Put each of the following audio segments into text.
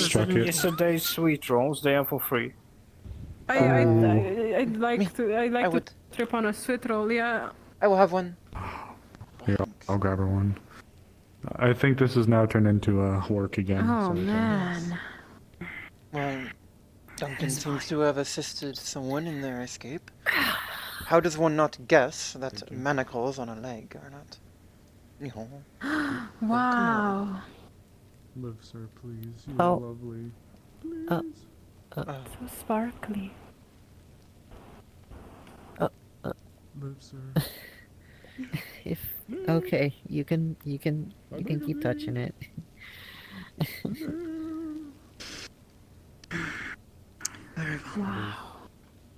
struck it. Yesterday's sweet rolls, they are for free. I'd like to trip on a sweet roll, yeah. I will have one. Here, I'll grab her one. I think this is now turned into work again. Oh, so man. Well, Duncan seems to have assisted someone in their escape. How does one not guess that manacles on a leg are not... Wow. Live, sir, please. You Oh. are lovely. Please. So sparkly. Live, sir. Okay, you can keep touching it. Wow.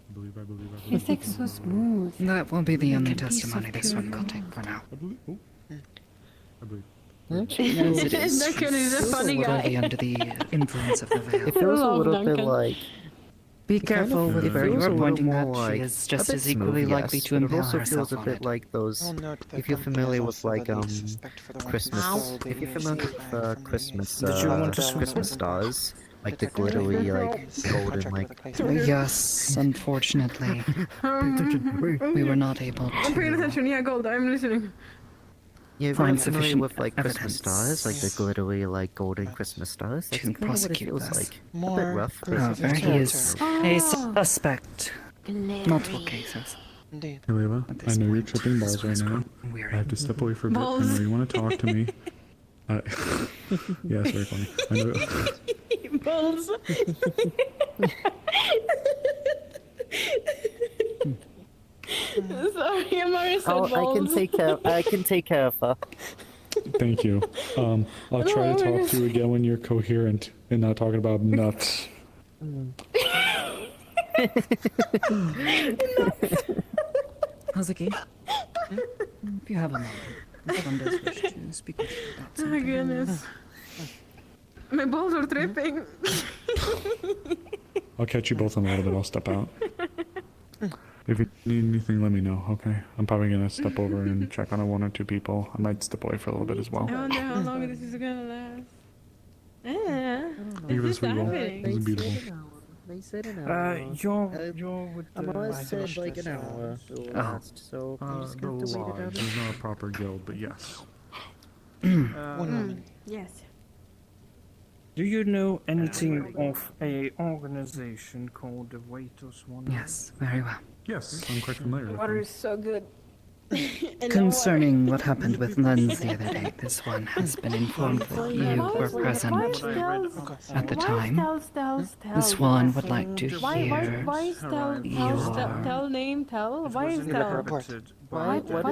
I believe. He's like so smooth. That will be the Like only a piece testimony of this pure one will take for now. I believe. Oh. I believe. Yes, it is. Duncan is a funny Will guy. be under the influence of the veil. It feels a love little bit Duncan. like. Be it kind of careful with where feels you a are little pointing more that. like- She is a just bit as equally smooth, likely yes, to but it impale also herself feels a on bit it. like those. I'll note that If you're Duncan familiar has with also like levied suspect for the one who Christmas, stole the if you're familiar escape with bag from Christmas, the Did you want to Christmas stars, like the detective glittery, who like is in golden, contract like. with the place. Yes, unfortunately, we were not able I'm paying to. attention, yeah, Gold, I'm listening. Yeah, if Find you're familiar sufficient with like Christmas stars, like the evidence. glittery, like golden Christmas stars. That's To kind of what it prosecute feels this. like. A More bit rough. proof but of However, his he is character. a Oh. suspect. Multiple cases. Indeed. Hey, Leva, At I this know you're point, tripping balls this right was now. grown weary. I have to step away for a bit. I Balls. know you want to talk to me. Yeah, it's very funny. I know. Balls. Sorry, Amari said balls. I can take care of her. Thank you. I'll try to talk to you again when you're coherent and not talking about nuts. Hazuki, if you have a moment, one does wish to speak with you about Oh my something. goodness. My balls are tripping. I'll catch you both in a little bit. I'll step out. If you need anything, let me know, okay? I'm probably gonna step over and check on one or two people. I might step away for a little bit as well. I wonder how long this is gonna last. Yeah. Thank you for the Is this sweet roll. happening? This is beautiful. They said an hour. You're with the Amara said like an hour it will last, so I'm just The gonna have to wait it lodge out. is not a proper guild, but yes. One moment. Yes. Do you know anything of a organization called the Waiters One? Yes, very well. Yes, I'm quite familiar with Water them. is so good. And Concerning what happened with Lens the other day, this one has been informed that you were present at the time. This one would like to hear tell name, tell? Why is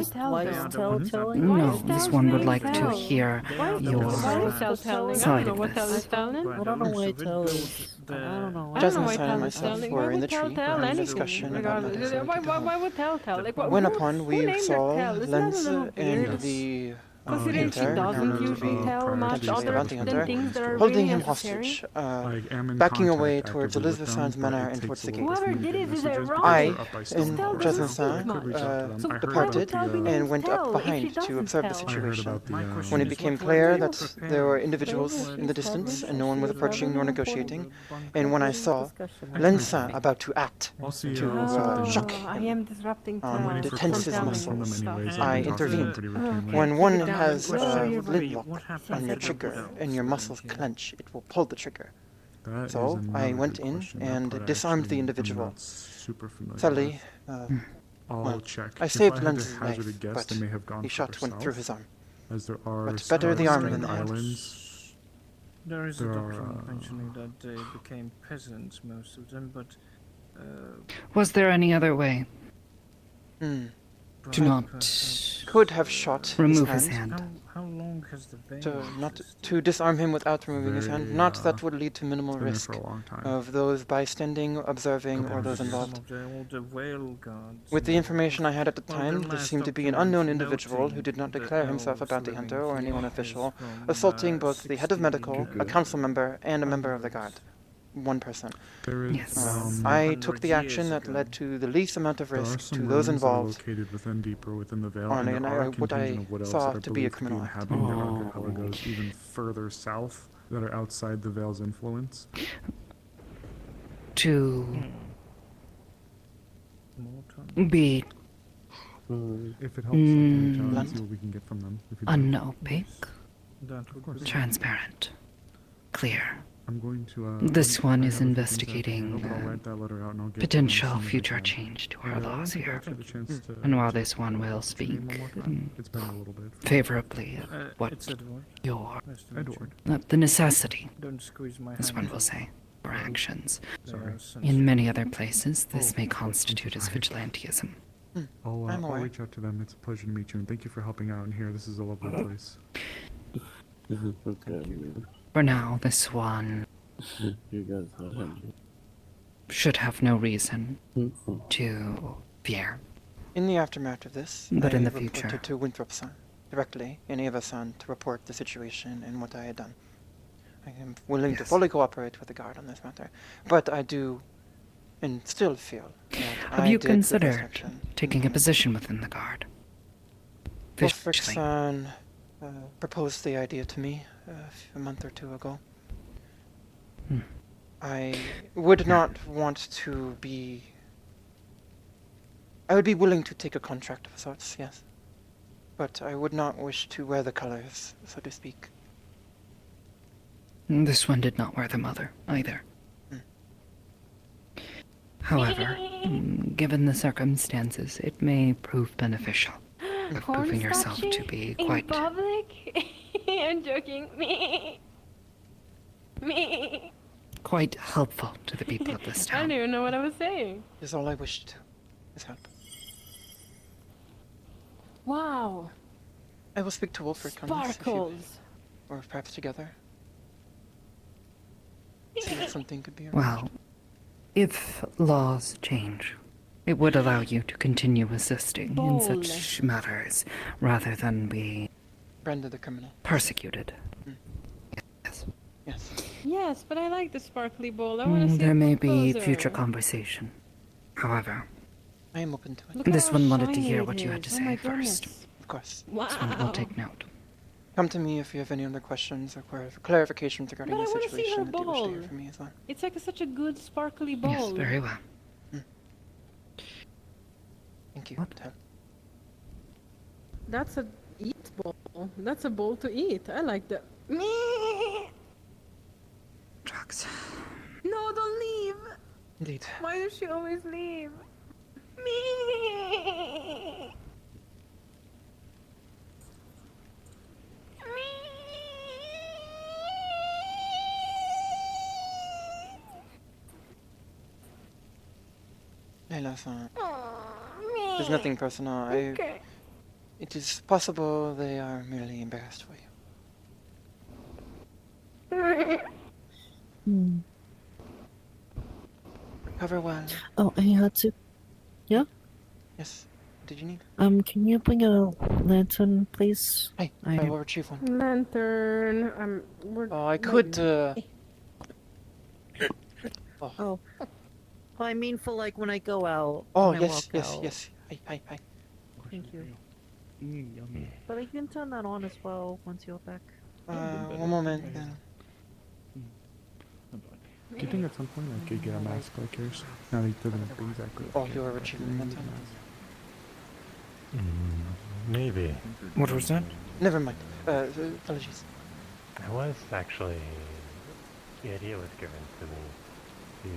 tell? Why is Tell telling? No, this one would like to hear Why your is tell telling? I side don't know of what tell this. is telling. I don't know why Tell is. I don't know. I don't Just know why inside tell is myself telling. were Why in the would tell tree tell having a anything? discussion about Regardless. Metaverse. Why would tell tell? Like, When who upon we named saw her tell? Isn't that a Lens little and weird? the Considering she hunter, doesn't to usually be tell much the other bounty than hunter, things that are holding really him necessary. hostage, I am in backing contact away towards actively with Elizabeth them, Sands but Manor it and takes towards a the little gate. bit for me Whoever to did get it is messages wrong. because I, they're up by in stone tell walls. Jason's them son, I could reach out to them. So I heard departed about the, and went tell up if she behind to doesn't observe the tell. I heard situation. about the, When it became clear that there were individuals in the distance and no one was approaching nor negotiating, and when I saw Lensa about to act I'll see to something. shock I am disrupting I'm waiting tell. for tense his From muscles. telling from them anyways. I I've been talking to them intervened. pretty routinely. When one Down. has Where are you lid from? lock on your trigger and your muscles clench, it will pull the trigger. That So, is I another went good in question. That and part I disarmed actually the am individual. not super familiar Sadly, with. I'll well, check. I If saved I had to Lens's hazard a life, guess, but they may have gone the shot further went through south, his arm. as there are But better the arm than the hand. islands. There is a There are, document mentioning that they became peasants, most of them, but Was there any other way to not Could have shot remove his his hand. hand? How long has the vein Not existed? to disarm him without removing his hand. Very, Not that would lead to minimal Been there risk for a long time. of those bystanding, observing, or those Some involved. Some of all the whale guards. With the and information I had at the Well, time, the there last seemed to be an document unknown individual who noting did not the declare himself a elves bounty living hunter or anyone here official, from, assaulting both the head of 16 medical, a council member, and a member of the onwards. guard. One person. There is, Yes. I 100 took the action years that ago. led to the least amount of there are risk some to those ruins that are involved. located within deeper within the Veil, On and an there area are what I contingent of wood elves saw that are to be a believed to be criminal act. inhabiting the archipelagos even further south that are outside the Veil's influence. To Morton. be If it helps, I can reach out and Blunt? see what we can get from them. If you don't. unopaque, That would course. be transparent, clear. I'm going to. This I one have is a few things I have to investigating, handle, but I'll write that letter out and I'll get to them as Potential soon as I future can. change to Yeah, our I don't laws think I here. actually had a chance to And while check this one will what's your name speak one more time? It's been a little bit. favorably of what It's Edward. your, Nice to meet you. Edward. the necessity, Don't squeeze my hand. this one will say, for actions. Sorry. In many other places, this Oh, may I'm so constitute as sorry. vigilantism. I'll I'm aware. reach out to them. It's a pleasure to meet you, and thank you for helping out in here. This is a lovely place. Okay. For now, this one You guys have him. should have no reason to fear. In the aftermath of this, But I in the reported future. to Winthrop-san directly in Eva-san to report the situation and what I had done. I am willing to Yes. fully cooperate with the guard on this matter, but I do and still feel that Have I you did the considered best action. taking a position within the guard? Officially. Wolfric-san proposed the idea to me a month or two ago. Hmm. I would not want to be... I would be willing to take a contract of sorts, yes. But I would not wish to wear the colors, so to speak. This one did not wear the mother, either. However, given the circumstances, it may prove beneficial of proving yourself to Cornstarchy be in quite public? I'm joking. Me. quite helpful to the people of this I don't town. even know what I was saying. Is all I wish to do, is help. Wow. I will speak to Wolfric on this, if you, Sparkles. or perhaps together. See if something could be arranged. Well, if laws change, it would allow you to continue assisting in such matters rather than be Brenda the criminal. persecuted. Mm. Yes. Yes. Yes, but I like the sparkly bowl. I want to see There it may be closer. future conversation. However, I am open to it. Look at this how one wanted to shiny hear it what you had to is. Oh say my first. goodness. Of course. Wow. This one will take note. Come to me if you have any other questions or clarifications regarding But the I wanna see situation her that you wish to hear ball. from me as well. It's like such a good sparkly bowl. Yes, very well. Thank you. What? Tel. That's a eat bowl. That's a bowl to eat. I like that. Me. Drugs. No, don't leave. Indeed. Why does she always leave? Me. Layla-san, there's nothing personal. Okay. It is possible they are merely embarrassed for you. Hmm. Recover well. Oh, hey, Hatsu. Yes. What did you need? Can you bring a lantern, please? Hey, I- I will retrieve one. Lantern. We're Oh, I could, Oh. Well, I mean for like when I go out. Oh, when I yes, walk yes, out. yes. Hi. Thank you. Yummy. But I can turn that on as well once you're back. One moment. Then. Do you think at some point I could get a mask like yours? Now that you're gonna be exactly. Oh, you are retrieving that time. Maybe. What was that? Never mind. Apologies. I was actually... The idea was given to me to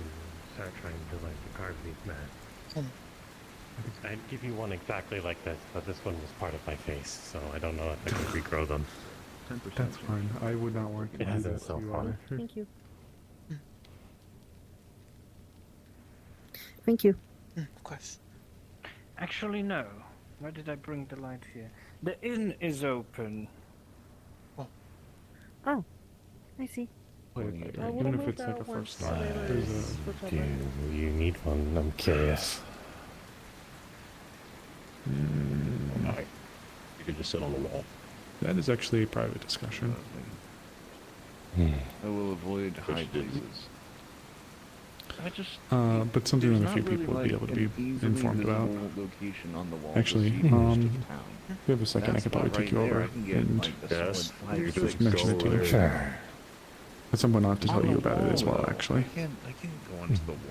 start trying to like carve these masks. I'd give you one exactly like this, but this one was part of my face, so I don't know if I could regrow them. That's fine. I would not work. It hasn't so far. Thank you. Thank you. Of course. Actually, no. Why did I bring the light here? The inn is open. Oh, I see. Even if it's like a first step. There's a. Do you need one? I'm curious. You could just sit on the wall. That is actually a private discussion. I will avoid high places. I just. But something that a there's few not really, people would be able to an be easily informed about. visible location on the wall Actually, to see most of if town. we have a second, I That could probably spot take you right there, over I can get and like a Yes, solid 5 you or could 6 mention it to gold you. Sure. At some point I'll have to tell you about it as well, actually. I can't go onto the wall.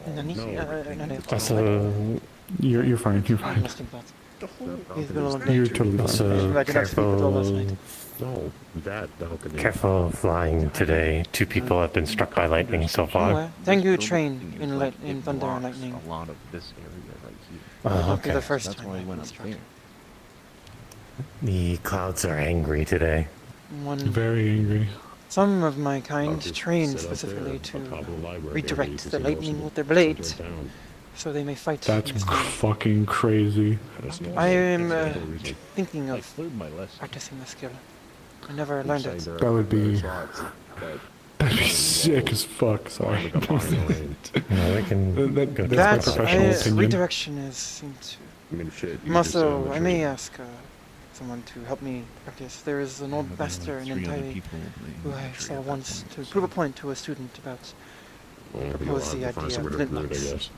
Also, You're fine, you're I'm fine. listening to that. That He's been a long balcony's day. You're totally fine. also I did not sleep at all last night. careful. No, that balcony. Careful flying today. 2 people have been struck by lightning so Oh, far. Tengu This trained building is in, like, in it thunder and blocks lightning. a lot of this area right here. Oh, Not be the okay. first That's time why I I've went been up struck. there. The clouds are angry today. One, Very angry. some of my kind I'll just train sit up there specifically on to top of the library there, redirect you can the see most lightning of with it. their It's blades, right down. so they may fight. That's in this game. fucking crazy. That's no I way. am That's no reason. thinking I of cleared my lesson. practicing the skill. I never learned it. That would be- That'd be sick as fuck, sorry. No, we can That- go that's to my professional opinion. redirection is seemed to. I mean, shit. I'm also, I may ask someone to help me practice. There is an old master in Entire who I saw once to prove a point to a student about propose the idea of flintlocks.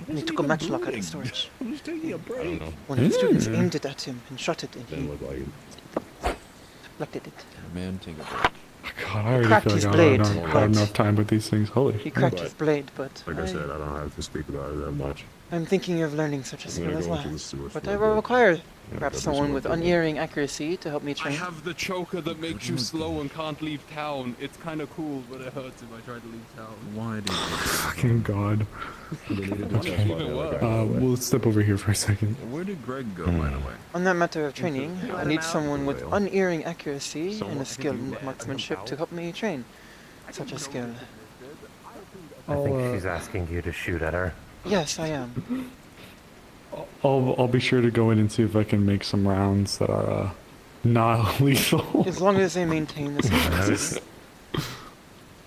And he took a matchlock out of storage. I'm just taking a break. One of the students aimed it at him and shot it, and he Didn't look like it. deflected it. Man, take a break. God, I already cracked feel his like I blade, don't have but- enough time with these things. Holy He shit. cracked his blade, but Like I said, I don't have to speak about it that much. I'm thinking of learning such a I'm skill gonna as go well. into the sewers But for I a will bit. require Yeah, perhaps that'd be someone with smart, yeah. unerring accuracy to help me I train. have the choker that makes you slow and can't leave town. It's kind of cool, but it hurts if I try to leave town. Why do you Fucking God. Okay. We'll step over here for a second. Where did Greg go, by the way? On that matter of training, I need someone with Well, unerring accuracy someone and a could skill do in that. marksmanship to help me train such a skill. I think she's asking you to shoot at her. Yes, I am. I'll be sure to go in and see if I can make some rounds that are not lethal. As long as they maintain the I same. was-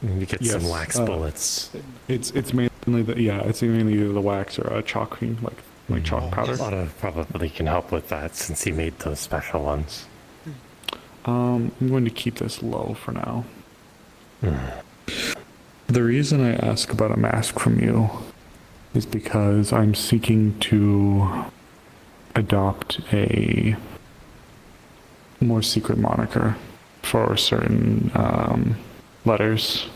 You get some Yes, wax bullets. It's mainly it's mainly either the wax or chalk cream, like chalk powder. Otto probably can help with that since he made those special ones. I'm going to keep this low for now. The reason I ask about a mask from you is because I'm seeking to adopt a more secret moniker for certain letters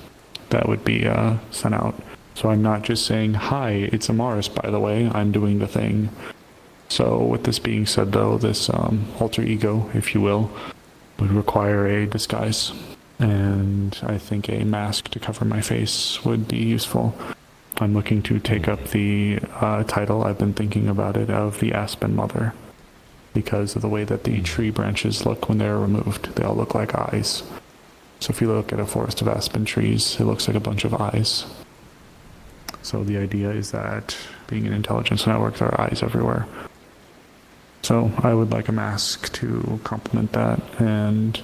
that would be sent out. So I'm not just saying, hi, it's Amaris, by the way, I'm doing the thing. So with this being said, though, this alter ego, if you will, would require a disguise. And I think a mask to cover my face would be useful. I'm looking to take up the title, I've been thinking about it, of the Aspen Mother. Because of the way that the tree branches look when they're removed. They all look like eyes. So if you look at a forest of aspen trees, it looks like a bunch of eyes. So the idea is that being an intelligence network, there are eyes everywhere. So I would like a mask to complement that and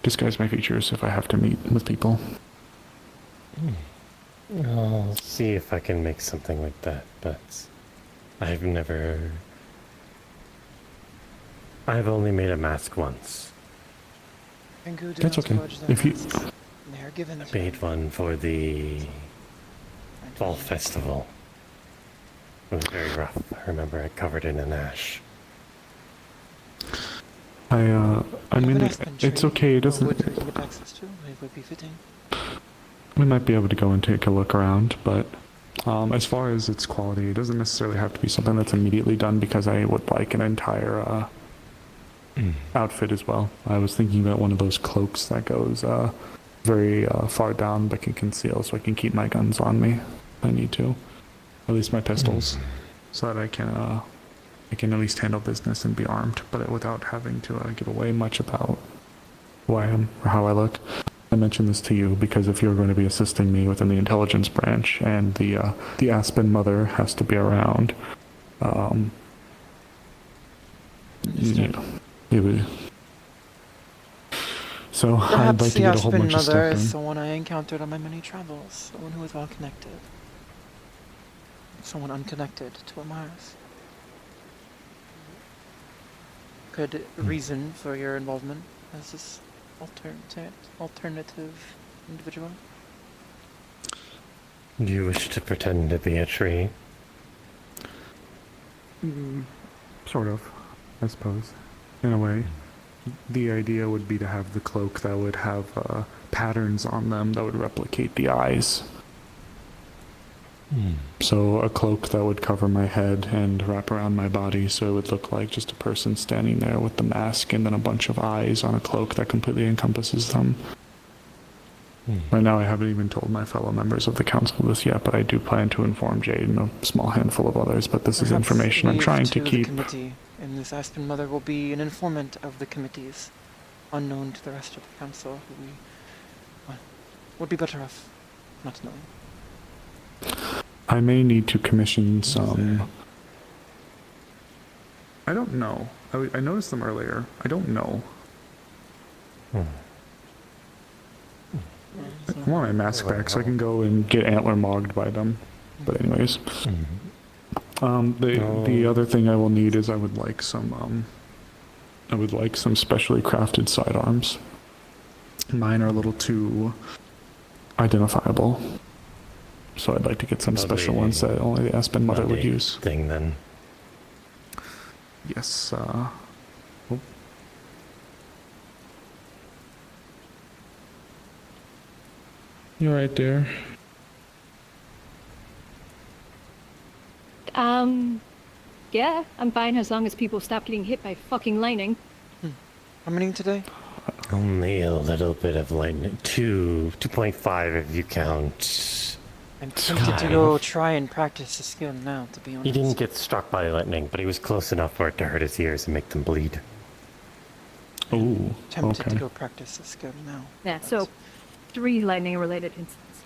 disguise my features if I have to meet with people. I'll see if I can make something like that, but I've only made a mask once. That's okay. If you They are given I made one for the fall festival. It was very rough. I remember I covered it in ash. I mean, it's okay. It doesn't. Would you get access to? It would be fitting. We might be able to go and take a look around, but as far as its quality, it doesn't necessarily have to be something that's immediately done because I would like an entire outfit as well. I was thinking about one of those cloaks that goes very far down but can conceal, so I can keep my guns on me if I need to, at least my pistols, so that I can at least handle business and be armed, but without having to give away much about who I am or how I look. I mentioned this to you because if you're going to be assisting me within the intelligence branch and the Aspen Mother has to be around, you know, it would. So I'd Perhaps like to the get a whole Aspen bunch of stuff Mother done. is someone I encountered on my many travels, someone who is well connected, someone unconnected to Amaris. Good reason for your involvement as this alternative individual. Do you wish to pretend to be a tree? Sort of, I suppose, in a way. the idea would be to have the cloak that would have patterns on them that would replicate the eyes. So a cloak that would cover my head and wrap around my body, so it would look like just a person standing there with the mask and then a bunch of eyes on a cloak that completely encompasses them. Right now I haven't even told my fellow members of the council this yet, but I do plan to inform Jade and a small handful of others, but this is information I'm trying to keep. The committee, and this Aspen Mother will be an informant of the committees, unknown to the rest of the council, who we would be better off not knowing. I may need to commission some... I don't know. I noticed them earlier. I don't know. I want my mask back so I can go and get antler mogged by them. But anyways. The other thing I will need is I would like some specially crafted sidearms. Mine are a little too identifiable. So I'd like to get some special ones that only the Aspen Mother would use. Thing then. Yes, You're right there. Yeah, I'm fine as long as people stop getting hit by fucking lightning. How many today? Only a little bit of lightning. 2.5 if you count. I'm tempted to go try and practice the skill now, to be honest. He didn't get struck by lightning, but he was close enough for it to hurt his ears and make them bleed. Oh, tempted to go practice the skill now. Yeah, so 3 lightning-related incidents.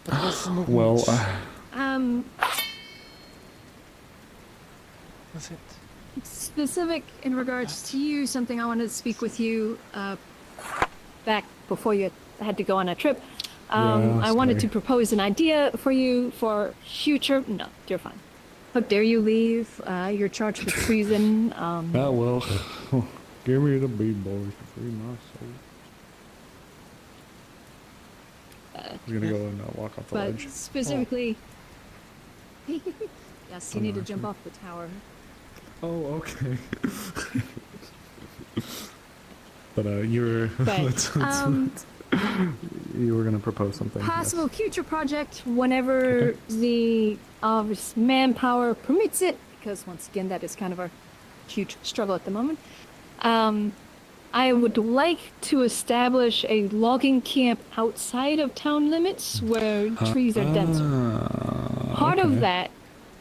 What was the movement? Well, was it? Specific in regards to you, something I wanted to speak with you back before you had to go on a trip. I wanted to propose an idea for you for future... No, you're fine. How dare you leave? You're charged with treason. well, give me the B-boys to free my soul. I'm gonna go and walk off the But ledge. specifically... Yes, you need to jump off the tower. Oh, okay. But you're... you were gonna propose something. Possible future project whenever the manpower permits it, because once again that is kind of our huge struggle at the moment. I would like to establish a logging camp outside of town limits where trees are denser. Part of that,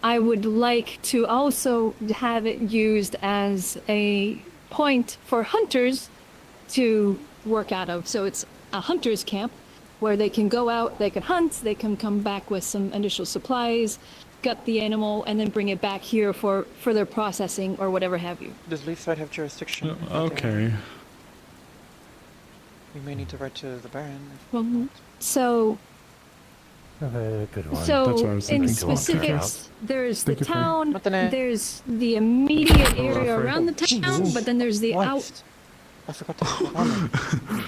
I would like to also have it used as a point for hunters to work out of. So it's a hunter's camp where they can go out, they can hunt, they can come back with some initial supplies, gut the animal, and then bring it back here for further processing or whatever have you. Does Leefside have jurisdiction? Okay. We may need to write to the Baron. Well, so... Good one. So, That's what I was in thinking. specifics, there's the Thank you for- town, there's the immediate area around the town, but then there's the What? out... I forgot to put it on there.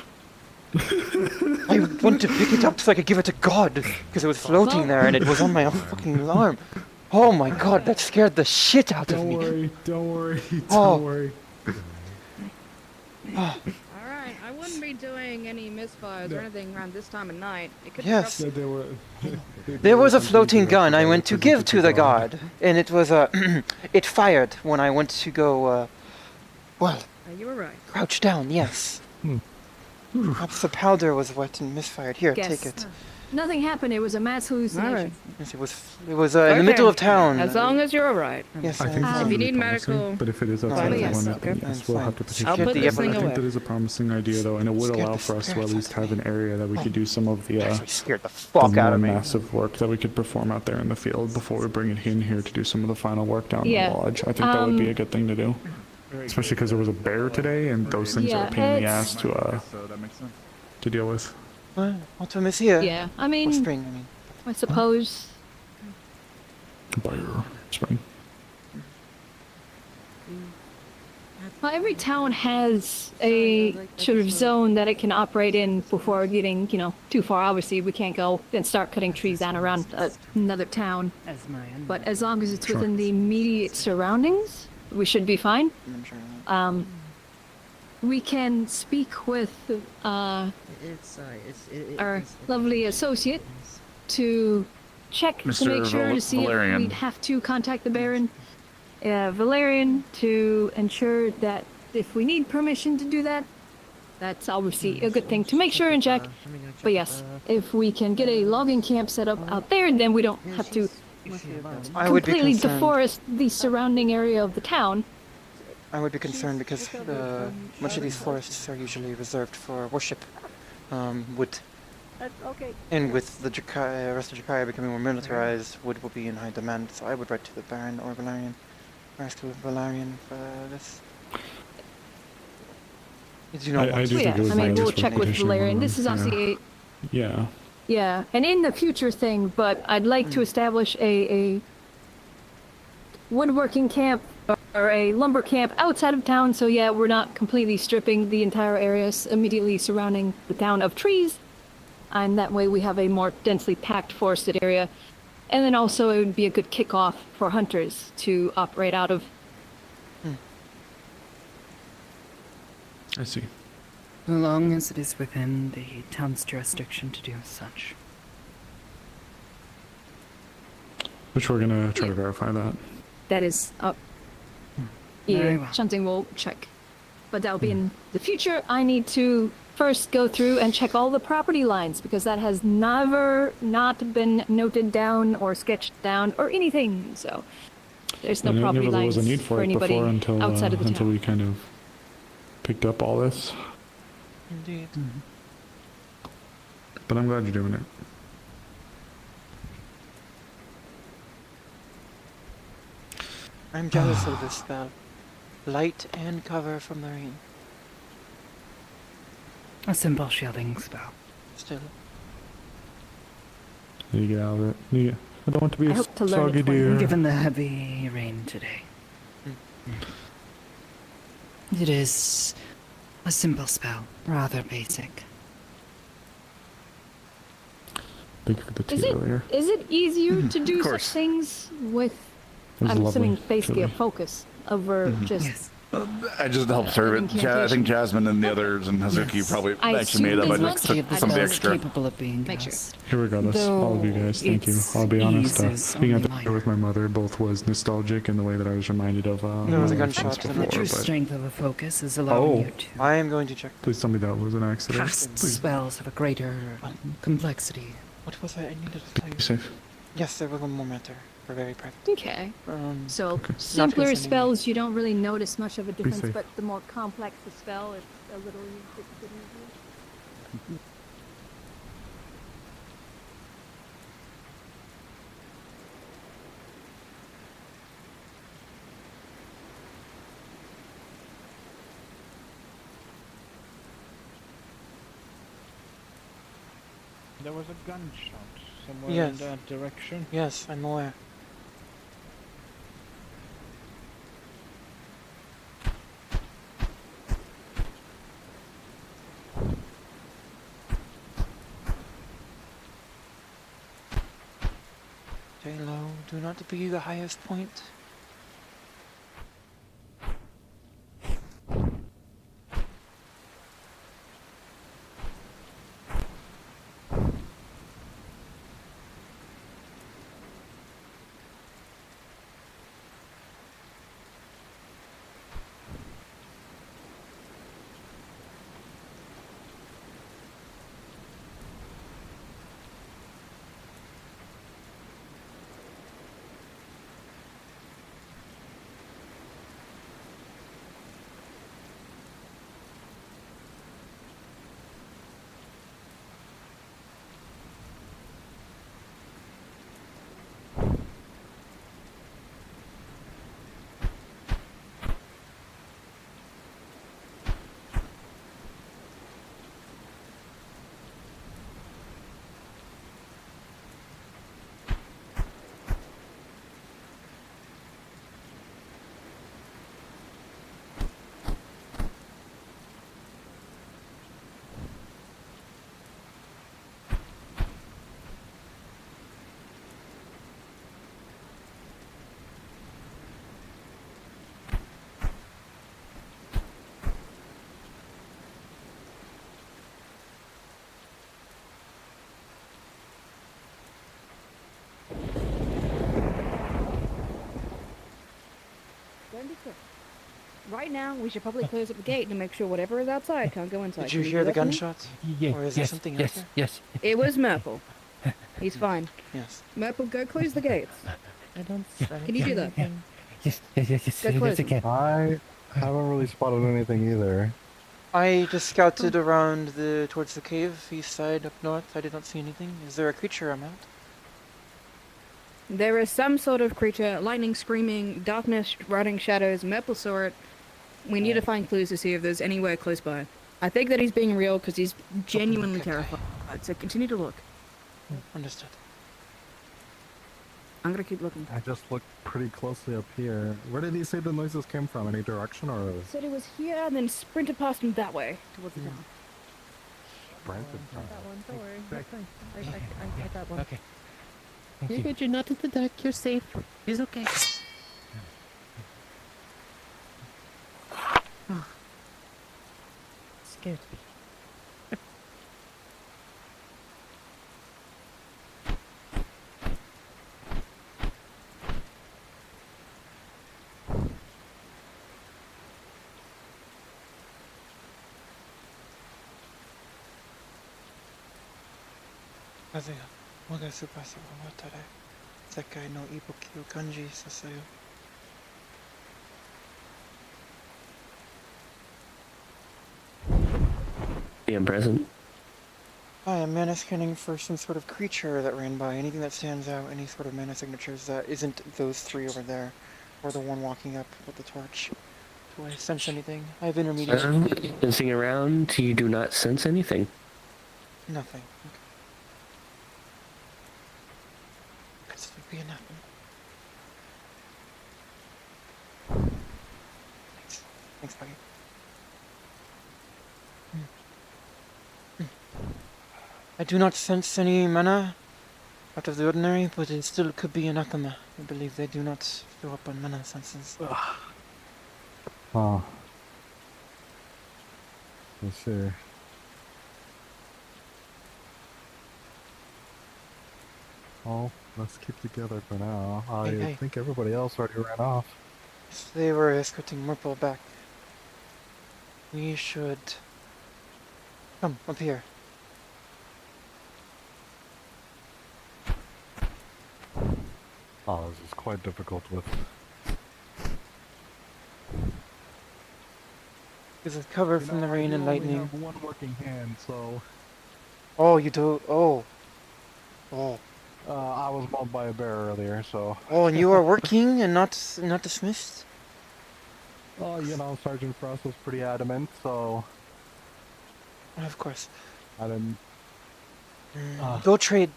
I want to pick it up so I could give it to God, because it was floating there and it was on my fucking arm. Oh my God, that scared the shit out of me. Don't worry, Oh. worry. Alright, I wouldn't be doing any misfires or anything around this time of night. It could Yes. be There was a floating gun I went to give to the god, and it was it fired when I went to go, you were right. crouch down, yes. Perhaps the powder was wet and misfired. Here, Guess. take it. Nothing happened, it was a mass hallucination. Alright. Yes, it was in the middle of town. As long as you're alright. Yes, I think this is if you really need promising, medical... but if it is Oh, outside of yes, one, okay. then yes, we'll have to proceed. I'll put the this ever- thing I think away. that is a promising idea, though, and it would Scared allow the for us to at spirits least out of have an area that we could do some of the Actually scared the the fuck out more of me. massive work that we could perform out there in the field before we bring it in here to do some of the final work down in Yeah. the lodge. I think that would be a good thing to do. Especially because there was a bear today, and those things are a pain in the ass to deal with. Autumn is here. Yeah, I Or mean, spring, I mean. I suppose... Bear. Spring. Well, every town has a sort of zone that it can operate in before getting, too far. Obviously, we can't go and start cutting trees down around another town. But as long as it's within the immediate surroundings, we should be fine. I'm sure. we can speak with our lovely associate to check to Mr. make sure to see if Valerian. we'd have to contact the Baron, Valerian, to ensure that if we need permission to do that, that's obviously a good thing to make sure and check. But yes, if we can get a logging camp set up out there, then we don't have to I would be completely concerned. deforest the surrounding area of the town. I would be concerned because much of these forests are usually reserved for worship. Wood. Okay. And with the rest of Jakaya becoming more militarized, wood will be in high demand. So I would write to the Baron or Valerian, or ask Valerian for this. You do not want I to. do think it was I mean, nice we'll for check with petitioning Valerian. one of This is them, obviously a yeah. yeah, and in the future thing, but I'd like to establish a woodworking camp or a lumber camp outside of town, so yeah, we're not completely stripping the entire areas immediately surrounding the town of trees, and that way we have a more densely packed forested area. And then also it would be a good kickoff for hunters to operate out of. I see. So long as it is within the town's jurisdiction to do such. Which we're gonna try to verify that. That is up. Very Yeah, well. something we'll check. But that'll be in the future. I need to first go through and check all the property lines because that has never not been noted down or sketched down or anything. So there's no And property there lines was a need for it anybody before until outside of the until town. we kind of picked up all this. Indeed. But I'm glad you're doing it. I'm jealous of this spell. Light and cover from the rain. A simple shielding spell. Still. You get out of it. I don't want to be I a hope to learn soggy it for you. deer. Given the heavy rain today. It is a simple spell, rather basic. Thank you for the tea Is it earlier. is it easier to do such course. things with? It was I'm lovely, assuming basically a chili. focus over just. Yes. I just helped serve it. I think Incantation. Jasmine and the others and Hazuki Yes. probably I actually made up. assume I these just ones- took The some of the spell is extra. capable of being Make sure. cast. Regardless, all of you guys, thank you. Though I'll be honest. it's Being out only there with my mother both was nostalgic in the way that I was reminded of. There was a my gunshot friends and The before, true but strength of a focus is allowing you to I am going to check. please tell me that was an accident. cast spells of a greater complexity. What was I needed to tell you? Be safe. Yes, there was one more matter. For very private. Okay. So Simpler Not spells, you don't really notice much of a difference, safe. but the more complex the spell, it's a little easier. There was a gunshot somewhere Yes. in that direction. Yes, I'm aware. J-Lo, do not be the highest point. right now we should probably close up the gate to make sure whatever is outside can't go inside. Did you Can hear do the that for me? gunshots? Yeah, Or is there something out there? yes. It was Merple. He's fine. Yes. Merple, go close the gates. I don't. Can you do that? Yes, Go close them. I haven't really spotted anything either. I just scouted around towards the cave, east side, up north. I did not see anything. Is there a creature I'm at? There is some sort of creature, lightning screaming, darkness, riding shadows. Merple saw it. We need to find clues to see if there's anywhere close by. I think that he's being real because he's genuinely terrified. So continue to look. Understood. I'm gonna keep looking. I just looked pretty closely up here. Where did he say the noises came from? Any direction or Said it was here and then sprinted past him that way towards the town. sprinted from? That one, don't worry. Right. That's fine. I got that one. Okay. Thank You're you. good. You're not in the dark. You're safe. He's okay. Scared me. Kazuya, moga supasa wa watare. Sekai no ibuki o kanji sasayo. I'm present. Hi, I'm mana scanning for some sort of creature that ran by. Anything that stands out, any sort of mana signatures that isn't those three over there, or the one walking up with the torch. Do I sense anything? I have intermediate. Sensing around, you do not sense anything. Nothing. Okay. Could still be enough. Thanks. Thanks, Buggy. I do not sense any mana out of the ordinary, but it still could be anathema. I believe they do not show up on mana senses. Oh. Let's see. Oh, let's keep together for now. I think everybody else already ran off. They were escorting Merple back. We should... Come, up here. Oh, this is quite difficult with... This is cover from the rain and lightning. I only have one working hand, so... Oh, you do? Oh. Oh. I was mauled by a bear earlier, so... Oh, and you are working and not dismissed? Oh, you know, Sergeant Frost was pretty adamant, so... Of course. I didn't... Go trade,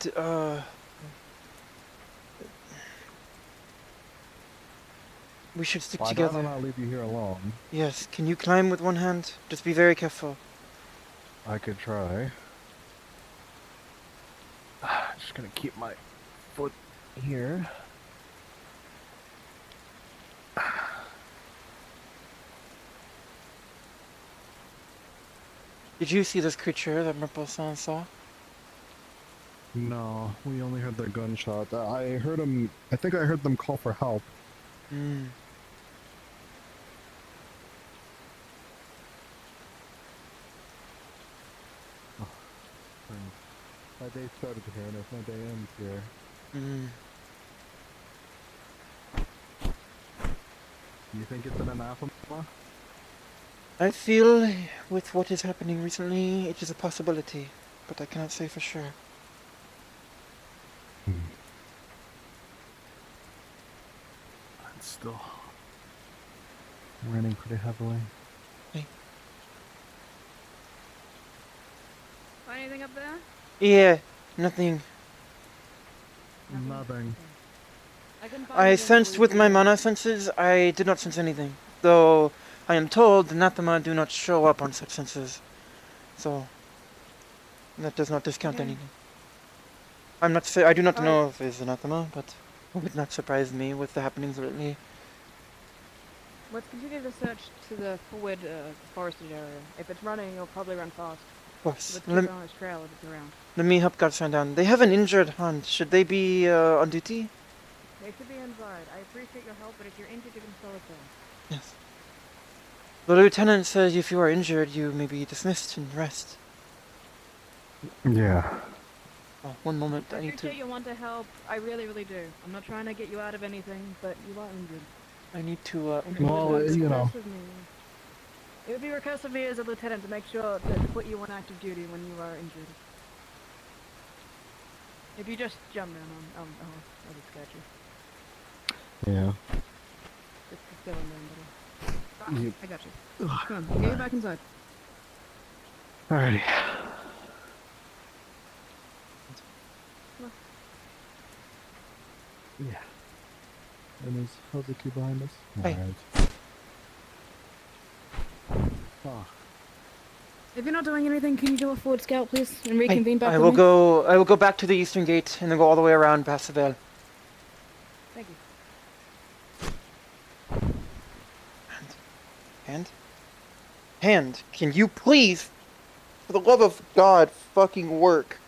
We should stick together. I'd rather not leave you here alone. Yes, can you climb with one hand? Just be very careful. I could try. Just gonna keep my foot here. Did you see this creature that Merple-san saw? No, we only heard the gunshot. I heard him. I think I heard them call for help. Hmm. My day started here, and if my day ends here. Do you think it's an anathema? I feel, with what is happening recently, it is a possibility, but I cannot say for sure. It's still raining pretty heavily. Hey. Find anything up there? Yeah, nothing. Nothing. I sensed with my mana senses, I did not sense anything. Though, I am told anathema do not show up on such senses. So, that does not discount anything. I do not know if it's anathema, but it would not surprise me with the happenings lately. Let's continue the search to the forward forested area. If it's running, it'll probably run fast. Of course. Let's keep it on its trail if it's around. Let me help Godson down. They have an injured hunt. Should they be on duty? They should be inside. I appreciate your help, but if you're injured, you can still attend. Yes. The lieutenant said if you are injured, you may be dismissed and rest. Yeah. Oh, one moment, I I need to... appreciate you want to help. I really, really do. I'm not trying to get you out of anything, but you are injured. I need to, And Well, it would be you know. remiss of me. It would be remiss of me as a lieutenant to make sure to put you on active duty when you are injured. If you just jump in, I'll just catch you. Yeah. Just go in there, buddy. Yep. I got you. Come on, I'll get you back inside. Alrighty. Yeah. And is Hazuki behind us? Hey. Alright. Oh. If you're not doing anything, can you do a forward scout, please, and reconvene back I with will me? go. I will go back to the eastern gate and then go all the way around past the veil. Thank you. Hand, can you please, for the love of God, fucking work?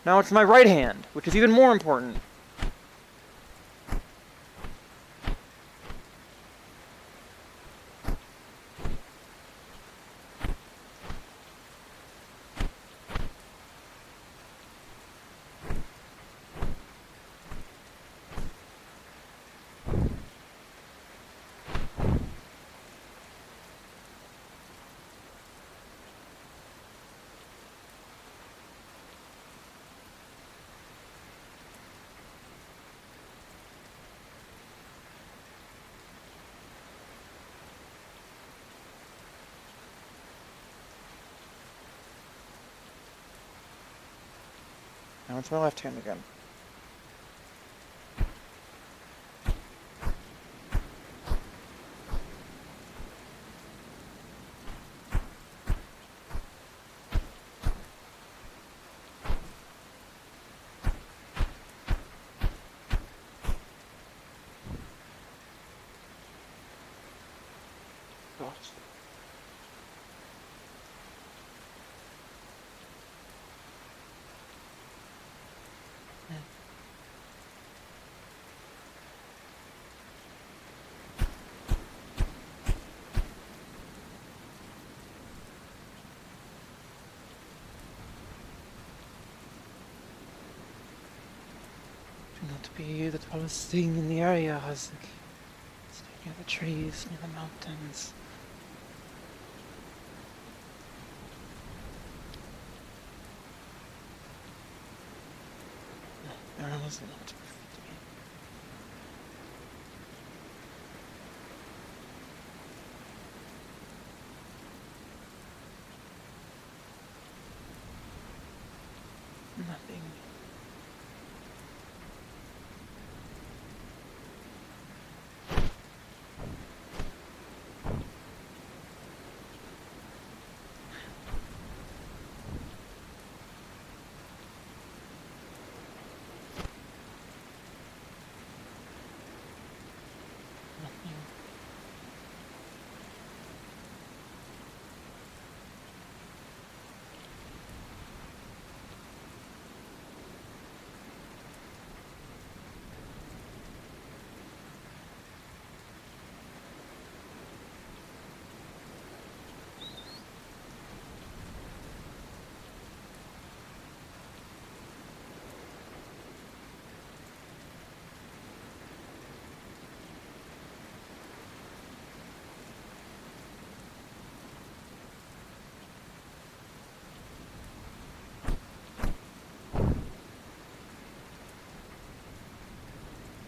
Now it's my right hand, which is even more important. Now it's my left hand again. God. Do not be the tallest thing in the area, Hazuki. Stay near the trees, near the mountains. There was not to defeat me. Nothing.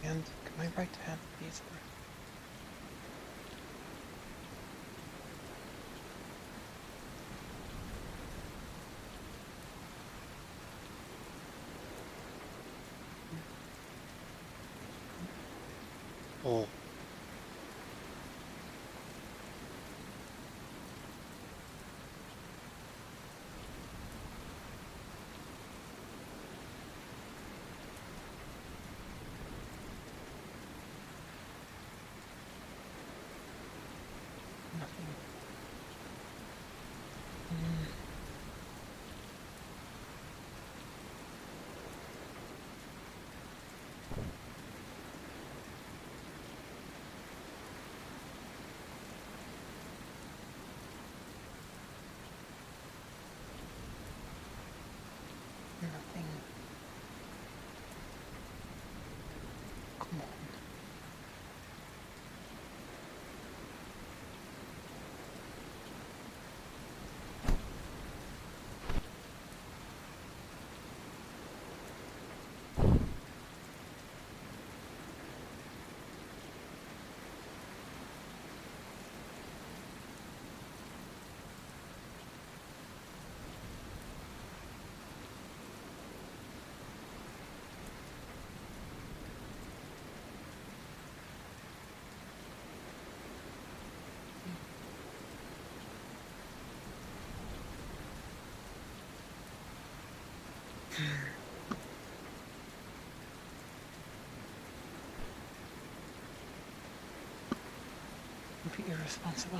And my right hand, please. Oh. Nothing. Be irresponsible.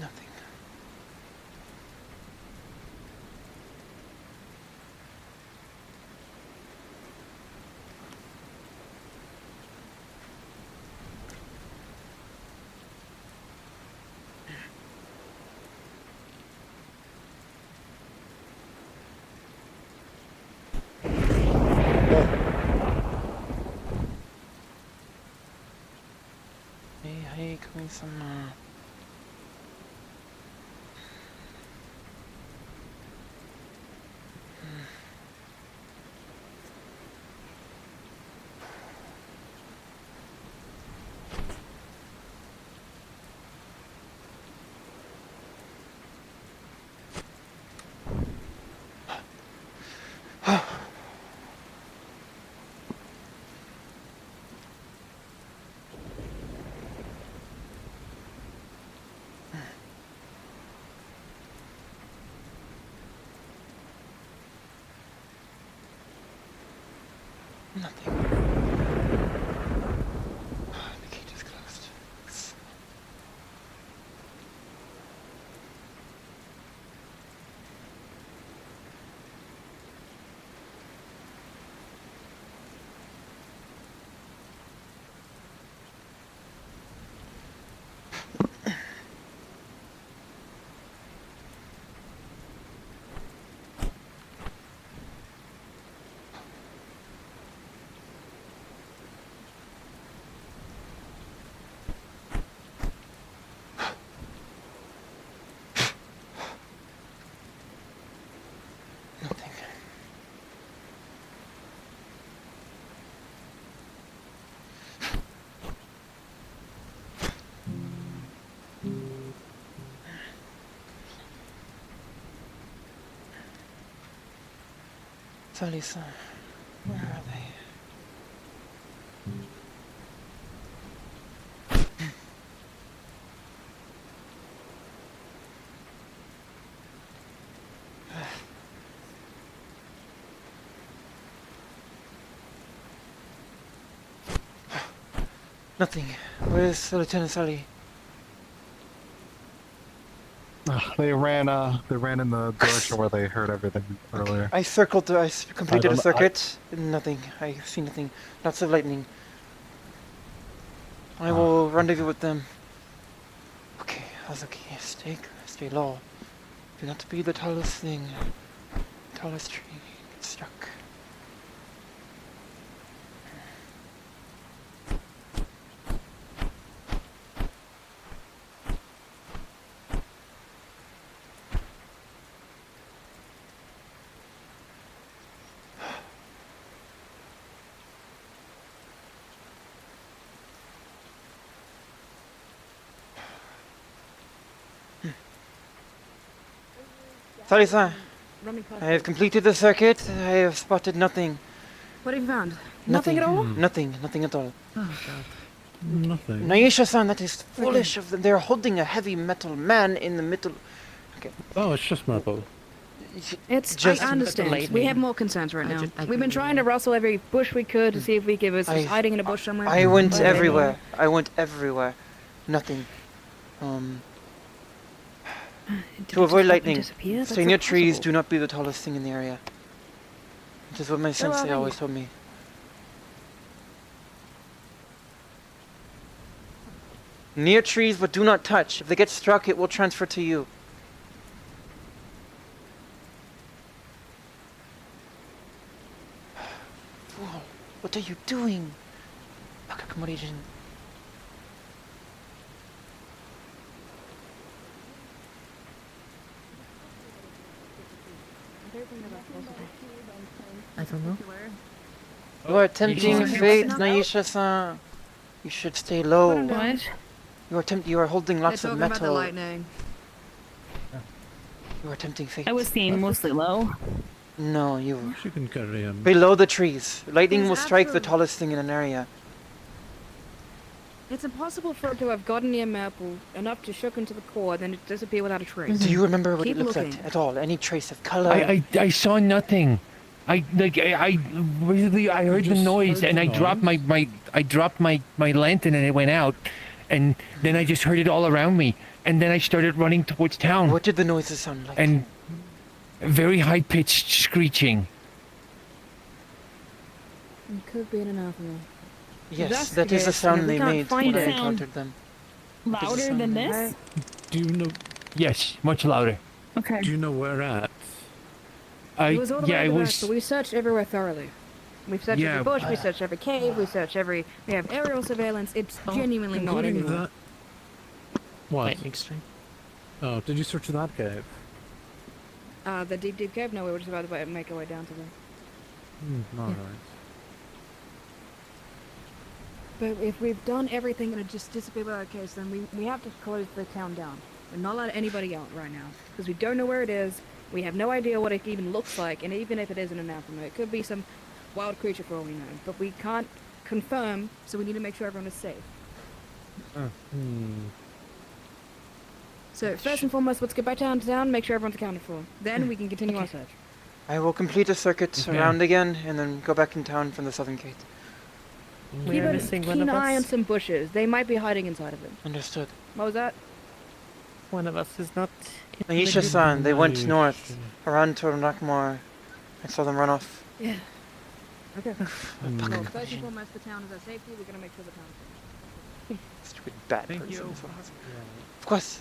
Nothing. Hey, can we some, nothing. The gate is closed. Nothing. Salisa, where are they? Nothing. Where's Lieutenant Sully? They ran in the direction where they heard everything earlier. I circled, completed a circuit. Nothing. I see nothing. Lots of lightning. I will rendezvous with them. Okay, Hazuki, stay low. Do not be the tallest thing. Tallest tree. Get stuck. Sorry-san, I have completed the circuit. I have spotted nothing. What have you found? Nothing Nothing at all? Nothing at all. Oh god. Nothing. Naisha-san, that is foolish of them. They're holding a heavy metal man in the middle. Okay. Oh, it's just metal. It's Just I understand. We have more concerns right now. We've been trying to rustle every bush we could to see if we could. Was hiding in a bush somewhere. I went everywhere. I went everywhere. Nothing. To avoid lightning, stay near trees. Do not be the tallest thing in the area. Which is what my sensei always told me. Near trees, but do not touch. If they get struck, it will transfer to you. Whoa, what are you doing? Bakakumori-jin. I don't know. You are tempting fate, Naisha-san. You should stay low. What? You are holding lots of They're talking about the metal. lightning. You are tempting fate. I was staying mostly low. No, you. She can carry him. Below the trees. Lightning He's will strike the absolute- tallest thing in an area. It's impossible for it to have gotten near Maple enough to shook into the core, then it disappear without a trace. Do you remember what Keep it looked looking. like at all? Any trace of color? I saw nothing. I heard the noise and I dropped my lantern and it went out, and then I just heard it all around me, and then I started running towards town. What did the noises sound like? And very high pitched screeching. It could be an anathema. Yes, that is the sound they made when I encountered them. Louder than this? Do you know? Yes, much louder. Okay. Do you know where at? It was all the way yeah, at it the back, was. but we searched everywhere thoroughly. We've searched Yeah, every bush, we searched every cave, we searched every... We have aerial surveillance, it's genuinely not Including anywhere. that. What? Oh, did you search that cave? The deep cave? No, we were just about to make our way down to them. Alright. But if we've done everything and it just disappeared without a case, then we have to close the town down. We're not allowing anybody out right now, because we don't know where it is, we have no idea what it even looks like, and even if it is an anathema, it could be some wild creature for all we know. But we can't confirm, so we need to make sure everyone is safe. So first and foremost, let's get back down to town, make sure everyone's accounted for. Then we can continue our search. I will complete a circuit around again and then go back in town from the southern gate. Keep a keen eye on some bushes. They might be hiding inside of it. Understood. What was that? One of us is not. Aisha-san, they went north, around to Nakmar. I saw them run off. Yeah. Okay. Well, first and foremost, the town is our safety. We're gonna make sure the town is safe. Stupid bad Thank person. you. Of course.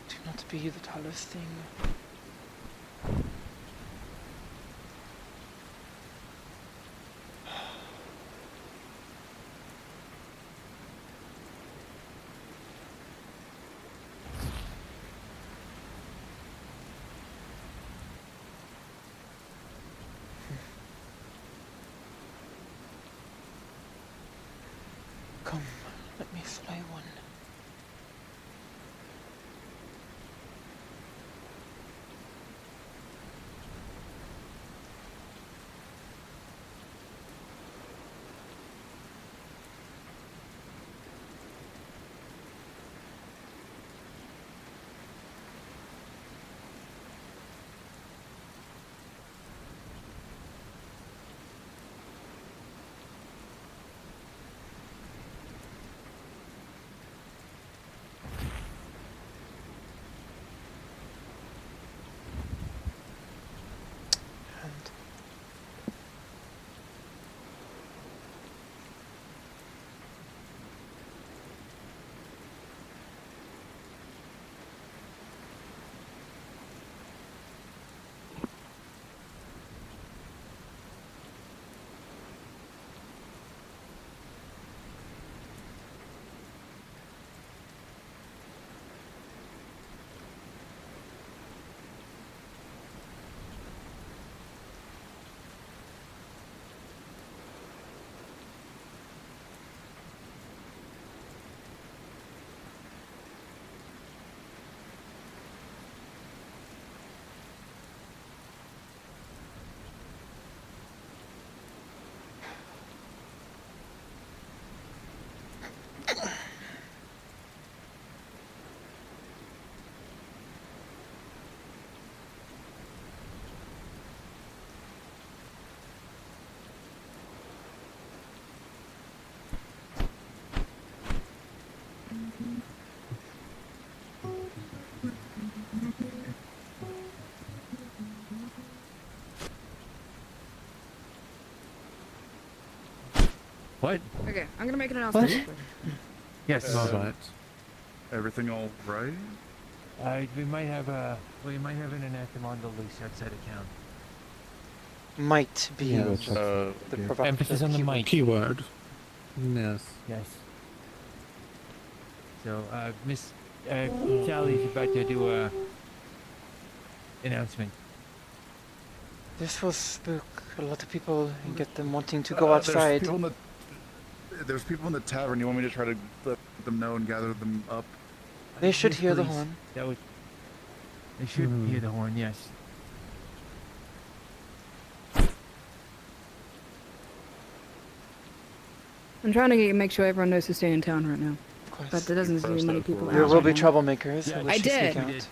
Do not be the tallest thing. Come, let me slay one. What? Okay, I'm gonna make an announcement. Yes. Alright. Everything all right? We might have an anathema on the loose outside of town. Might be Yeah, the provocative Emphasis on the keyword. might. Keyword. Yes. Yes. So, Miss Sally's about to do a announcement. This will spook a lot of people and get them wanting to go outside. There's people in the tavern. You want me to try to let them know and gather them up? They should Yes, hear the please. horn. They should hear the horn, yes. I'm trying to make sure everyone knows to stay in town right now. But there doesn't seem to be many people out. There will be right now. troublemakers who wish I to did. sneak out.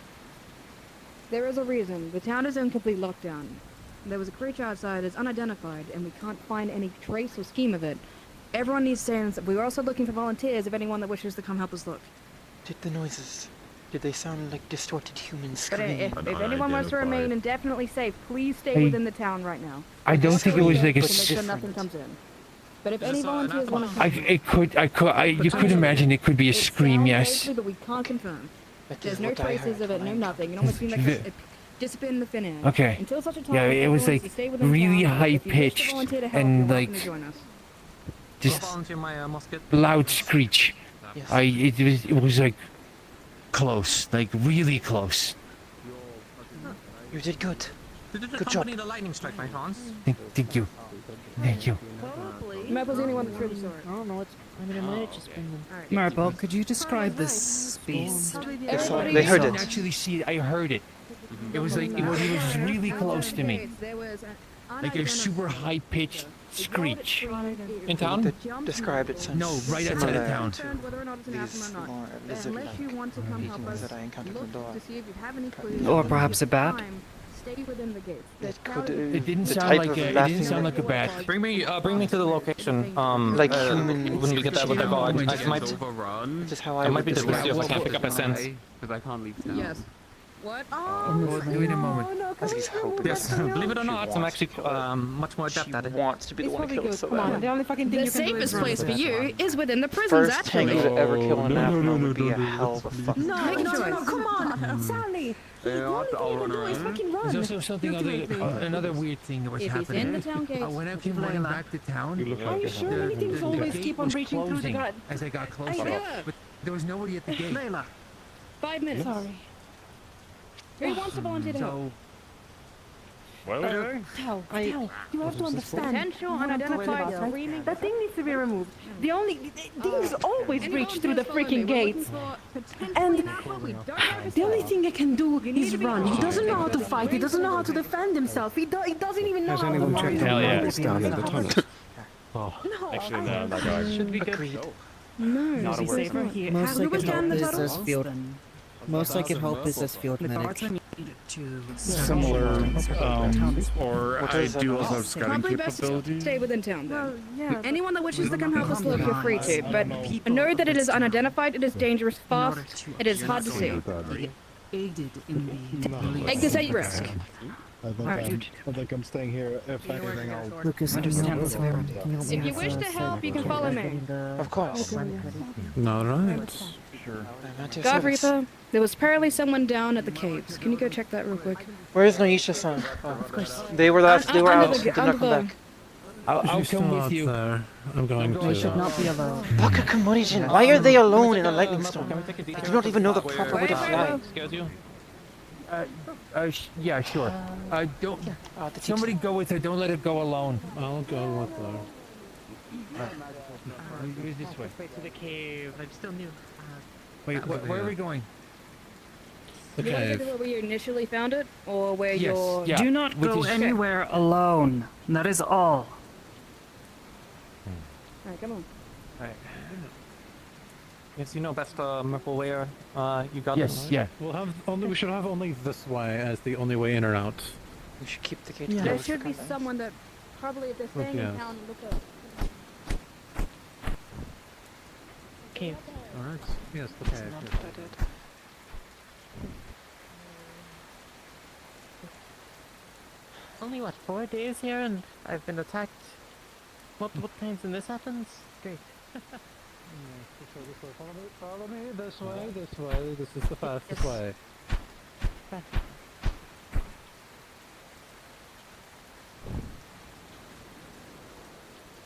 There is a reason. The town is in complete lockdown. There was a creature outside that's unidentified, and we can't find any trace or scheme of it. Everyone needs to stay in. We were also looking for volunteers if anyone that wishes to come help us look. Did the noises, did they sound like distorted human But screaming? if anyone wants to remain indefinitely safe, please stay within the town right now. I don't think it was like a. To make sure nothing comes in. But if any volunteers want to You could imagine it could be a scream, yes. But we can't confirm. There's no traces of it, no nothing. It almost seems like it disappeared in the thin air. Okay. Until such a time Yeah, as it was everyone like to stay within really town, high if you wish to pitched volunteer to help, and you're welcome like to join us. just loud screech. It was like close, like really close. You did good. Did it Good accompany job. the lightning strike by chance? Thank you. Thank you. Maple's the only one that's really sorry. I don't know. It might have just been them. Marble, could you describe this beast? They heard I didn't it. actually see it. I heard it. It was like it was really close to me, like a super high pitched screech. In town? Described it No, right outside of town. Whether or not it's an These asthma or more not. lizard Unless you want to come help beings us, that I encountered in look the door. to see if you have any clues. Or perhaps a bat? Stay within the gates. It could. It didn't the sound type like of a. It laughing didn't sound like a bat. Bring me to the location. Like human When we get there with the guard, I might. Overrun. Just how I It would might be difficult describe if I can't pick up a sense. Because I can't leave town. Yes. What? Wait a moment. As he's hoping. Yes, believe it or not, I'm actually much more adept at it. Wants to be the one to kill it so bad. The only fucking thing The you can do is safest run. place for you is within the prisons, First actually. tango to ever kill an asthma would be a hell of a fucking. No, Make a no, choice. no, come on, Sally. Yeah, I'll run Do is around. fucking run. There's also something another weird thing that was If he's happening. in the town gates, When I came running back to town, Are you sure many things always gate keep on was breaching through the closing gut? as I got closer, Yeah. but there was nobody at the gate. 5 minutes. Sorry. Who wants to volunteer to help? So What are we doing? Tell, you have to understand. Potential You have to worry unidentified about, right? screaming. That thing needs to be removed. The only things always Any breach through the volunteers follow me? freaking We're looking gates. for potentially And now, we don't have the only a thing he can do need is to be run. He cautious. doesn't know how to fight. He doesn't know how to defend himself. He doesn't even know how to fight. Hell yeah. Down in the tunnel. No, Actually, no, my God. Should be good. Agreed. No. Not a word. Most I Who was can down in hope the is tunnel? this field. Most I can hope is this field medic. Similar, or What I is that? do also have scouting Probably best to capability. stay within town, then. yeah. Anyone that wishes to come help us look, you're free to, but know that it is unidentified, it is dangerous, fast, it is hard to see. Take this at risk. I think I'm staying here. If anything, I'll. Lucas, understand If you wish to help, you can follow me. Of course. All right. I'm at your God service. Reaper, there was apparently someone down at the caves. Can you go check that real quick? Where is Noisha-san? Oh, of course. They were last. They were Under out. the- Did under not come the- back. I'll come with you. I'm going They should not be alone. Baka Kamori-jin, why are they alone in a lightning storm? They do not even know the proper way to fly. Scares you? Yeah, sure. Don't. The Somebody go with her. Don't let her go alone. I'll go with her. This way. To the cave. I'm still new. Wait, where are we going? You want to go to where you initially found it, or where Yes, you're... yeah. Do not With go his- anywhere alone. That is all. Alright, come on. Yes, you know best, Merple, where you got Yes, them, yeah. We'll have only. We should have only this way as the only way in or out. We should keep the gate There closed. should be for someone that probably, if they're staying yes. in town, look up. Cave. Alright. Yes, the cave. yes. Only what, 4 days here and I've been attacked multiple times and this happens? Great. Follow me this way, this way. This is the fastest way.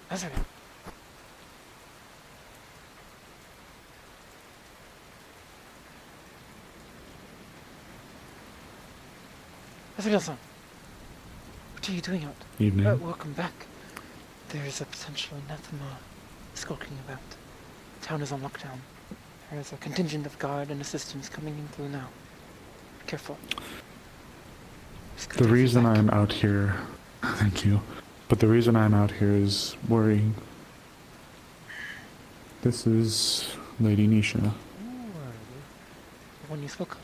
That's right. Asuna-san, what are you doing out? Evening. Welcome back. There is a potential anathema skulking about. Town is on lockdown. There is a contingent of guard and assistants coming in through now. Be careful. The reason I'm out here, thank you, but the reason I'm out here is worrying. This is Lady Nisha. The one you spoke of.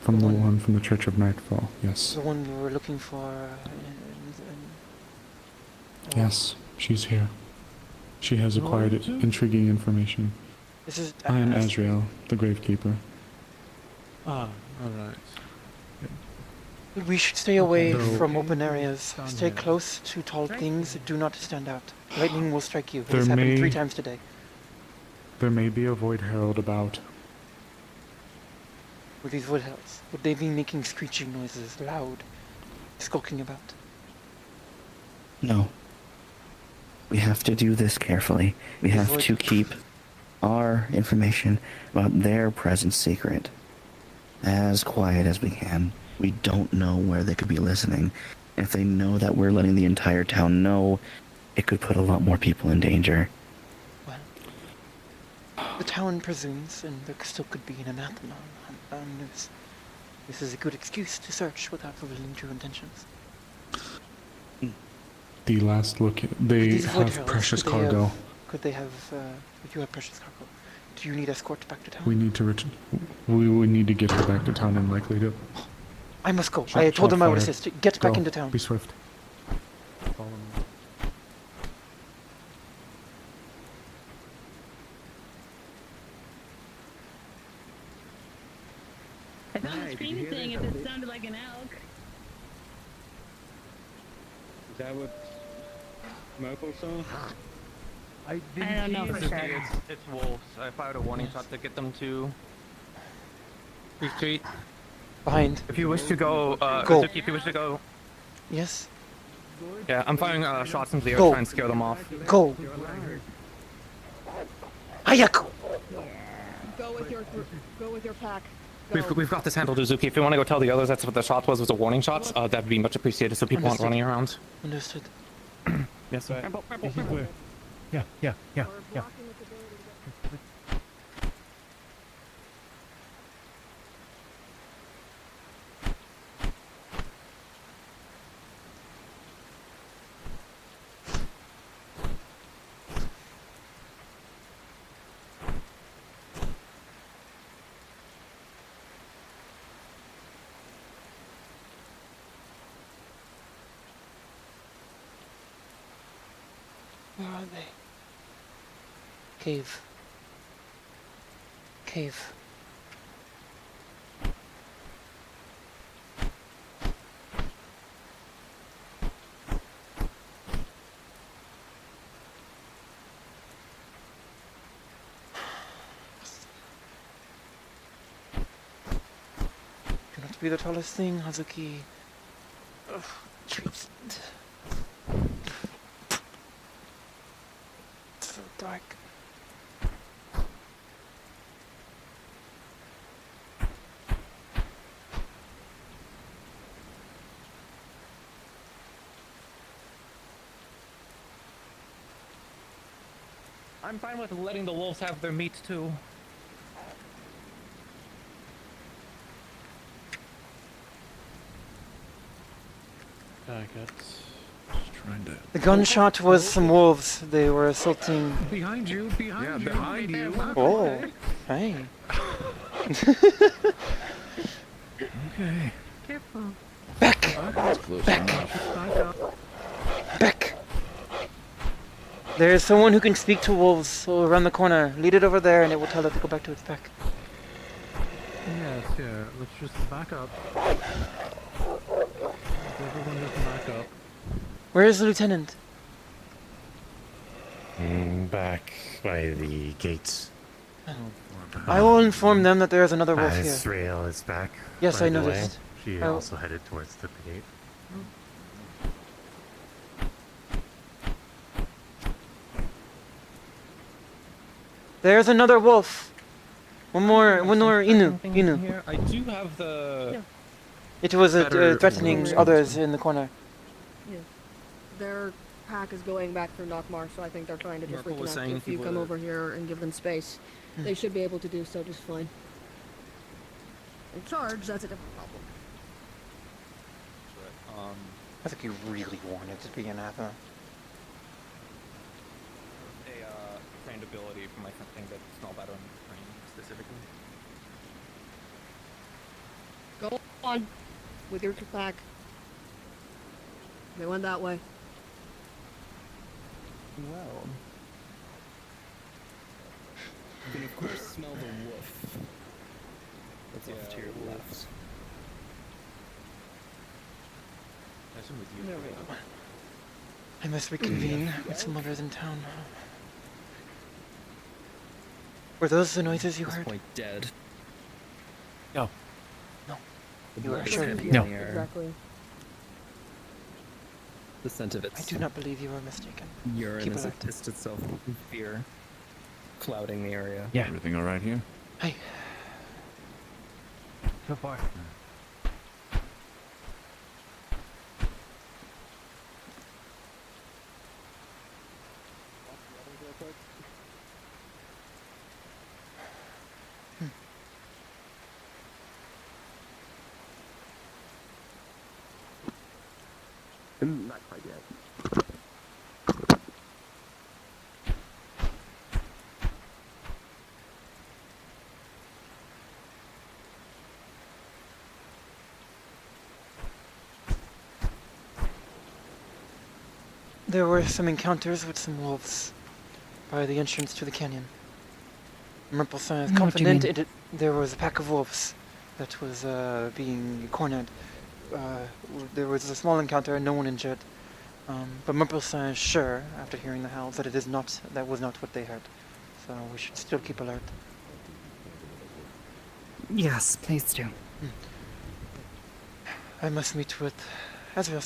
From the one from the Church of Nightfall, yes. The one we were looking for. Yes, she's here. She has acquired intriguing information. This is. I am Azrael, the Gravekeeper. Ah, alright. We should stay away No. from open areas. Stay close to tall things. Do not stand out. Lightning will strike you. It There has happened may- 3 times today. There may be a Void Herald about. With these wood hells, would they be making screeching noises, loud, skulking about? No. We have to do this carefully. We have Avoid- to keep our information about their presence secret. As quiet as we can. We don't know where they could be listening. If they know that we're letting the entire town know, it could put a lot more people in danger. Well, the town presumes, and there still could be an anathema on news. This is a good excuse to search without revealing true intentions. The last look, they These wood have heralds, precious could they cargo. Could they have, would you have precious cargo? Do you need escort back to town? We need to we would need to get her back to town and likely to. I must go. Shot- I told them I would shot assist. fired. Get back Go. into town. Be swift. I found a scream thing if it sounded like an elk. Is that what Mopo saw? I don't know for sure. It's wolves. I fired a warning shot to get them to retreat. Behind. If you wish to go, Go. Hazuki, if you wish to go. Yes. Yeah, I'm firing shots into the air Go. to try and scare them off. Go. Hayako. Go with your pack. We've got this handled, Hazuki. If you want to go tell the others that's what the shot was a warning shot, that'd be much appreciated so people aren't Understood. running around. Understood. Yes, sir. Yeah. Where are they? Cave. Cave. Do not be the tallest thing, Hazuki. Ugh, treats. It's so dark. I'm fine with letting the wolves have their meat too. Just trying to. The gunshot was some wolves. They were assaulting. Behind you, behind you. Behind you. Oh, hey. Okay. Careful. Back! That's close enough. Back! There is someone who can speak to wolves so around the corner. Lead it over there and it will tell it to go back to its pack. Yes, yeah. Let's just back up. Everyone just back up. Where is the lieutenant? Back by the gates. I will inform them that there is another wolf here. Azrael is back. Yes, by I the way. noticed. She I will- also headed towards the gate. There's another wolf. One more Inu. Inu. Here, I do have the. It was Better threatening wolves. others in the corner. Yeah. Their pack is going back through Knockmar, so I think they're trying to just Merkel was reconnect. saying If you people come that- over here and give them space, they should be able to do so just fine. In charge, that's a different problem. I think you really wanted to be anathema. Hey, trained ability for my thing that smell better in train specifically. Go on with your attack. They went that way. Well. You can of course smell the woof. That's off to your left. There we go. I must reconvene with some others in town. Were those the noises you heard? Point dead. No. No. The You are blood is sure? heavy No. in the air. Exactly. The scent of it. I do not believe you are mistaken. Urine Keep as it alert. pissed itself with fear, clouding the area. Yeah. Everything all right here? Hey. So far. Not quite yet. There were some encounters with some wolves by the entrance to the canyon. Merpelson is What do you confident mean? there was a pack of wolves that was being cornered. There was a small encounter and no one injured. But Merpelson is sure, after hearing the howls, that that was not what they heard. So we should still keep alert. Yes, please do. I must meet with Azrael,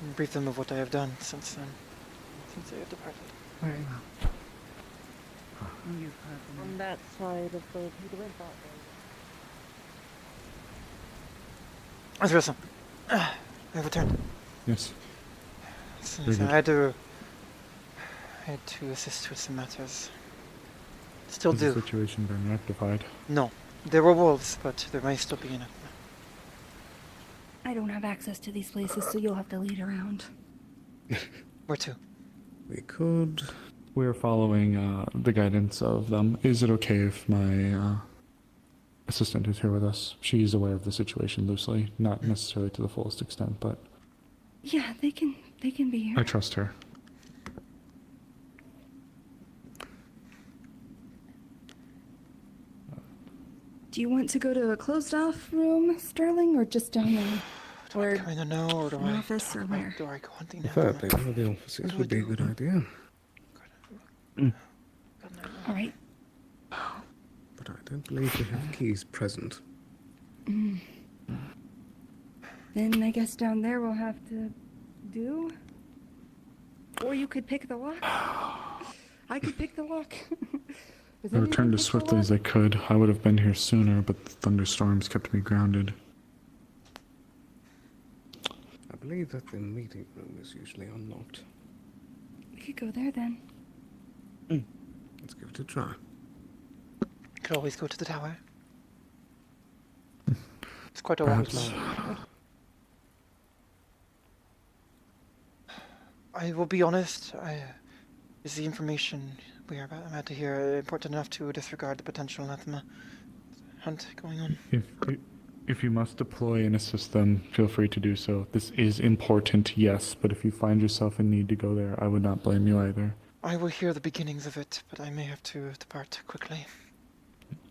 and brief them of what I have done since I have departed. Very well. On that side of the Azrael, I have returned. Yes. Since Very I had to assist with some matters. Still Has do. the situation been rectified? No. There were wolves, but there may still be in it. I don't have access to these places, so you'll have to lead around. Where to? We could. We're following the guidance of them. Is it okay if my assistant is here with us? She's aware of the situation loosely, not necessarily to the fullest extent, but Yeah, they can be here. I trust her. Do you want to go to a closed off room, Sterling, or just down there? Do I come in the know, or do an I office, or where? do I go hunting Preferably one of the offices would be a good idea. All right. But I don't believe we have keys present. Mm. Then I guess down there we'll have to do. Or you could pick the lock. I could pick the lock. I returned as swiftly as I could. I would have been here sooner, but the thunderstorms kept me grounded. I believe that the meeting room is usually unlocked. We could go there then. Let's give it a try. Could always go to the tower. It's quite a walk. Perhaps. I will be honest. Is the information I'm about to hear important enough to disregard the potential anathema hunt going on? If you must deploy and assist them, feel free to do so. This is important, yes, but if you find yourself in need to go there, I would not blame you either. I will hear the beginnings of it, but I may have to depart quickly.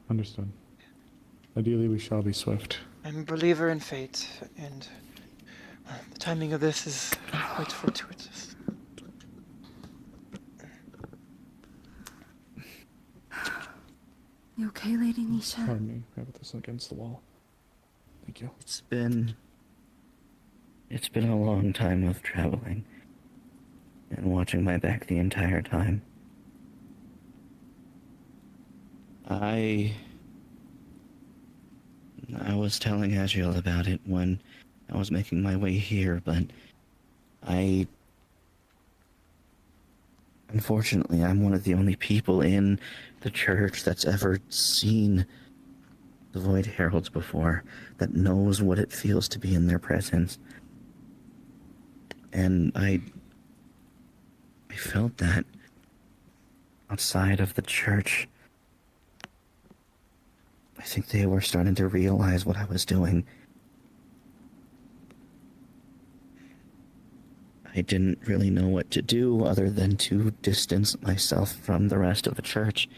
Understood. Ideally, we shall be swift. I'm a believer in fate, and the timing of this is quite fortuitous. You okay, Lady Nisha? Pardon me, I have this against the wall. Thank you. It's been a long time of traveling and watching my back the entire time. I was telling Azrael about it when I was making my way here, but unfortunately, I'm one of the only people in the church that's ever seen the Void Heralds before, that knows what it feels to be in their presence. And I felt that outside of the church. I think they were starting to realize what I was doing. I didn't really know what to do other than to distance myself from the rest of the church.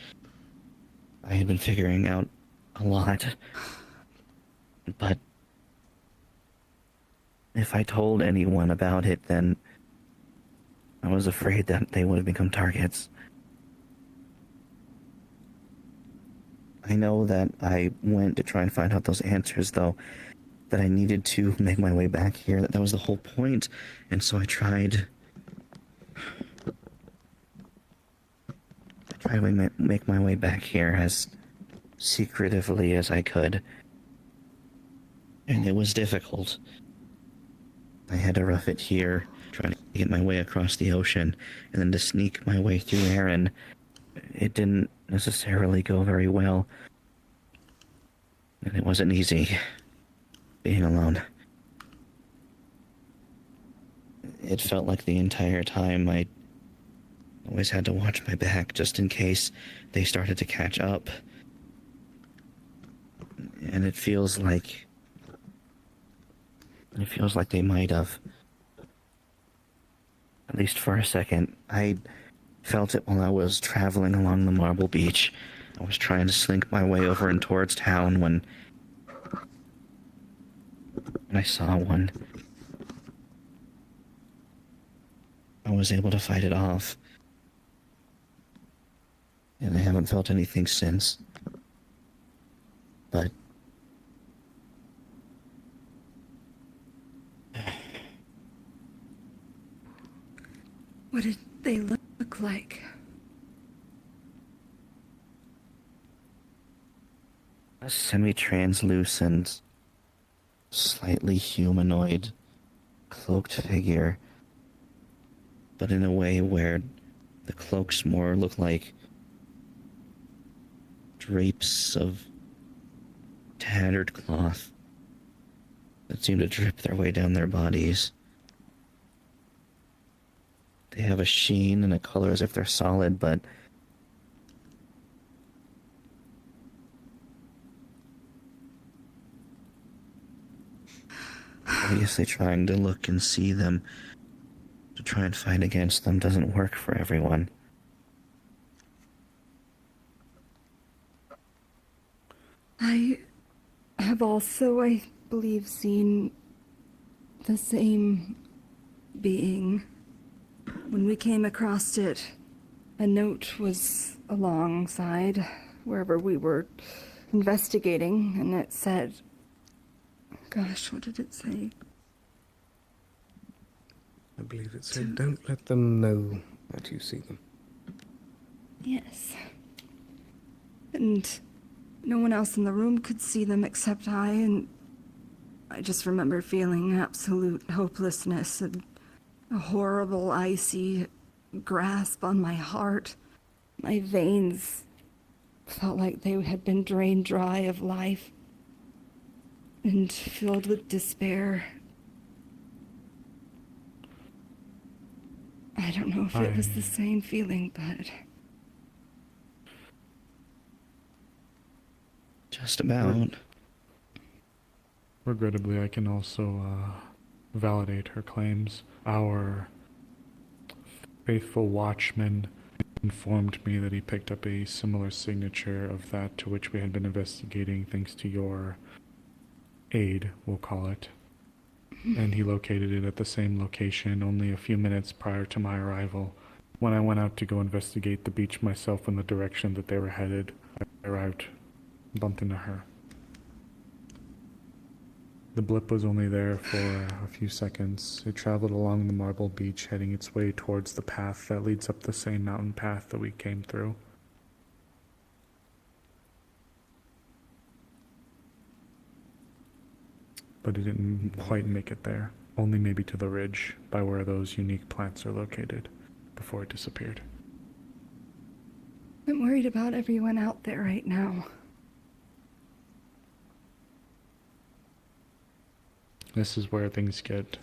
I had been figuring out a lot, but if I told anyone about it, then I was afraid that they would have become targets. I know that I went to try and find out those answers, though, that I needed to make my way back here, that was the whole point, and so I tried to make my way back here as secretively as I could. And it was difficult. I had to rough it here, trying to get my way across the ocean, and then to sneak my way through Aaron. It didn't necessarily go very well. And it wasn't easy being alone. It felt like the entire time I always had to watch my back just in case they started to catch up. And it feels like they might have. At least for a second. I felt it while I was traveling along the marble beach. I was trying to slink my way over and towards town when I saw one. I was able to fight it off. And I haven't felt anything since. But What did they look like? a semi-translucent, slightly humanoid, cloaked figure, but in a way where the cloaks more look like drapes of tattered cloth that seem to drip their way down their bodies. They have a sheen and a color as if they're solid, but obviously trying to look and see them, to try and fight against them, doesn't work for everyone. I have also, I believe, seen the same being. When we came across it, a note was alongside wherever we were investigating, and it said, gosh, what did it say? I believe it said, don't let them know that you see them. Yes. And no one else in the room could see them except I, and I just remember feeling absolute hopelessness and a horrible, icy grasp on my heart. My veins felt like they had been drained dry of life and filled with despair. I don't know if it was the same feeling, but... Just about. Regrettably, I can also validate her claims. Our faithful watchman informed me that he picked up a similar signature of that to which we had been investigating thanks to your aid, we'll call it. And he located it at the same location only a few minutes prior to my arrival. When I went out to go investigate the beach myself in the direction that they were headed, I arrived, bumped into her. The blip was only there for a few seconds. It traveled along the marble beach, heading its way towards the path that leads up the same mountain path that we came through. But it didn't quite make it there. Only maybe to the ridge, by where those unique plants are located, before it disappeared. I'm worried about everyone out there right now. This is where things get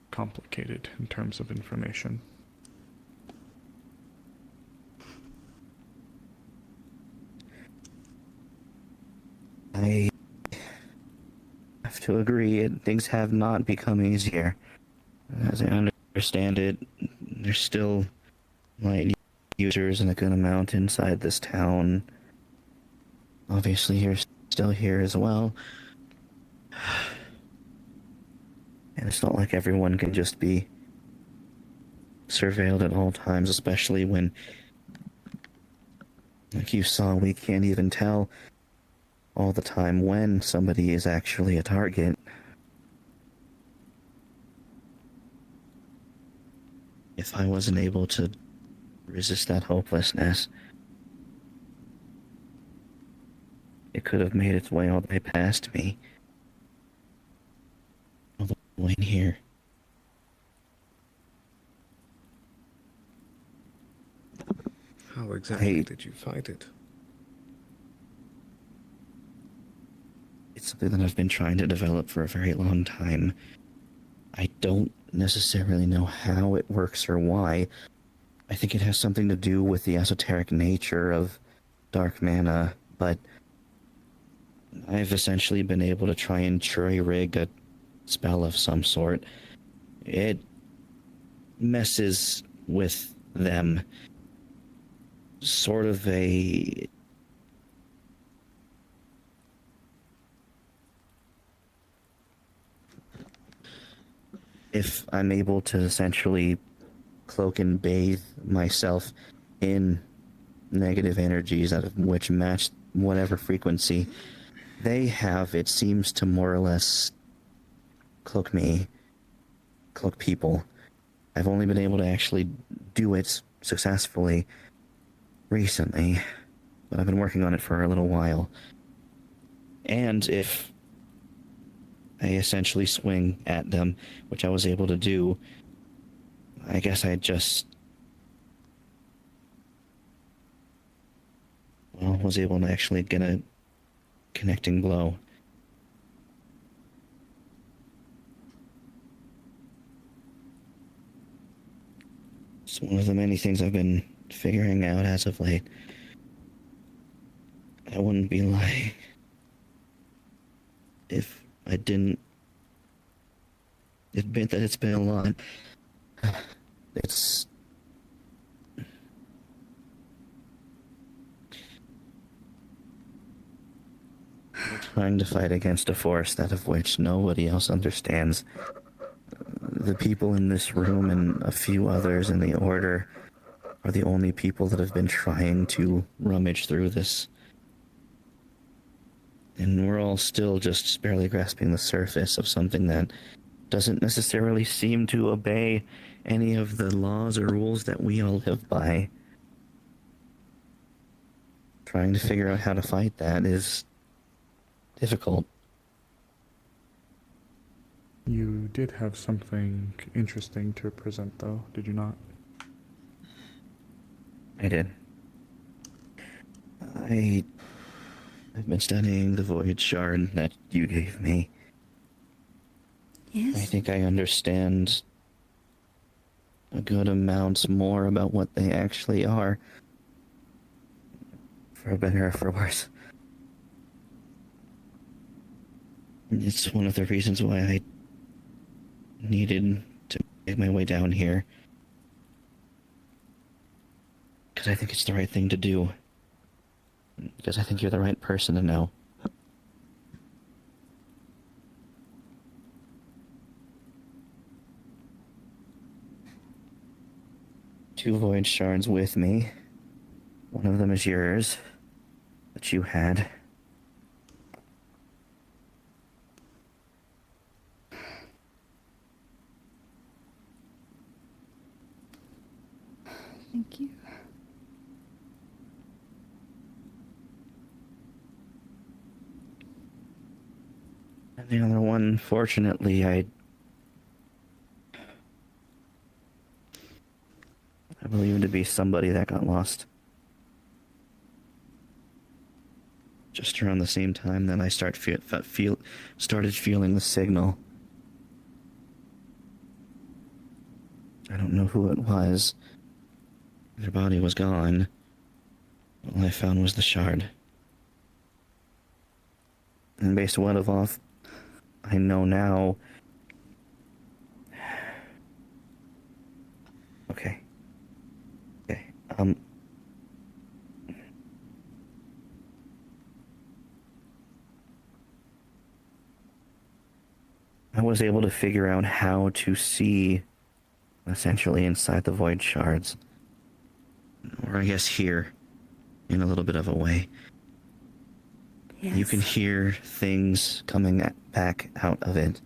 complicated in terms of information. have to agree, things have not become easier. As I understand it, there's still light users in a good amount inside this town. Obviously, you're still here as well. And it's not like everyone can just be surveilled at all times, especially when, like you saw, we can't even tell all the time when somebody is actually a target. If I wasn't able to resist that hopelessness, it could have made its way all the way past me. All the way in here. How exactly did you fight it? It's something that I've been trying to develop for a very long time. I don't necessarily know how it works or why. I think it has something to do with the esoteric nature of dark mana, but I've essentially been able to try and jury-rig a spell of some sort. It messes with them. Sort of a... If I'm able to essentially cloak and bathe myself in negative energies out of which match whatever frequency they have, it seems to more or less cloak me, cloak people. I've only been able to actually do it successfully recently, but I've been working on it for a little while. And if I essentially swing at them, which I was able to do, I guess I just, well, was able to actually get a connecting blow. It's one of the many things I've been figuring out as of late. I wouldn't be lying if I didn't admit that it's been a lot. It's... We're trying to fight against a force that of which nobody else understands. The people in this room and a few others in the Order are the only people that have been trying to rummage through this. And we're all still just barely grasping the surface of something that doesn't necessarily seem to obey any of the laws or rules that we all live by. Trying to figure out how to fight that is difficult. You did have something interesting to present, though, did you not? I did. I've been studying the Void Shard that you gave me. Yes? I think I understand a good amount more about what they actually are. For better or for worse. It's one of the reasons why I needed to make my way down here. Because I think it's the right thing to do. Because I think you're the right person to know. Two Void Shards with me. One of them is yours, that you had. Thank you. And the other one, fortunately, I believe to be somebody that got lost. Just around the same time that I started feeling the signal. I don't know who it was. Their body was gone. All I found was the shard. And based on what I know now. Okay. Okay. I was able to figure out how to see essentially inside the void shards. Or I guess here, in a little bit of a way. You can hear things coming back out of it.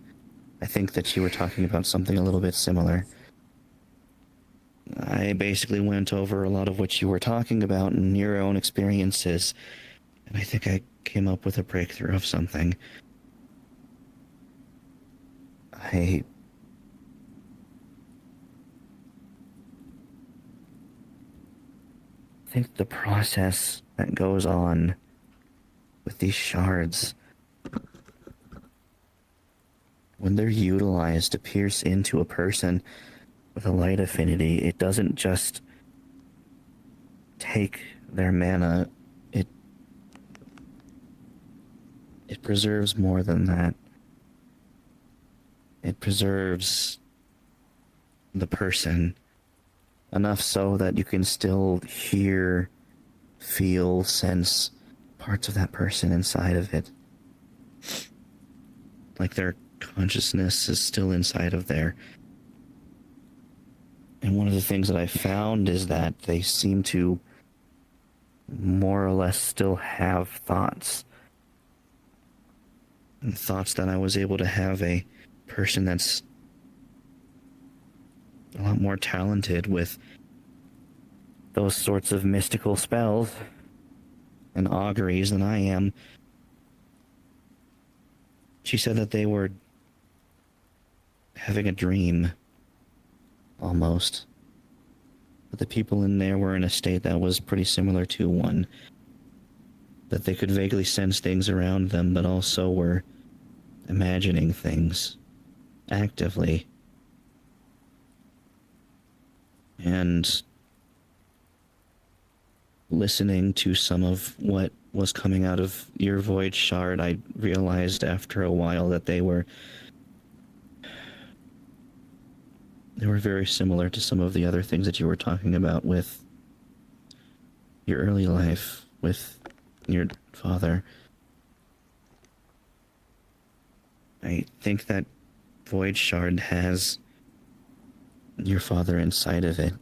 I think that you were talking about something a little bit similar. I basically went over a lot of what you were talking about and your own experiences, and I think I came up with a breakthrough of something. I think the process that goes on with these shards, when they're utilized to pierce into a person with a light affinity, it doesn't just take their mana, it preserves more than that. It preserves the person enough so that you can still hear, feel, sense parts of that person inside of it. Like their consciousness is still inside of there. And one of the things that I found is that they seem to more or less still have thoughts. And thoughts that I was able to have a person that's a lot more talented with those sorts of mystical spells and auguries than I am. She said that they were having a dream, almost. But the people in there were in a state that was pretty similar to one. That they could vaguely sense things around them, but also were imagining things actively. And listening to some of what was coming out of your void shard, I realized after a while that they were very similar to some of the other things that you were talking about with your early life, with your father. I think that void shard has your father inside of it.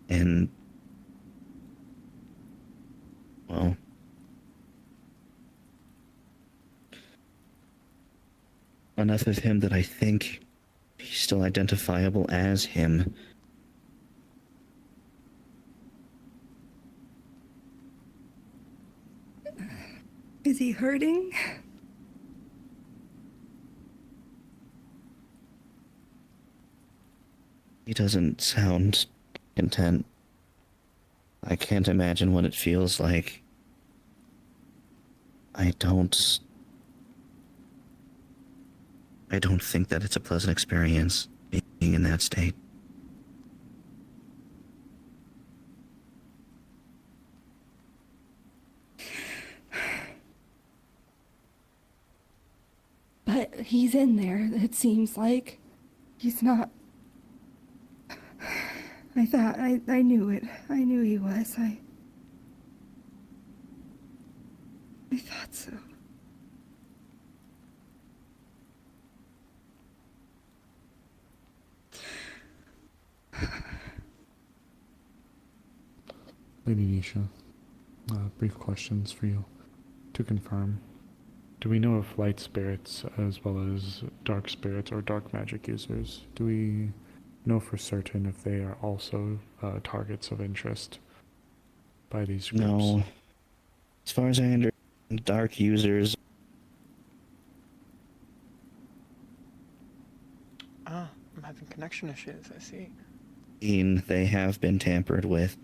And, well, enough of him that I think he's still identifiable as him. Is he hurting? He doesn't sound content. I can't imagine what it feels like. I don't think that it's a pleasant experience being in that state. But he's in there, it seems like. He's not... I knew it. I knew he was. I thought so. Lady Nisha, brief questions for you. To confirm, do we know if light spirits as well as dark spirits or dark magic users, do we know for certain if they are also targets of interest by these groups? No. As far as I understand, dark users... Ah, I'm having connection issues, I see. They have been tampered with.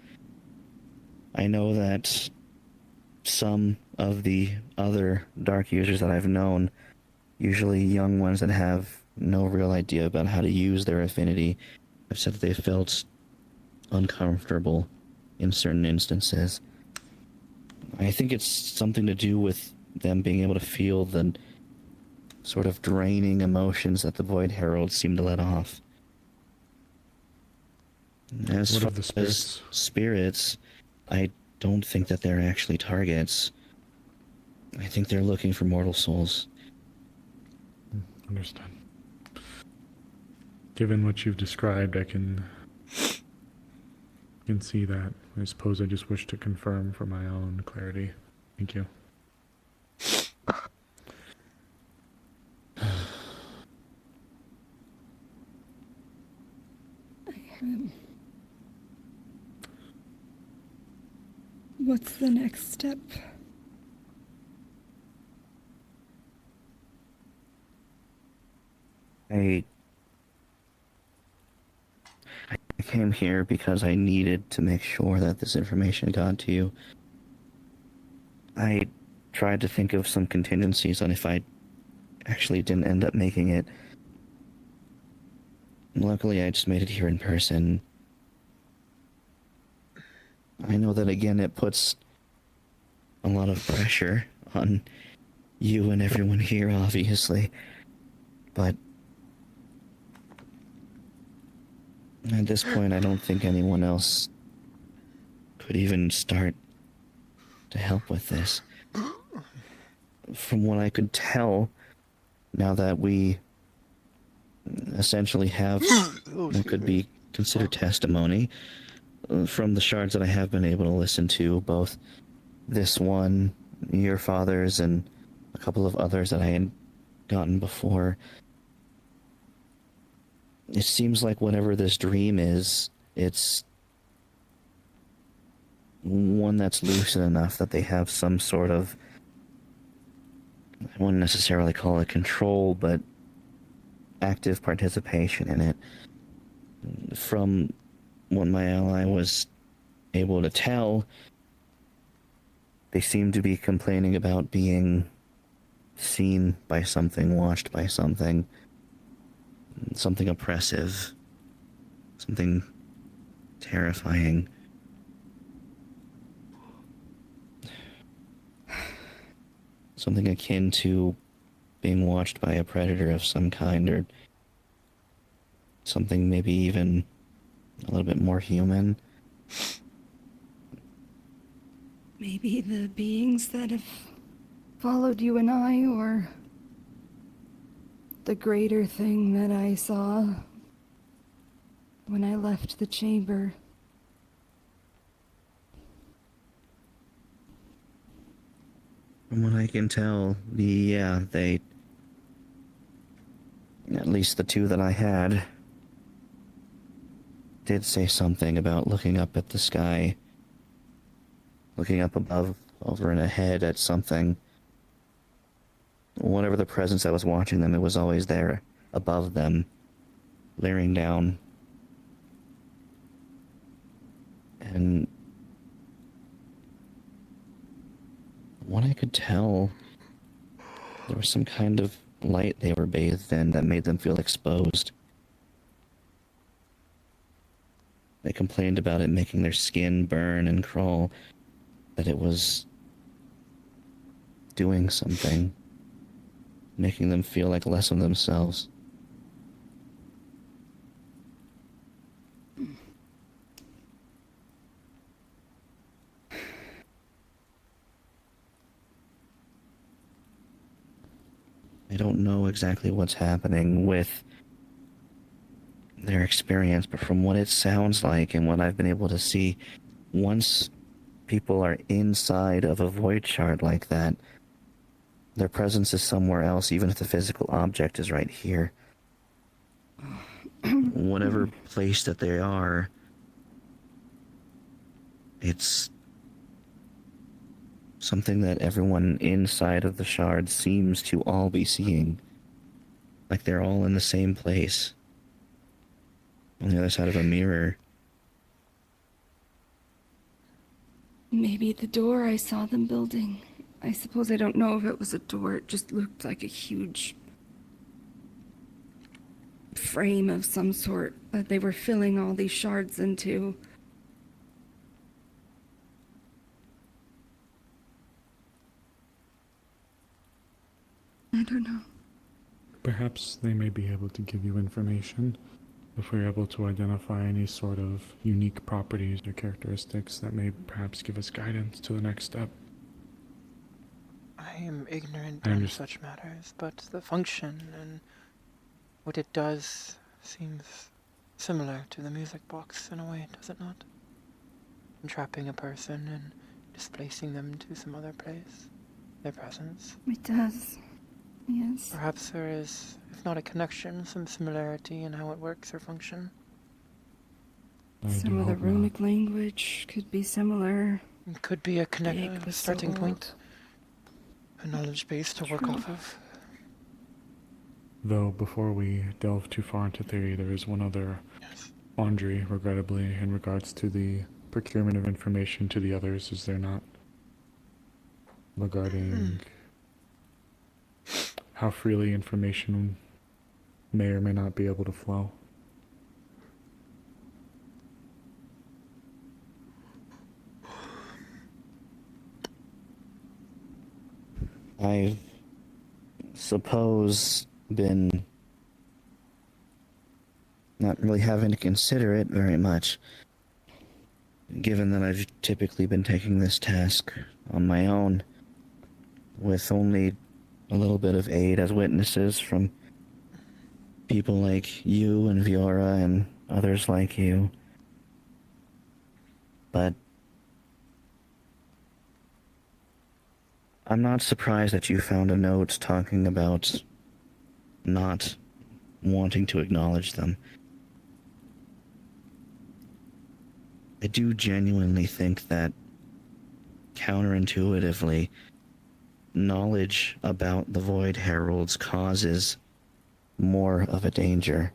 I know that some of the other dark users that I've known, usually young ones that have no real idea about how to use their affinity, have said that they felt uncomfortable in certain instances. I think it's something to do with them being able to feel the sort of draining emotions that the Void Heralds seem to let off. As What far of the as spirits? spirits, I don't think that they're actually targets. I think they're looking for mortal souls. Understood. Given what you've described, I can see that. I suppose I just wish to confirm for my own clarity. Thank you. What's the next step? I came here because I needed to make sure that this information got to you. I tried to think of some contingencies on if I actually didn't end up making it. Luckily, I just made it here in person. I know that, again, it puts a lot of pressure on you and everyone here, obviously. But at this point, I don't think anyone else could even start to help with this. From what I could tell, now that we essentially have what could be considered testimony from the shards that I have been able to listen to, both this one, your father's, and a couple of others that I had gotten before, it seems like whatever this dream is, it's one that's lucid enough that they have some sort of, I wouldn't necessarily call it control, but active participation in it. From what my ally was able to tell, they seem to be complaining about being seen by something, watched by something, something oppressive, something terrifying. Something akin to being watched by a predator of some kind, or something maybe even a little bit more human. Maybe the beings that have followed you and I, or the greater thing that I saw when I left the chamber. From what I can tell, they, at least the two that I had, did say something about looking up at the sky, looking up above, over and ahead at something. Whatever the presence that was watching them, it was always there, above them, leering down. And what I could tell, there was some kind of light they were bathed in that made them feel exposed. They complained about it making their skin burn and crawl, that it was doing something, making them feel like less of themselves. I don't know exactly what's happening with their experience, but from what it sounds like and what I've been able to see, once people are inside of a void shard like that, their presence is somewhere else, even if the physical object is right here. Whatever place that they are, it's something that everyone inside of the shard seems to all be seeing. Like they're all in the same place, on the other side of a mirror. Maybe the door I saw them building. I suppose I don't know if it was a door. It just looked like a huge frame of some sort that they were filling all these shards into. I don't know. Perhaps they may be able to give you information if we're able to identify any sort of unique properties or characteristics that may perhaps give us guidance to the next step. I am ignorant on such matters, but the function and what it does seems similar to the music box in a way, does it not? Entrapping a person and displacing them to some other place, their presence. It does. Yes. Perhaps there is, if not a connection, some similarity in how it works or function. Some of the runic language could be similar. It could be a starting point, a knowledge base to work off of. Though, before we delve too far into theory, there is one other quandary, regrettably, in regards to the procurement of information to the others, is there not? Regarding how freely information may or may not be able to flow. I've suppose been not really having to consider it very much, given that I've typically been taking this task on my own, with only a little bit of aid as witnesses from people like you and Viora and others like you. But I'm not surprised that you found a note talking about not wanting to acknowledge them. I do genuinely think that, counterintuitively, knowledge about the Void Heralds causes more of a danger.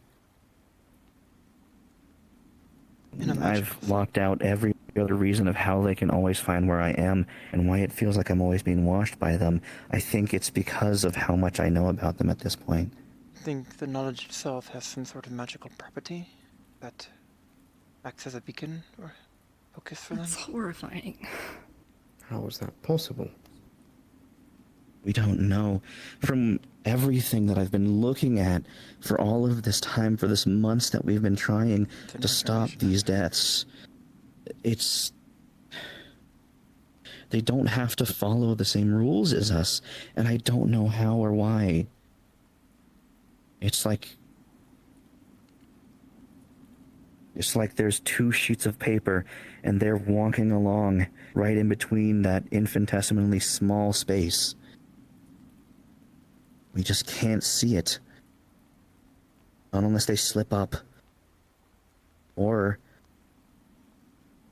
I've blocked out every other reason of how they can always find where I am and why it feels like I'm always being watched by them. I think it's because of how much I know about them at this point. I think the knowledge itself has some sort of magical property that acts as a beacon or focus for them. That's horrifying. How is that possible? We don't know. From everything that I've been looking at for all of this time, for this months that we've been trying to stop these deaths, they don't have to follow the same rules as us, and I don't know how or why. It's like there's two sheets of paper, and they're walking along right in between that infinitesimally small space. We just can't see it. Not unless they slip up. Or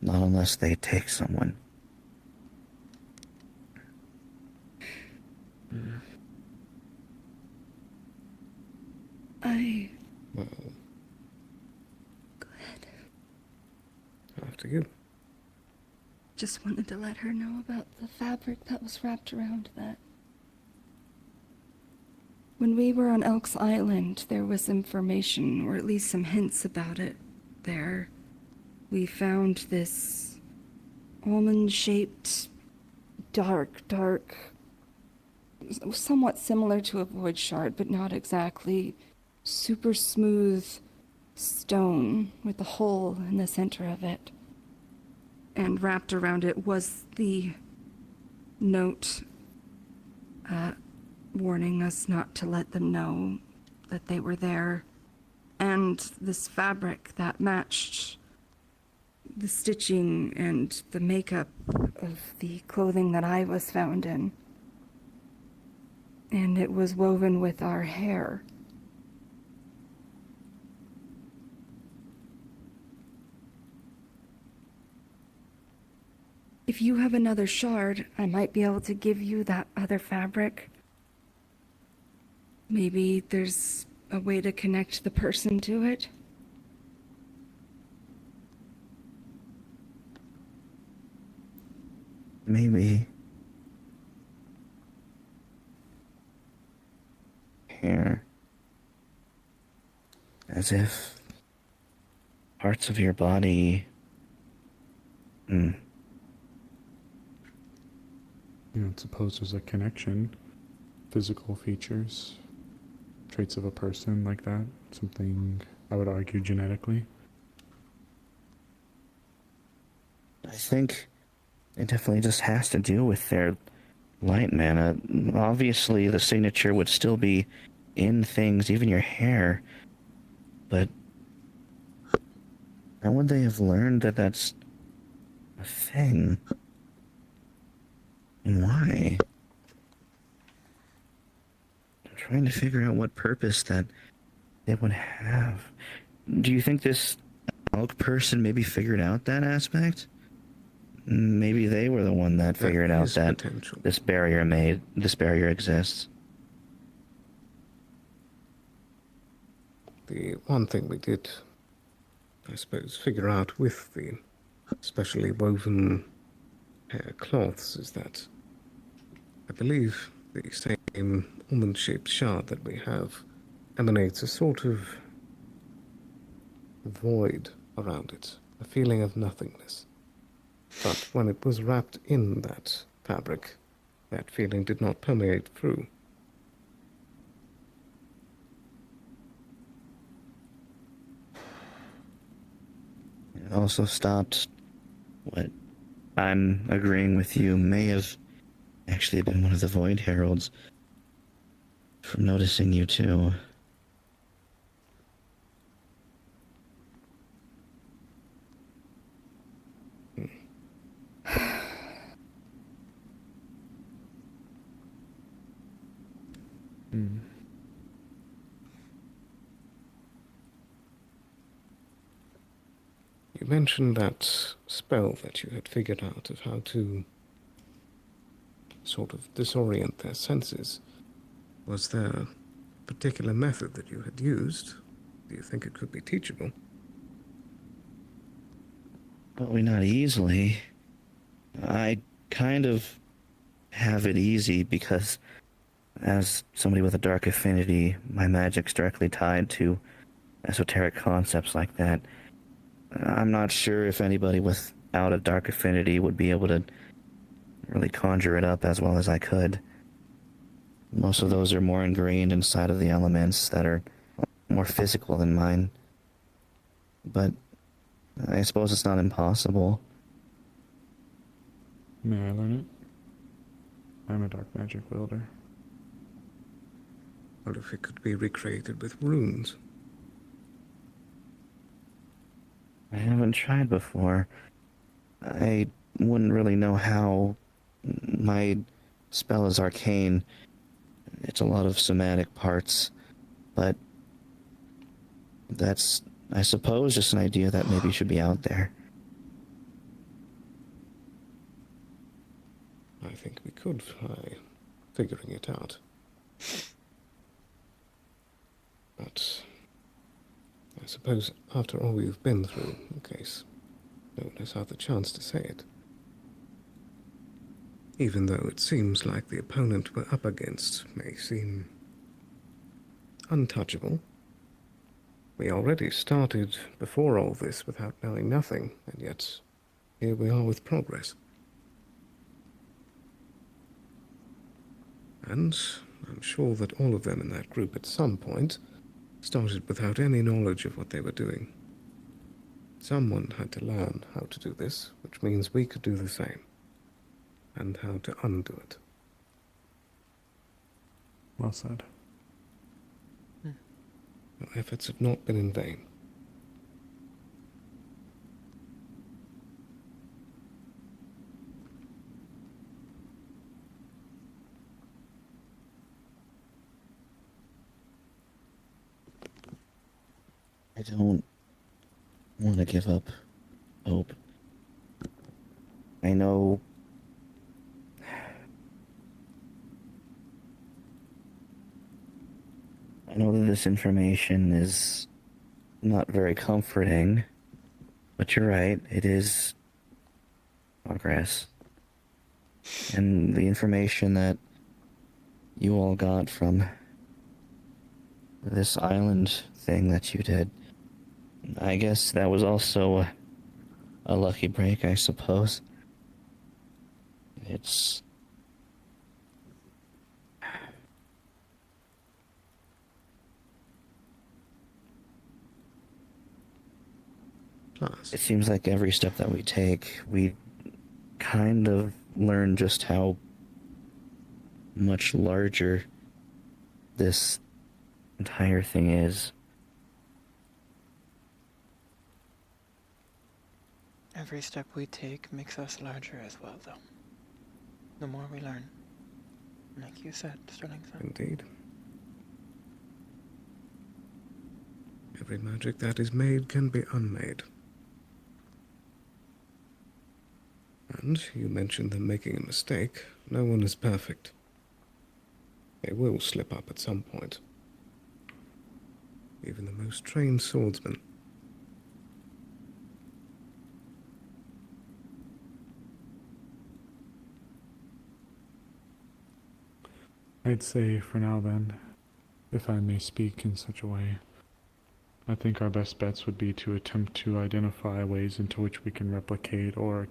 not unless they take someone. Well, go ahead. After you. Just wanted to let her know about the fabric that was wrapped around that. When we were on Elk's Island, there was information, or at least some hints about it there. We found this almond-shaped, dark, somewhat similar to a void shard, but not exactly, super smooth stone with a hole in the center of it. And wrapped around it was the note, warning us not to let them know that they were there, and this fabric that matched the stitching and the makeup of the clothing that I was found in. And it was woven with our hair. If you have another shard, I might be able to give you that other fabric. Maybe there's a way to connect the person to it. Maybe. Hair. As if parts of your body. I don't suppose there's a connection. physical features, traits of a person like that, something I would argue genetically. I think it definitely just has to do with their light mana. Obviously, the signature would still be in things, even your hair, but how would they have learned that that's a thing? And why? I'm trying to figure out what purpose that they would have. Do you think this elk person maybe figured out that aspect? Maybe they were the one that figured out that this barrier exists. The one thing we did, I suppose, figure out with the specially woven hair cloths is that I believe the same almond-shaped shard that we have emanates a sort of void around it, a feeling of nothingness. But when it was wrapped in that fabric, that feeling did not permeate through. It also stopped what I'm agreeing with you may have actually been one of the Void Heralds from noticing you too. You mentioned that spell that you had figured out of how to sort of disorient their senses. Was there a particular method that you had used? Do you think it could be teachable? Probably not easily. I kind of have it easy because as somebody with a dark affinity, my magic's directly tied to esoteric concepts like that. I'm not sure if anybody without a dark affinity would be able to really conjure it up as well as I could. Most of those are more ingrained inside of the elements that are more physical than mine. But I suppose it's not impossible. May I learn it? I'm a dark magic wielder. What if it could be recreated with runes? I haven't tried before. I wouldn't really know how. My spell is arcane. It's a lot of somatic parts, but that's, I suppose, just an idea that maybe should be out there. I think we could try figuring it out. But I suppose after all we've been through, in case no one has had the chance to say it, even though it seems like the opponent we're up against may seem untouchable, we already started before all this without knowing nothing, and yet here we are with progress. And I'm sure that all of them in that group at some point started without any knowledge of what they were doing. Someone had to learn how to do this, which means we could do the same, and how to undo it. Well said. Our efforts have not been in vain. I don't want to give up hope. I know that this information is not very comforting, but you're right, it is progress. And the information that you all got from this island thing that you did, I guess that was also a lucky break, I suppose. class. It seems like every step that we take, we kind of learn just how much larger this entire thing is. Every step we take makes us larger as well, though. The more we learn. Like you said, Sterling-san. Indeed. Every magic that is made can be unmade. And you mentioned them making a mistake. No one is perfect. They will slip up at some point. Even the most trained swordsman. I'd say for now then, if I may speak in such a way, I think our best bets would be to attempt to identify ways into which we can replicate, or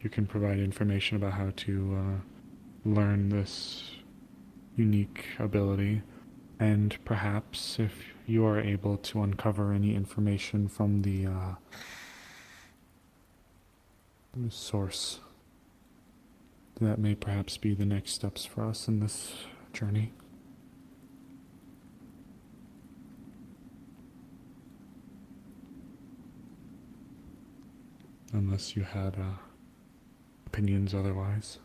you can provide information about how to learn this unique ability. And perhaps if you are able to uncover any information from the source, that may perhaps be the next steps for us in this journey. Unless you had opinions otherwise.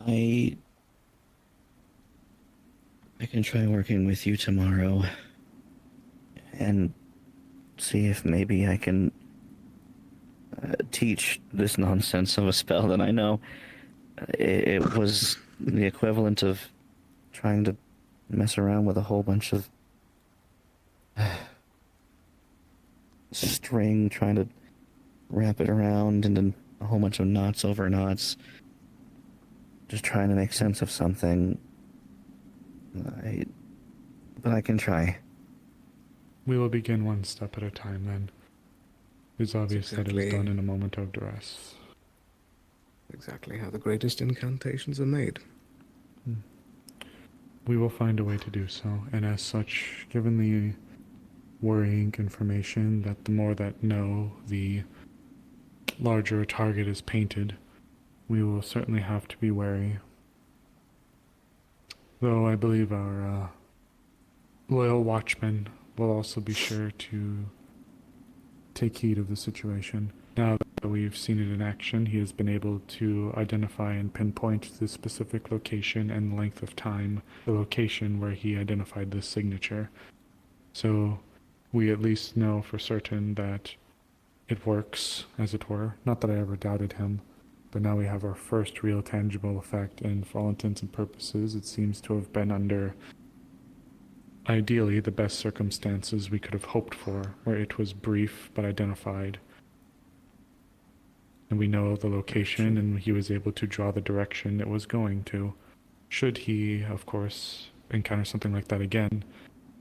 I can try working with you tomorrow and see if maybe I can teach this nonsense of a spell that I know. It was the equivalent of trying to mess around with a whole bunch of string, trying to wrap it around, and then a whole bunch of knots over knots, just trying to make sense of something. But I can try. We will begin one step at a time then. It's obvious that it was done in a moment of duress. Exactly how the greatest incantations are made. We will find a way to do so, and as such, given the worrying information that the more that know, the larger a target is painted, we will certainly have to be wary. Though I believe our loyal watchman will also be sure to take heed of the situation. Now that we've seen it in action, he has been able to identify and pinpoint the specific location and length of time, the location where he identified this signature. So we at least know for certain that it works, as it were. Not that I ever doubted him, but now we have our first real tangible effect, and for all intents and purposes, it seems to have been under ideally the best circumstances we could have hoped for, where it was brief but identified. And we know the location, and he was able to draw the direction it was going to. Should he, of course, encounter something like that again,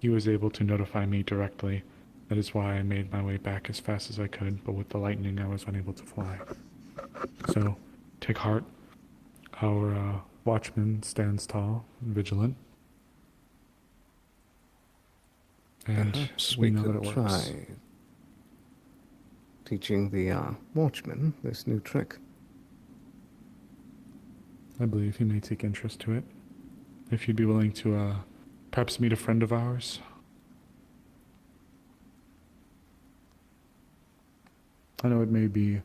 he was able to notify me directly. That is why I made my way back as fast as I could, but with the lightning I was unable to fly. So, take heart. Our watchman stands tall and vigilant. And perhaps we we know that could it works. try teaching the watchman this new trick. I believe he may take interest to it. If you'd be willing to perhaps meet a friend of ours. I know it may be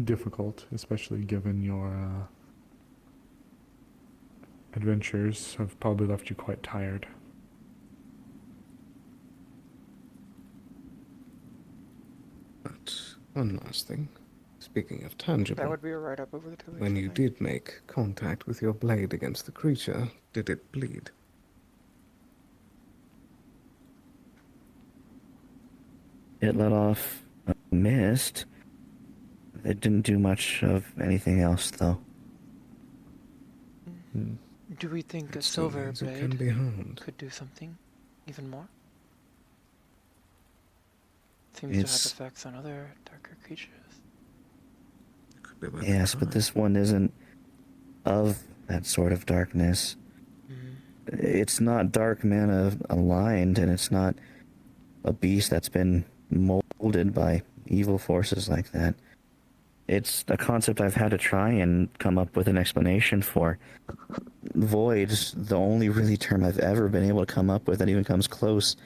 difficult, especially given your adventures have probably left you quite tired. But one last thing. Speaking of tangible, That would be a write-up over the 2 weeks. when you did make contact with your blade against the creature, did it bleed? It let off a mist. It didn't do much of anything else, though. Do we think a It still silver means it blade can be harmed. could do something even more? Seems It's- to have effects on other darker creatures. Yes, but this one isn't of that sort of darkness. It's not dark mana aligned, and it's not a beast that's been molded by evil forces like that. It's a concept I've had to try and come up with an explanation for. Voids, the only really term I've ever been able to come up with that even comes close,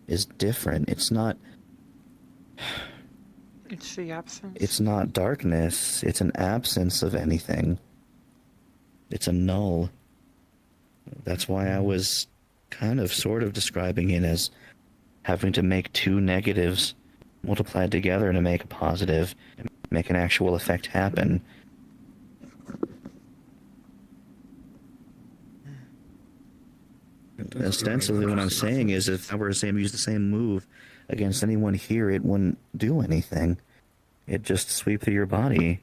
is different. It's not... It's the absence. It's not darkness. It's an absence of anything. It's a null. That's why I was kind of sort of describing it as having to make two negatives multiplied together to make a positive, and make an actual effect happen. Ostensibly, what I'm saying is if I were to use the same move against anyone here, it wouldn't do anything. It'd just sweep through your body.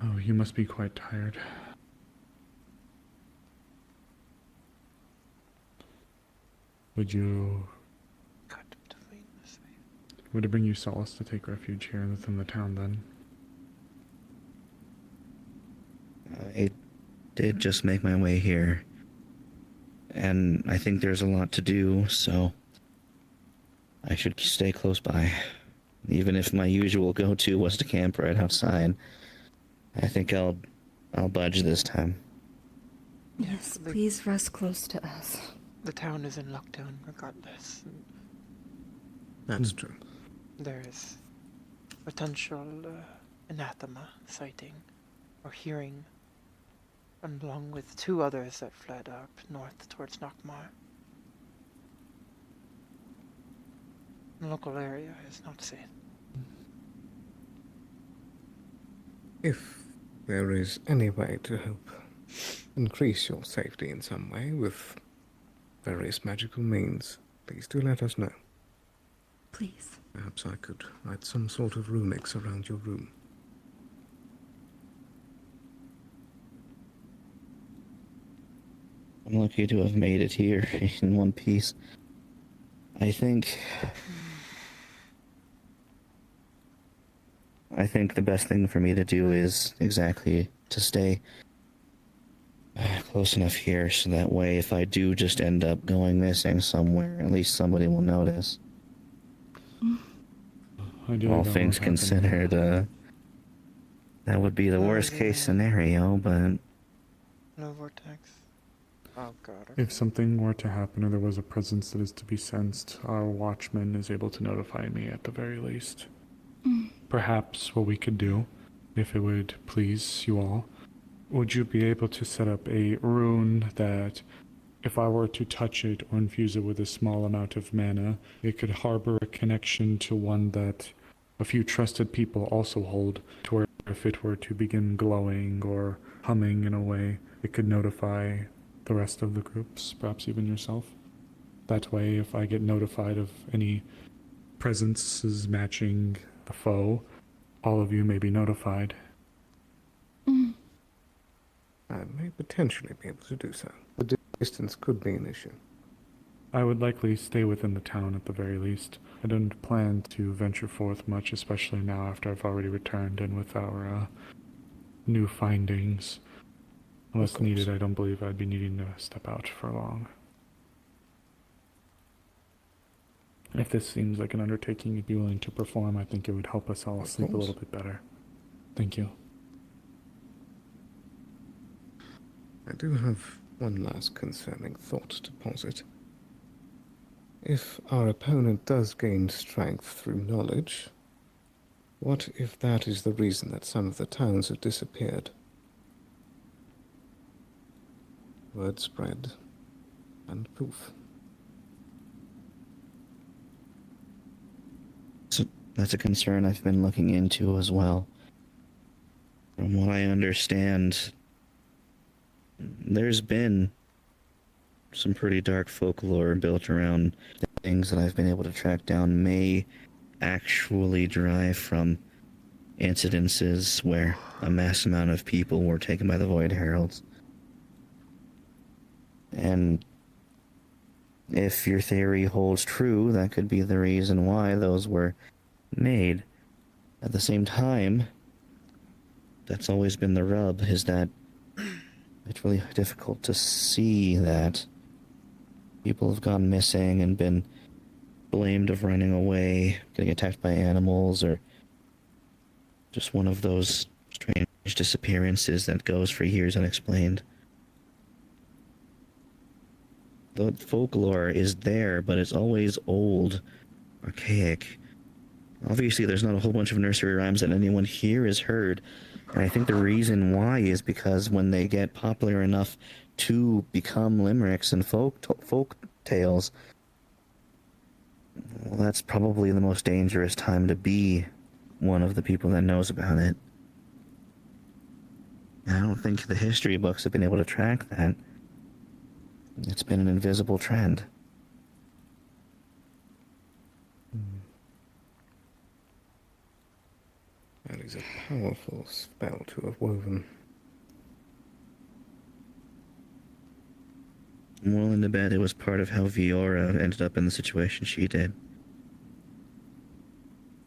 Oh, you must be quite tired. Would it bring you solace to take refuge here within the town then? I did just make my way here, and I think there's a lot to do, so I should stay close by. Even if my usual go-to was to camp right outside, I think I'll budge this time. Yes, please rest close to us. The town is in lockdown regardless. That's true. There is potential anathema sighting or hearing, along with two others that fled up north towards Nockmar. The local area is not safe. If there is any way to help increase your safety in some way with various magical means, please do let us know. Please. Perhaps I could write some sort of runics around your room. I'm lucky to have made it here in one piece. I think the best thing for me to do is exactly to stay close enough here so that way if I do just end up going missing somewhere, at least somebody will notice. All things considered, that would be the worst case scenario, but... No vortex. Oh god. If something were to happen or there was a presence that is to be sensed, our watchman is able to notify me at the very least. Perhaps what we could do, if it would please you all, would you be able to set up a rune that if I were to touch it or infuse it with a small amount of mana, it could harbor a connection to one that a few trusted people also hold, to where if it were to begin glowing or humming in a way, it could notify the rest of the groups, perhaps even yourself. That way, if I get notified of any presences matching the foe, all of you may be notified. I may potentially be able to do so. The distance could be an issue. I would likely stay within the town at the very least. I don't plan to venture forth much, especially now after I've already returned and with our new findings. Unless needed, I don't believe I'd be needing to step out for long. If this seems like an undertaking you'd be willing to perform, I think it would help us all sleep a little bit better. Thank you. I do have one last concerning thought to posit. If our opponent does gain strength through knowledge, what if that is the reason that some of the towns have disappeared? Word spread, and poof. So that's a concern I've been looking into as well. From what I understand, there's been some pretty dark folklore built around things that I've been able to track down may actually derive from incidences where a mass amount of people were taken by the Void Heralds. And if your theory holds true, that could be the reason why those were made. At the same time, that's always been the rub, is that it's really difficult to see that people have gone missing and been blamed of running away, getting attacked by animals, or just one of those strange disappearances that goes for years unexplained. The folklore is there, but it's always old, archaic. Obviously, there's not a whole bunch of nursery rhymes that anyone here has heard, and I think the reason why is because when they get popular enough to become limericks and folk tales, well, that's probably the most dangerous time to be one of the people that knows about it. I don't think the history books have been able to track that. It's been an invisible trend. That is a powerful spell to have woven. I'm willing to bet it was part of how Viora ended up in the situation she did.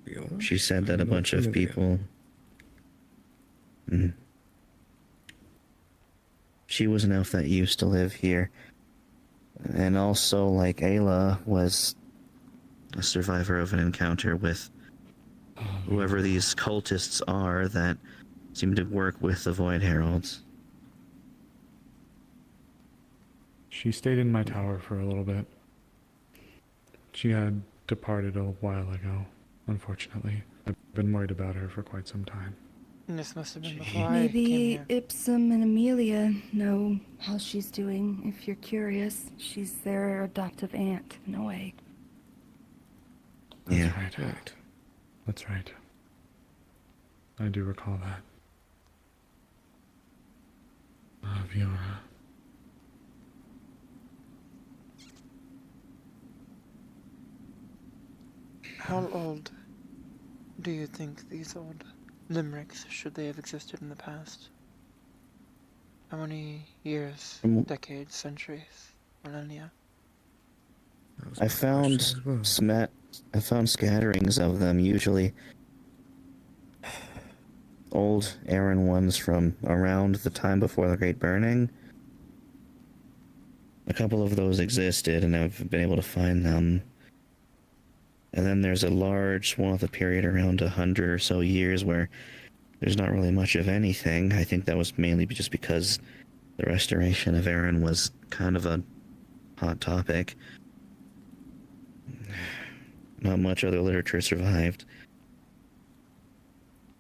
Viora? She said that a bunch of people... She was an elf that used to live here. And also, like Ayla, was a survivor of an encounter with whoever these cultists are that seem to work with the Void Heralds. She stayed in my tower for a little bit. She had departed a while ago, unfortunately. I've been worried about her for quite some time. This must have been before I came Maybe here. Ipsum and Amelia know how she's doing. If you're curious, she's their adoptive aunt, in a way. That's right. That's right. I do recall that. Viora. How old do you think these old limericks, should they have existed in the past? How many years, decades, centuries, millennia? I found scatterings of them, usually old Aaron ones from around the time before the Great Burning. A couple of those existed, and I've been able to find them. And then there's a large swath of period around 100 or so years where there's not really much of anything. I think that was mainly just because the restoration of Aaron was kind of a hot topic. Not much other literature survived.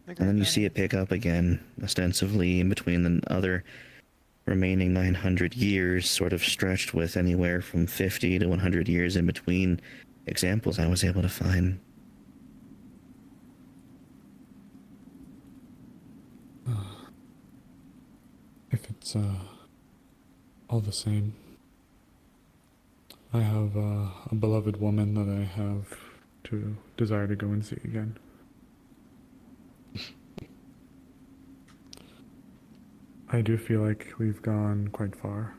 And then you see it pick up again, ostensibly in between the other remaining 900 years, sort of stretched with anywhere from 50 to 100 years in between examples I was able to find. If it's all the same, I have a beloved woman that I have to desire to go and see again. I do feel like we've gone quite far,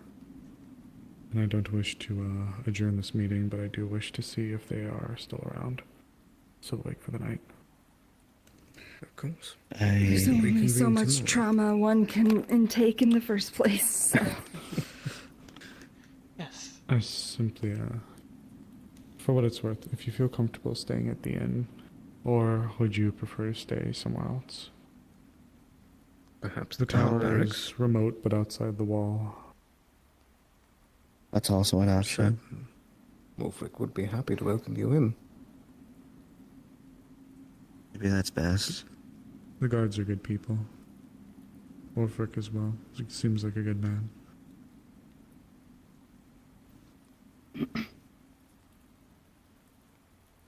and I don't wish to adjourn this meeting, but I do wish to see if they are still around, still awake for the night. Of course. There's only so much trauma one can intake in the first place. So. Yes. I simply, for what it's worth, if you feel comfortable staying at the inn, or would you prefer to stay somewhere else? Perhaps the tower is remote, but outside the wall. That's also an option. Wolfric would be happy to welcome you in. Maybe that's best. The guards are good people. Wolfric as well. He seems like a good man.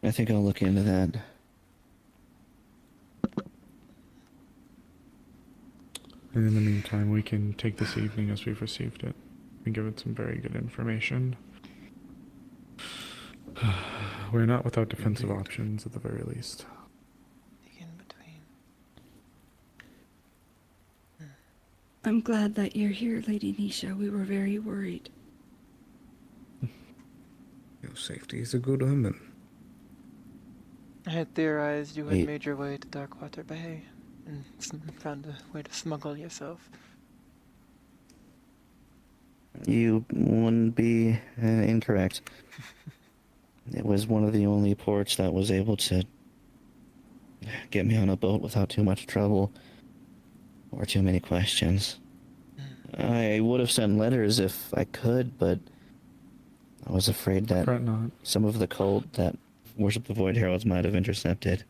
I think I'll look into that. And in the meantime, we can take this evening as we've received it and give it some very good information. We're not without defensive options at the very least. I'm glad that you're here, Lady Nisha. We were very worried. Your safety is a good omen. I had theorized you had Wait. made your way to Darkwater Bay and found a way to smuggle yourself. You wouldn't be incorrect. It was one of the only ports that was able to get me on a boat without too much trouble or too many questions. I would have sent letters if I could, but I was afraid that some of the cult that worship the Void Heralds might have intercepted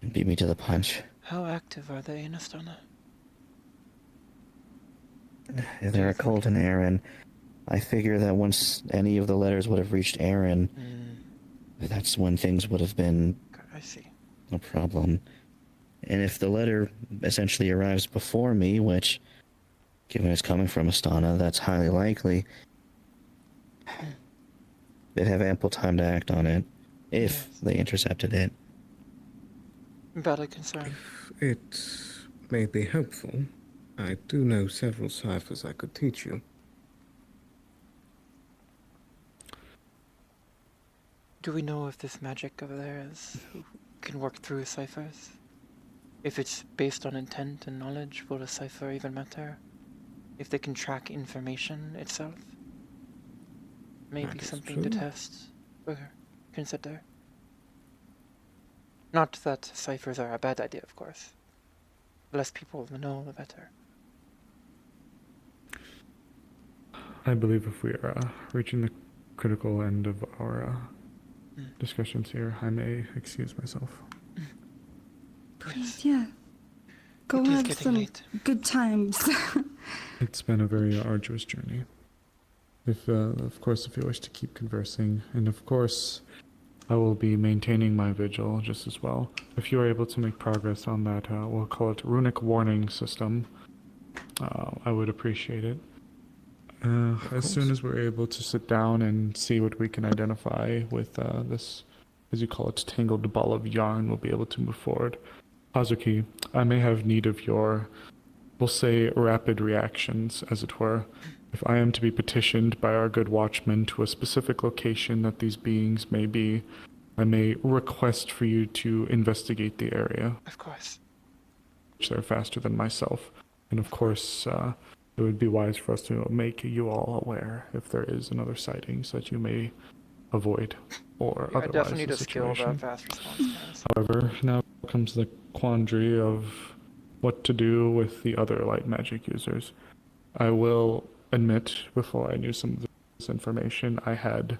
and beat me to the punch. How active are they in Astana? They're a cult in Aaron. I figure that once any of the letters would have reached Aaron, that's when things would have been I see. no problem. And if the letter essentially arrives before me, which, given it's coming from Astana, that's highly likely, they'd have ample time to act on it, if they intercepted it. Valid concern. If it may be helpful, I do know several ciphers I could teach you. Do we know if this magic over there can work through ciphers? If it's based on intent and knowledge, will a cipher even matter? If they can track information itself? Maybe That is something to true. test or consider. Not that ciphers are a bad idea, of course. The less people know, the better. I believe if we are reaching the critical end of our discussions here, I may excuse myself. Please, yeah. Go It is have getting some late. good times. It's been a very arduous journey. If, of course, if you wish to keep conversing, and of course, I will be maintaining my vigil just as well. If you are able to make progress on that, we'll call it runic warning system, I would appreciate it. As soon as we're able to sit down and see what we can identify with this, as you call it, tangled ball of yarn, we'll be able to move forward. Hazuki, I may have need of your, we'll say, rapid reactions, as it were. If I am to be petitioned by our good watchman to a specific location that these beings may be, I may request for you to investigate the area. Of course. Which they're faster than myself. And of course, it would be wise for us to make you all aware if there is another sighting so that you may avoid or I otherwise definitely need the a skill situation. about fast response times. However, now comes the quandary of what to do with the other light magic users. I will admit, before I knew some of this information, I had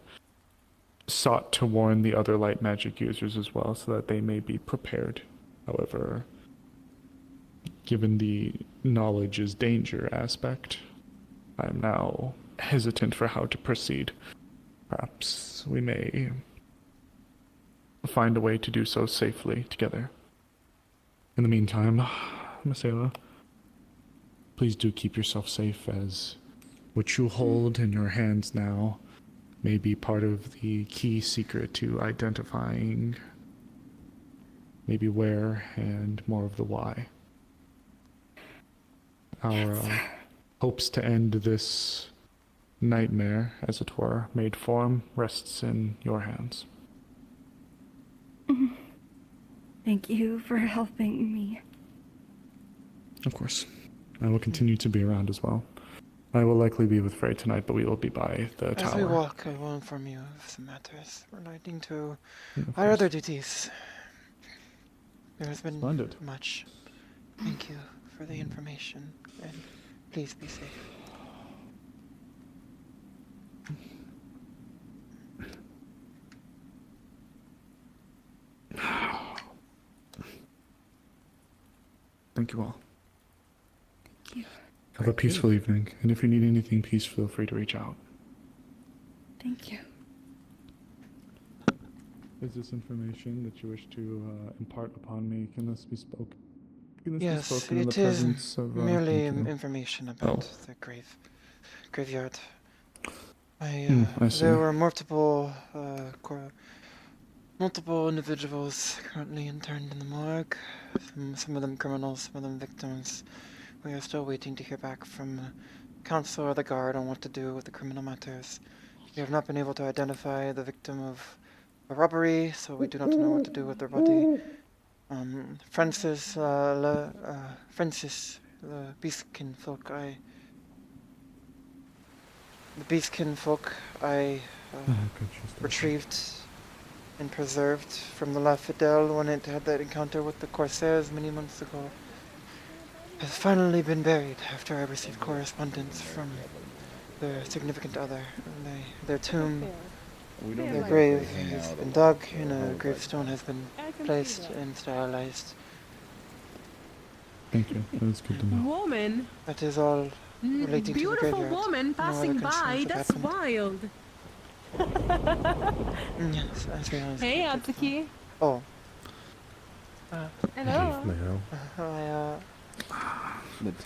sought to warn the other light magic users as well so that they may be prepared. However, given the knowledge is danger aspect, I am now hesitant for how to proceed. Perhaps we may find a way to do so safely together. In the meantime, Masela, please do keep yourself safe, as what you hold in your hands now may be part of the key secret to identifying maybe where and more of the why. Our hopes to end this nightmare, as it were, made form, rests in your hands. Thank you for helping me. Of course. I will continue to be around as well. I will likely be with Frey tonight, but we will be by the tower. As we walk, I will inform you of some matters relating to our other duties. There has been much. Thank you for the information, and please be safe. Thank you all. Thank you. Have a peaceful evening, and if you need anything, please feel free to reach out. Thank you. Is this information that you wish to impart upon me? Can this be spoken? Yes, spoken in the it is presence of, merely thank you. information about the graveyard. I see. There were multiple individuals currently interned in the morgue. Some of them criminals, some of them victims. We are still waiting to hear back from council or the guard on what to do with the criminal matters. We have not been able to identify the victim of a robbery, so we do not know what to do with their body. Francis, the Beastkin folk, I retrieved and preserved from the La Fidèle when it had that encounter with the Corsairs many months ago, has finally been buried after I received correspondence from their significant other. Their tomb, their grave has been dug and a gravestone has been placed and sterilized. Thank you. That was good to know. Woman. That is all relating to the Beautiful graveyard. woman passing no other by. concerns have That's happened. wild. Yes, as we honestly Hey, did. Hazuki. Oh. Hello.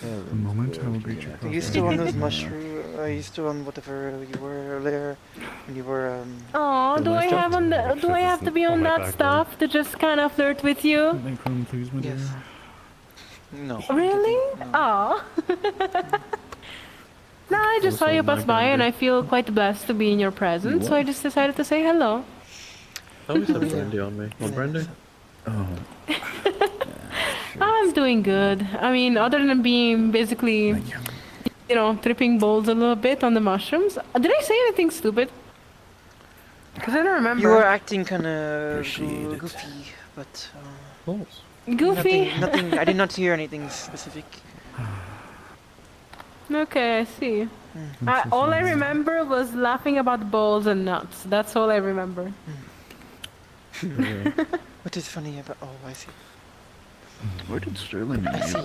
A moment, I will greet you. Are you still on those mushrooms? Are you still on whatever you were earlier? When you were Oh, do I have to be on that stuff to just kind of flirt with you? Make room, please, my dear. No. Really? Oh. No, I just saw you pass by and I feel quite blessed to be in your presence, so I just decided to say hello. I always have brandy on me. Want brandy? Oh. I'm doing good. I mean, other than being basically, you know, tripping balls a little bit on the mushrooms. Did I say anything stupid? Because I don't remember. You were acting kind of goofy, but Goofy? Nothing. I did not hear anything specific. Okay, I see. All I remember was laughing about balls and nuts. That's all I remember. What is funny about? Oh, I see. Where did Sterling go?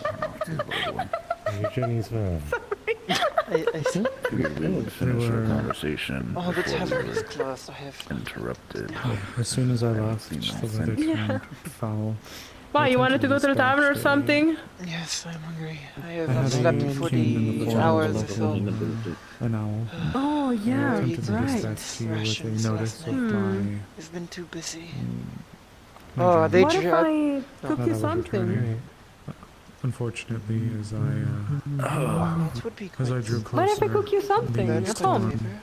Jenny's phone. I see. We would finish our conversation. Oh, the before tavern we is were closed. I have interrupted. As soon as I left, the weather turned foul. Why, you wanted to go to the tavern or something? Yes, I'm hungry. I have not slept in 40 hours or so. An owl. Oh, yeah, Attempted to right. dispatch you with a notice of my... It's been too busy. my Oh, they What if I cook that you I was something? returning. Unfortunately, as I It would be as I drew closer, What if I cook you something the at home? storm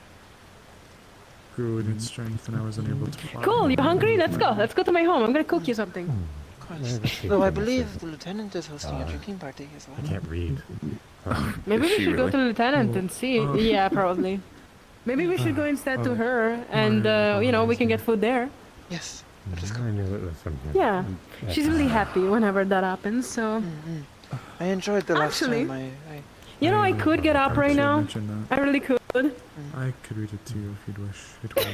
grew in its strength, and I was unable to fly. Cool, you hungry? Let's go. Let's go to my home. I'm gonna cook you something. Though I believe the lieutenant is hosting a drinking party as well. I can't read. Maybe we should go to the lieutenant and see. Oh. Yeah, probably. Maybe we should go instead to her, and you know, we can get food there. Yes. I knew it was from here. Yeah, she's really happy whenever that happens. So. I enjoyed the last Actually, time. you know, I could get up right now. I really could. I could read it to you if you'd wish. It was.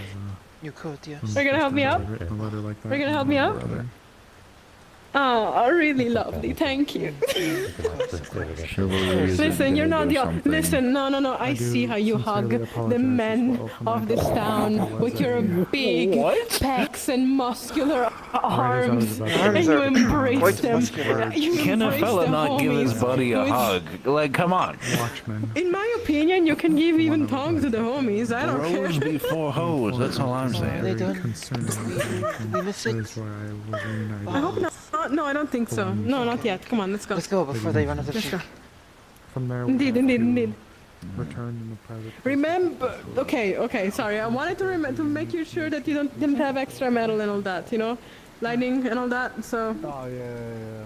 You could, yes. Are you gonna help me up? A letter like that. Are you gonna help me up? Oh, really lovely. Thank you. Listen, you're not the. Listen, no. I see how you hug the men of this town with your big pecs and muscular arms, and you embrace them. Can a fella not give his buddy a hug? Like, come on. Watchman. In my opinion, you can give even tongue to the homies. I don't care. Rose before hose. That's all I'm saying. They done? We missed it. That's why I was reunited. I hope not. No, I don't think so. No, not yet. Come on, let's go. Let's go before they run out of Let's go. drink. From there, Indeed. Return in the private. Remember, okay, sorry. I wanted to make you sure that you didn't have extra metal and all that, you know, lightning and all that. So. Oh yeah.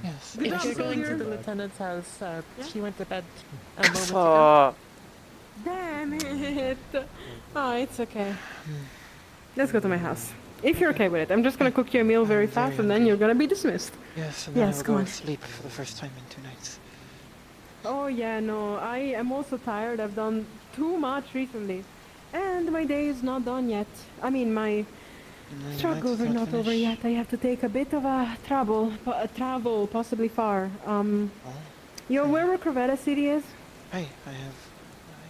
Yes. If you're going to the lieutenant's house, she went to bed a moment ago. Oh, Damn it! Oh, it's okay. Let's go to my house. If you're okay with it, I'm just gonna cook you a meal very fast, and then you're gonna be dismissed. yes, and then I will come go on. to sleep for the first time in 2 nights. Oh yeah, no, I am also tired. I've done too much recently, and my day is not done yet. I mean, my struggles are not over yet. I have to take a bit of a travel, possibly far. You're aware where Crevetta City is? Hey, I have.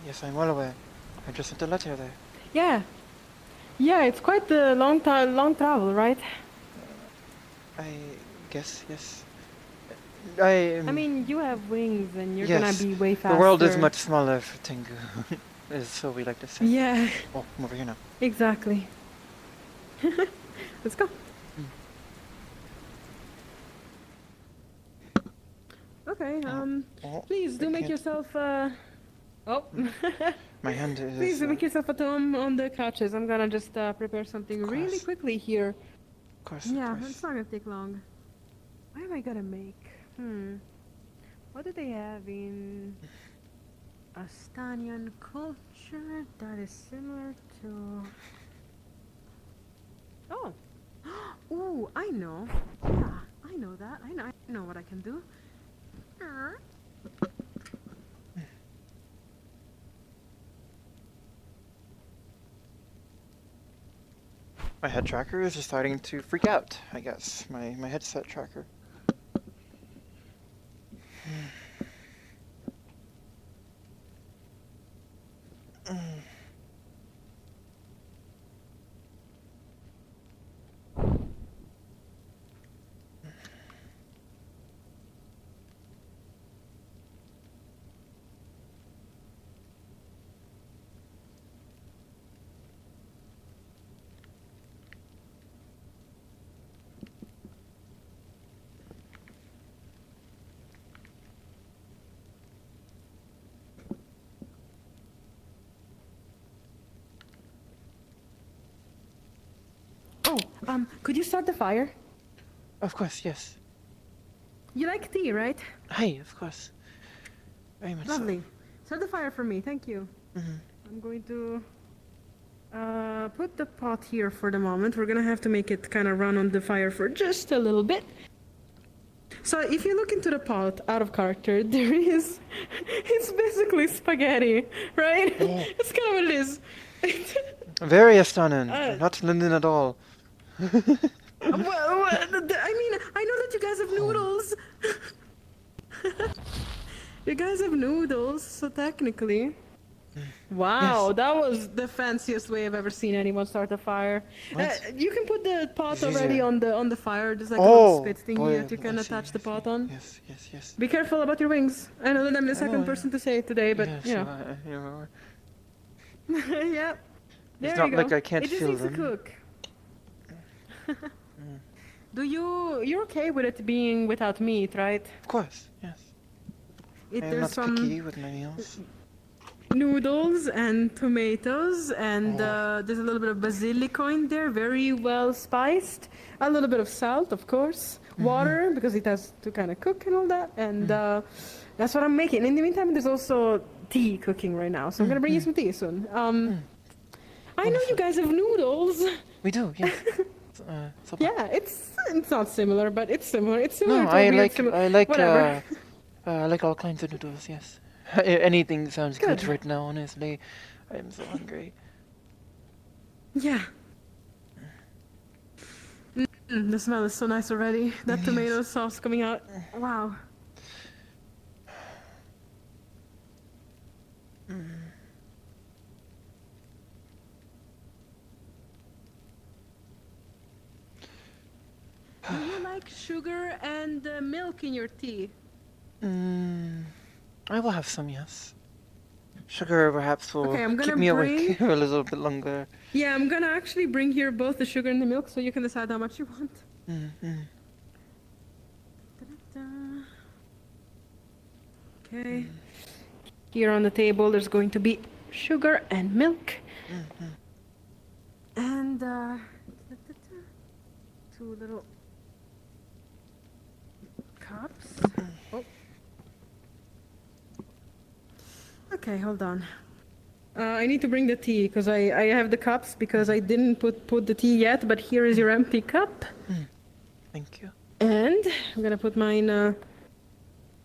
Yes, I'm well aware. I just sent a letter there. Yeah, it's quite a long travel, right? I guess, yes. I mean, you have wings, and you're gonna be way faster. The world is much smaller for Tengu, is so we like to say. Yeah. Oh, I'm over here now. Exactly. Let's go. Okay, please do make yourself Oh. My hand is. Please make yourself at home on the couches. I'm gonna just prepare something really quickly here. Of course. Yeah, it's not gonna take long. What am I gonna make? What do they have in Astanian culture that is similar to? Oh. Ooh, I know. Yeah, I know that. I know what I can do. My head tracker is just starting to freak out, I guess. My headset tracker. Oh, could you start the fire? Of course, yes. You like tea, right? Hey, of course. Very much Lovely. Start the fire for me, thank you. Mm-hmm. I'm going to put the pot here for the moment. We're gonna have to make it kind of run on the fire for just a little bit. So if you look into the pot, out of character, there is, it's basically spaghetti, right? Oh. That's kind of what it is. Very astounding. Not Linden at all. Well, I mean, I know that you guys have noodles. You guys have noodles, so technically. Wow, Yes. that was the fanciest way I've ever seen anyone start a fire. You can put the pot already on the fire, just like a little spit thingy that you can attach the pot on. Yes, yes, yes. Be careful about your wings. I know that I'm the second person to say it today, but Yes, you know. Yeah. There It's not you go. like I can't it just feel needs them. to cook. You're okay with it being without meat, right? Of course, yes. I am There's not some picky with my meals. noodles and tomatoes, and there's a little bit of basilico in there, very well spiced. A little bit of salt, of course. Water, because it has to kind of cook and all that. And that's what I'm making. In the meantime, there's also tea cooking right now, so I'm gonna bring you some tea soon. I know you guys have noodles. We do, yes. Yeah, it's not similar, but it's similar. It's similar. No, to I a weird like similar- I like whatever. I like all kinds of noodles. Yes, anything sounds good right now. Honestly, I am so hungry. Yeah. The smell is so nice already. That tomato sauce coming out. Wow. Do you like sugar and milk in your tea? I will have some. Yes. Sugar perhaps will Okay, I'm keep gonna me awake bring- for a little bit longer. Yeah, I'm gonna actually bring here both the sugar and the milk so you can decide how much you want. Da-da-da. Okay. Here on the table there's going to be sugar and milk. And two little cups. Oh. Okay, hold on. I need to bring the tea because I have the cups because I didn't put the tea yet, but here is your empty cup. Thank you. And I'm gonna put mine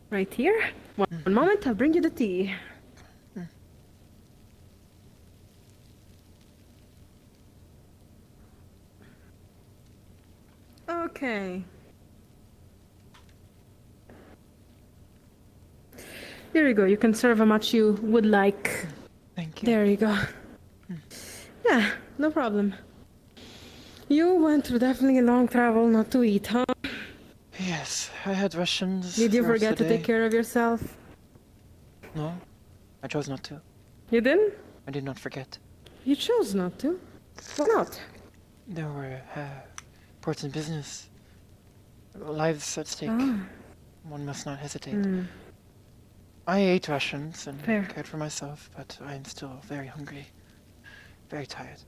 right here. One moment, I'll bring you the tea. Okay. Here you go. You can serve how much you would like. Thank you. There you go. Yeah, no problem. You went through definitely a long travel not to eat, huh? Yes, I had rations. Did you the rest forget of to the take day. care of yourself? No, I chose not to. You didn't? I did not forget. You chose not to. Why not? There were important business, lives at stake. Ah. One must not hesitate. I ate rations and Fair. cared for myself, but I am still very hungry. Very tired.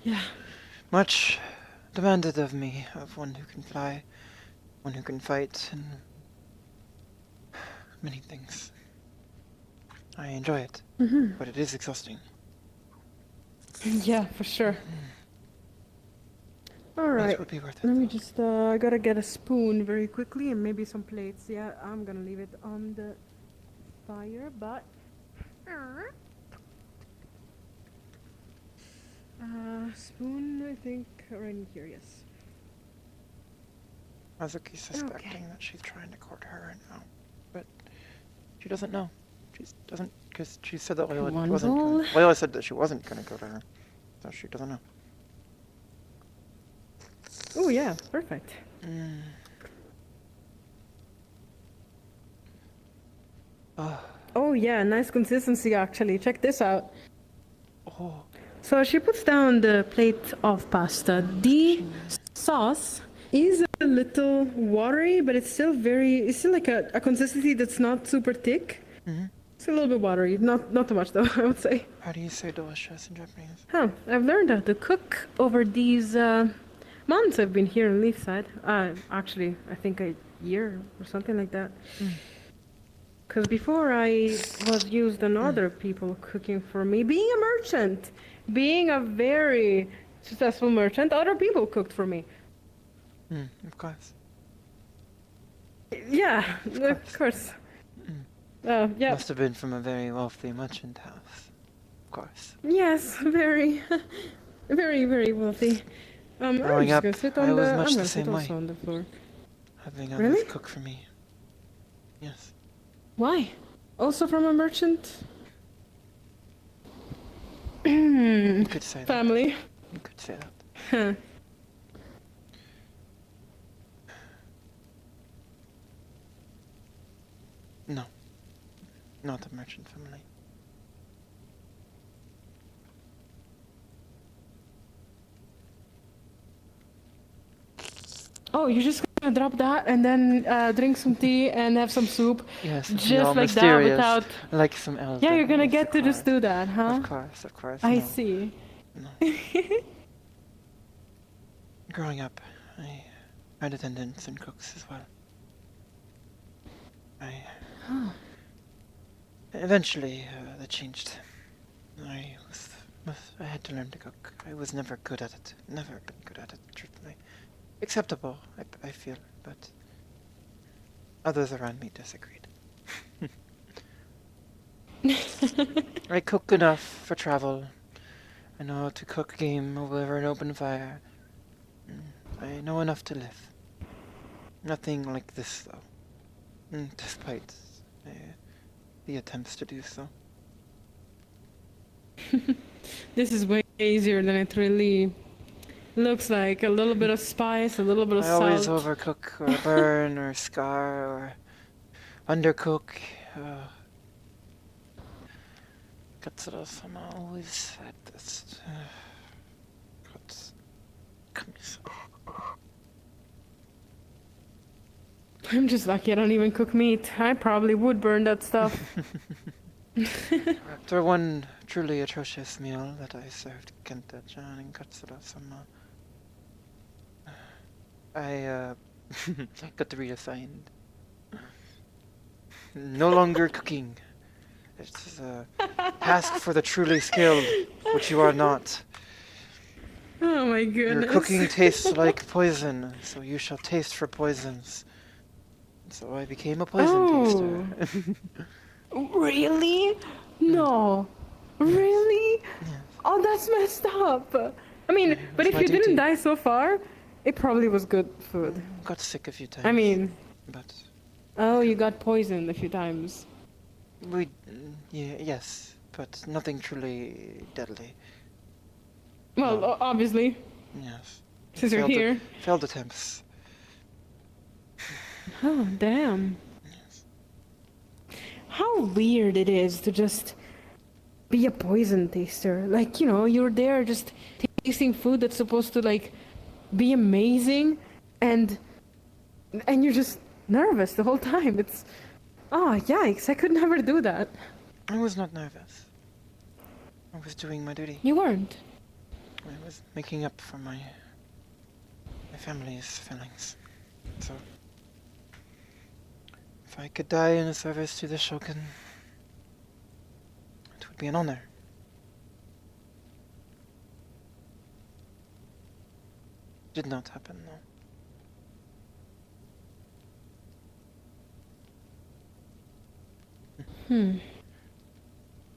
Yeah. Much demanded of me, of one who can fly, one who can fight, and many things. I enjoy it, but it is exhausting. Yeah, for sure. Alright, It would be worth it. let me just, I gotta get a spoon very quickly and maybe some plates. Yeah, I'm gonna leave it on the fire, but... spoon, I think, right in here, yes. Hazuki's suspecting that she's trying to court her now, but she doesn't know. She doesn't, because she said that Layla One wasn't bowl. gonna, Layla said that she wasn't going to go to her, so she doesn't know. Oh yeah, perfect. Oh yeah, nice consistency actually. Check this out. Oh. So she puts down the plate of pasta. The sauce is a little watery, but it's still like a consistency that's not super thick. It's a little bit watery, not too much though, I would say. How do you say delicious in Japanese? Huh, I've learned how to cook over these months I've been here in Leefside. Actually, I think a year or something like that. Because before I was used on other people cooking for me. Being a merchant, being a very successful merchant, other people cooked for me. Of course. Yeah, of course. Yeah. Must have been from a very wealthy merchant house. Of course. Yes, very, very, very wealthy. I'm Growing just up, gonna sit I on was the. much I'm the gonna sit same way. also on the floor. Having Really? others cook for me. Yes. Why? Also from a merchant? You could say that. Family. You could say that. Huh. No. Not a merchant family. Oh, you're just gonna drop that and then drink some tea and have some soup? Yes, and be just all like that mysterious, without. like some elder. Yeah, you're gonna Yes, get of to just course. do that, huh? Of course. I No. see. No. Growing up, I had attendants and cooks as well. Eventually, that changed. I had to learn to cook. I was never good at it. Never been good at it, truthfully. Acceptable, I feel, but others around me disagreed. I cook enough for travel. I know how to cook game over an open fire. I know enough to live. Nothing like this, though. Despite the attempts to do so. This is way easier than it really looks like. A little bit of spice, a little bit of I salt. always overcook or burn or scar or undercook. I'm always at this. I'm just lucky I don't even cook meat. I probably would burn that stuff. After one truly atrocious meal that I served Kenta-chan and Katsura-sama, I got reassigned. No longer cooking. It's a task for the truly skilled, which you are not. Oh my goodness. Your cooking tastes like poison, so you shall taste for poisons. So I became a poison taster. Really? No. Really? Oh, that's messed up. I mean, but if my you didn't duty. die so far, it probably was good food. Got sick a few times. I mean, but oh, you got poisoned a few times. yes, but nothing truly deadly. Well, obviously. Yes. Since you're Failed here. Failed attempts. Oh, damn. How weird it is to just be a poison taster. Like, you know, you're there just tasting food that's supposed to, like, be amazing, and you're just nervous the whole time. It's Oh, yikes, I could never do that. I was not nervous. I was doing my duty. You weren't. I was making up for my family's feelings. So, if I could die in service to the Shogun, it would be an honor. Did not happen, no.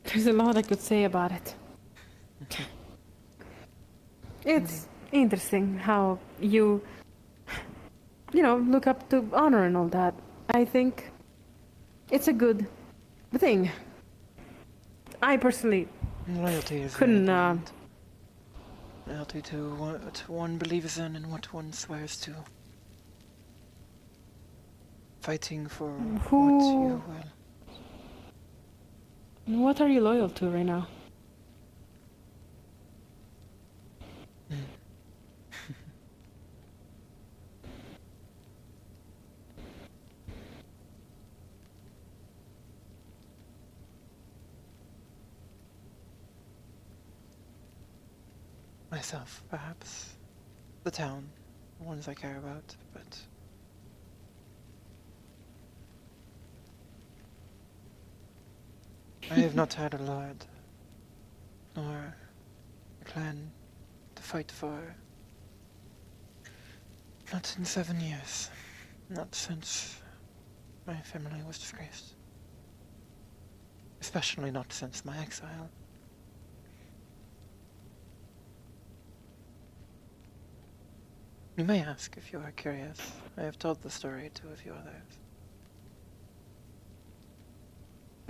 There's a lot I could say about it. It's interesting how you look up to honor and all that. I think it's a good thing. I personally Loyalty is couldn't. Loyalty to what one believes in and what one swears to. Fighting for what you will. What are you loyal to right now? Myself, perhaps. The town. The ones I care about, but... I have not had a lord, nor a clan to fight for. Not in 7 years. Not since my family was disgraced. Especially not since my exile. You may ask if you are curious. I have told the story to a few others.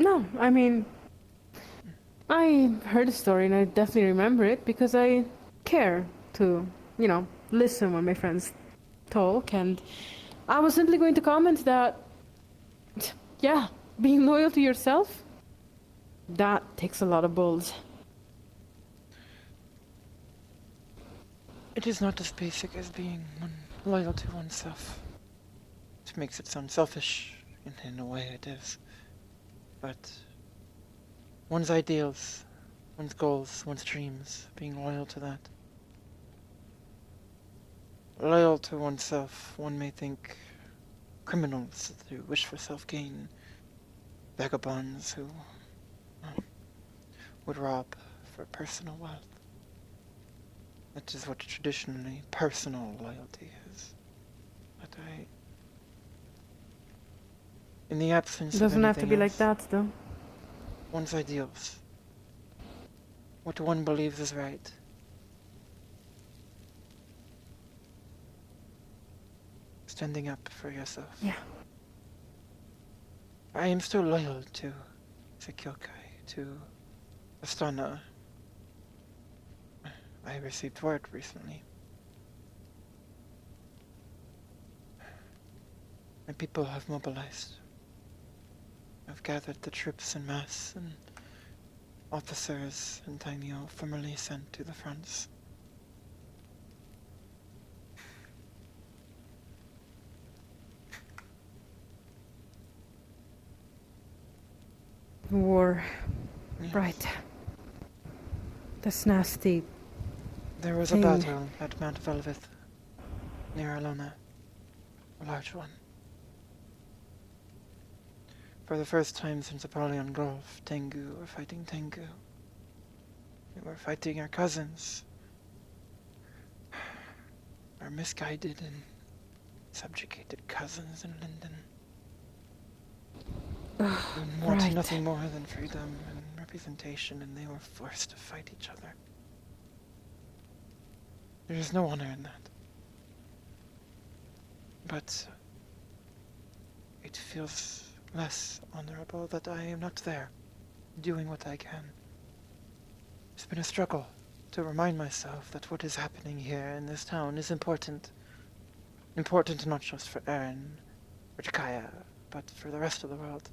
No, I mean, I heard the story and I definitely remember it because I care to, listen when my friends talk, and I was simply going to comment that, yeah, being loyal to yourself, that takes a lot of balls. It is not as basic as being loyal to oneself. It makes it sound selfish, in a way it is. But one's ideals, one's goals, one's dreams, being loyal to that. Loyal to oneself, one may think criminals who wish for self-gain, vagabonds who would rob for personal wealth. That is what traditionally personal loyalty is. But in the absence of Doesn't have to be anything like else, that, though. one's ideals. What one believes is right. Standing up for yourself. Yeah. I am still loyal to Sekyokai, to Astana. I received word recently. My people have mobilized. I've gathered the troops en masse, and officers and daimyo formally sent to the fronts. War. Yes. Right. That's nasty. There was a battle at Mount Velvet, near Alona. A large one. For the first time since Apollyon Grove, Tengu were fighting Tengu. They were fighting our cousins. Our misguided and subjugated cousins in Linden. Wanting nothing more than freedom and representation, and they were forced to fight each other. There is no honor in that. But it feels less honorable that I am not there, doing what I can. It's been a struggle to remind myself that what is happening here in this town is important. Important not just for Erin or Jakaya, but for the rest of the world.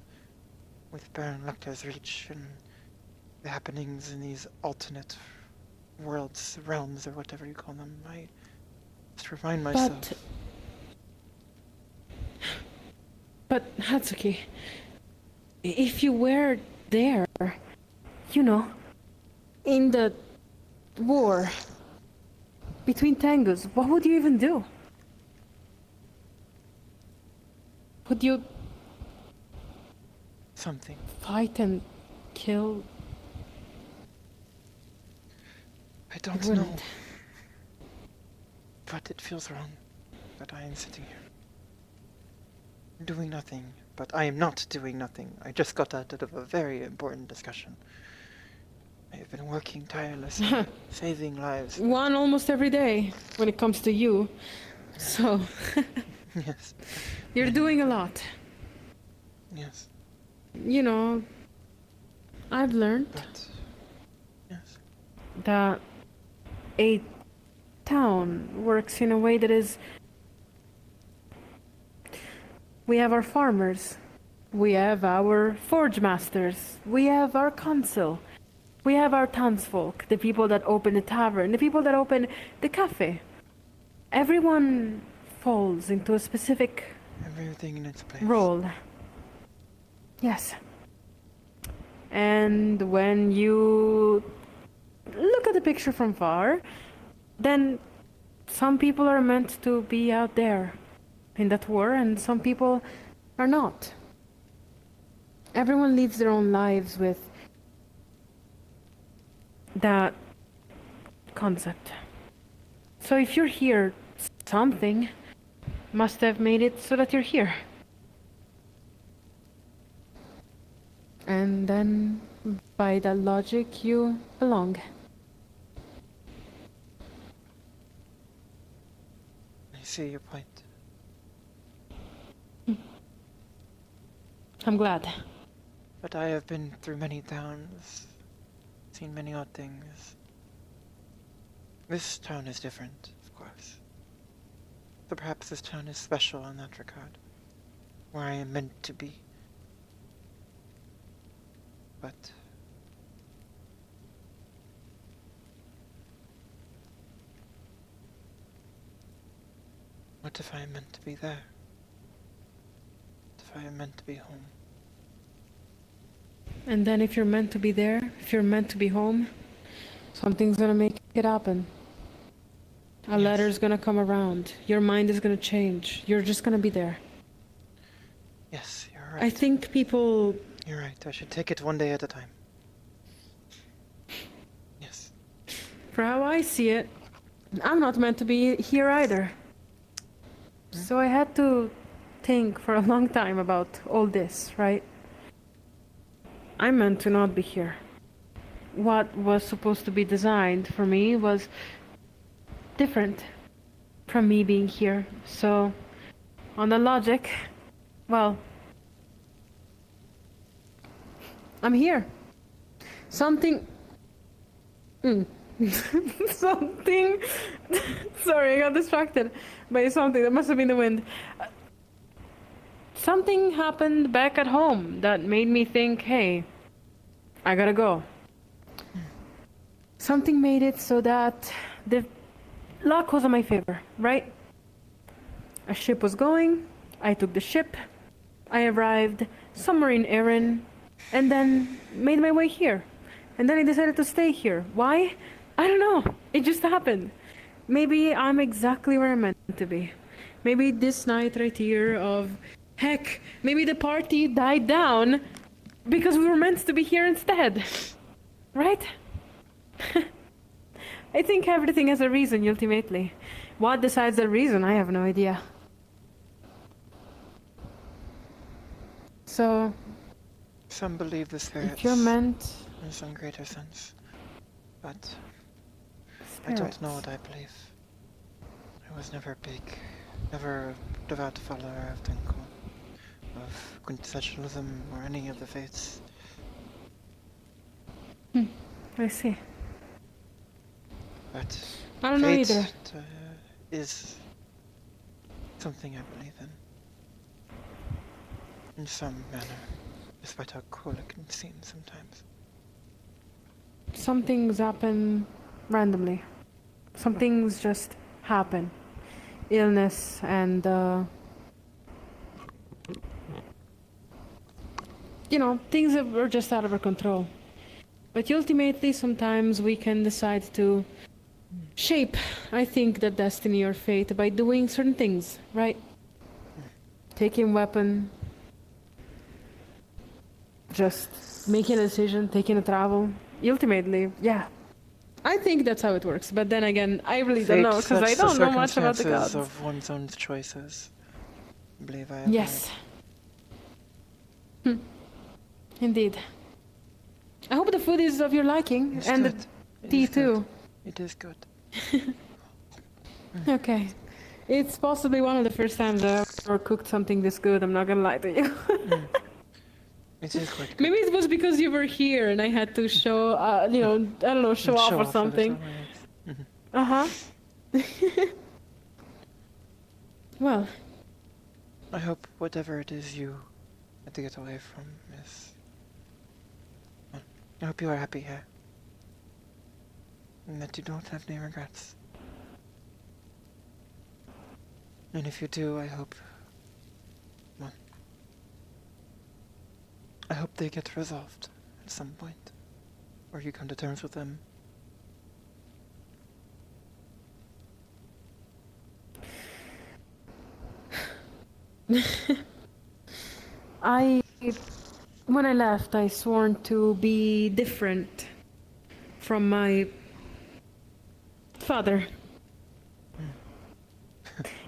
With Baron Lecter's reach and the happenings in these alternate worlds, realms, or whatever you call them, I just remind myself. But Hazuki, If you were there, you know, in the war between Tengus, what would you even do? Would you Something. fight and kill? I don't know. But it feels wrong that I am sitting here. Doing nothing. But I am not doing nothing. I just got out of a very important discussion. I have been working tirelessly, saving lives. One almost every day when it comes to you. So, yes. You're doing a lot. Yes. You know, I've learned that a town works in a way that is... We have our farmers, we have our forge masters, we have our council, we have our townsfolk, the people that open the tavern, the people that open the cafe. Everyone falls into a specific everything in its place. Role. Yes. And when you look at the picture from far, then some people are meant to be out there in that war, and some people are not. Everyone lives their own lives with that concept. So if you're here, something must have made it so that you're here. And then, by that logic, you belong. I see your point. I'm glad. But I have been through many towns, seen many odd things. This town is different, of course. So perhaps this town is special in that regard, where I am meant to be. But what if I am meant to be there? What if I am meant to be home? And then if you're meant to be there, if you're meant to be home, something's gonna make it happen. A letter's gonna come around. Your mind is gonna change. You're just gonna be there. Yes, you're right. I think people... You're right. I should take it one day at a time. Yes. For how I see it, I'm not meant to be here either. So I had to think for a long time about all this, right? I'm meant to not be here. What was supposed to be designed for me was different from me being here. So, on the logic, well, I'm here. Something... something... Sorry, I got distracted by something. That must have been the wind. Something happened back at home that made me think, hey, I gotta go. Something made it so that the luck was in my favor, right? A ship was going, I took the ship, I arrived somewhere in Erin, and then made my way here. And then I decided to stay here. Why? I don't know. It just happened. Maybe I'm exactly where I'm meant to be. Maybe this night right here of... Heck, maybe the party died down because we were meant to be here instead. Right? I think everything has a reason, ultimately. What decides the reason? I have no idea. So... Some believe the spirits. If you're meant... In some greater sense. But... I don't know what I believe. I was never big. Never a devout follower of Tenko, of quintessentialism, or any of the faiths. I see. But I don't know fate, either. Is something I believe in some manner, despite how cruel it can seem sometimes. Some things happen randomly. Some things just happen. Illness and things are just out of our control. But ultimately, sometimes we can decide to shape, I think, the destiny or fate by doing certain things, right? Taking weapon, just making a decision, taking a travel. Ultimately, yeah. I think that's how it works, but then again, I really don't know, because I don't know much about the gods. Of one's own choices. I believe I have Yes. Indeed. I hope the food is of your liking, It's and good. the tea too. It is good. Okay. It's possibly one of the first times I've ever cooked something this good, I'm not gonna lie to you. It is quite good. Maybe it was because you were here and I had to show, I don't know, show off or something. Uh-huh. Well. I hope whatever it is you had to get away from is... I hope you are happy here. And that you don't have any regrets. And if you do, I hope... Well... I hope they get resolved at some point. Or you come to terms with them. When I left, I sworn to be different from my father.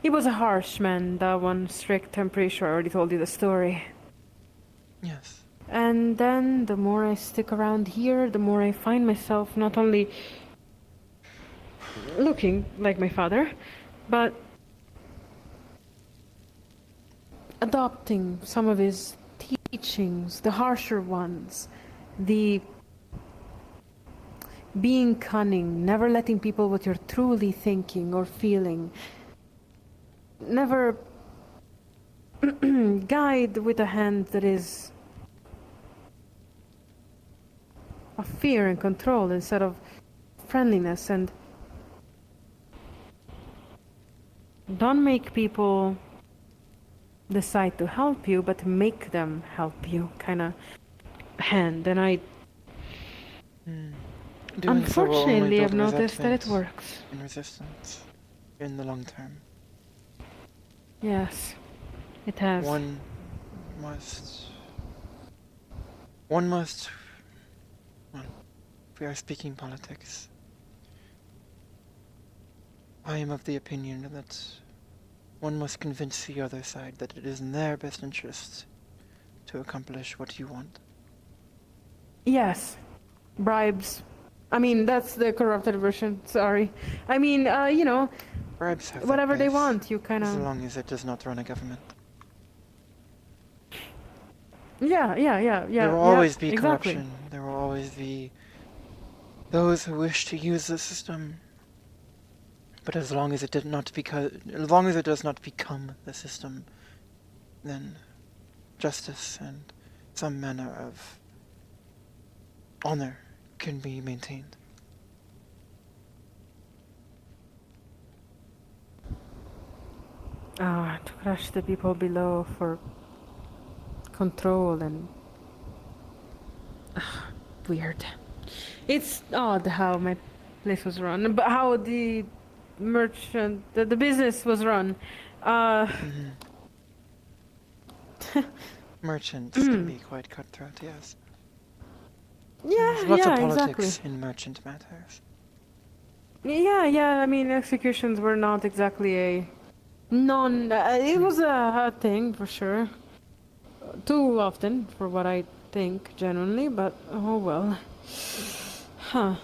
He was a harsh man, that one, strict. I'm pretty sure I already told you the story. Yes. And then, the more I stick around here, the more I find myself not only looking like my father, but adopting some of his teachings, the harsher ones, the being cunning, never letting people what you're truly thinking or feeling, never guide with a hand that is of fear and control instead of friendliness, and don't make people decide to help you, but make them help you, kind of hand. And I unfortunately have noticed that it works. And resistance in the long term. Yes, it has. One must, well, if we are speaking politics, I am of the opinion that one must convince the other side that it is in their best interest to accomplish what you want. Yes. Bribes. I mean, that's the corrupted version, sorry. I mean, bribes have whatever their they place, want, you kind of... as long as it does not run a government. Yeah. There will always be exactly. corruption. There will always be those who wish to use the system. But as long as it does not become the system, then justice and some manner of honor can be maintained. To crush the people below for control and... weird. It's odd how my place was run, but how the merchant, the business was run. Merchants can be quite cutthroat, yes. Yeah, There's lots of politics exactly. in merchant matters. Yeah, I mean, executions were not exactly a it was a thing, for sure. Too often, for what I think, genuinely, but oh well. Huh.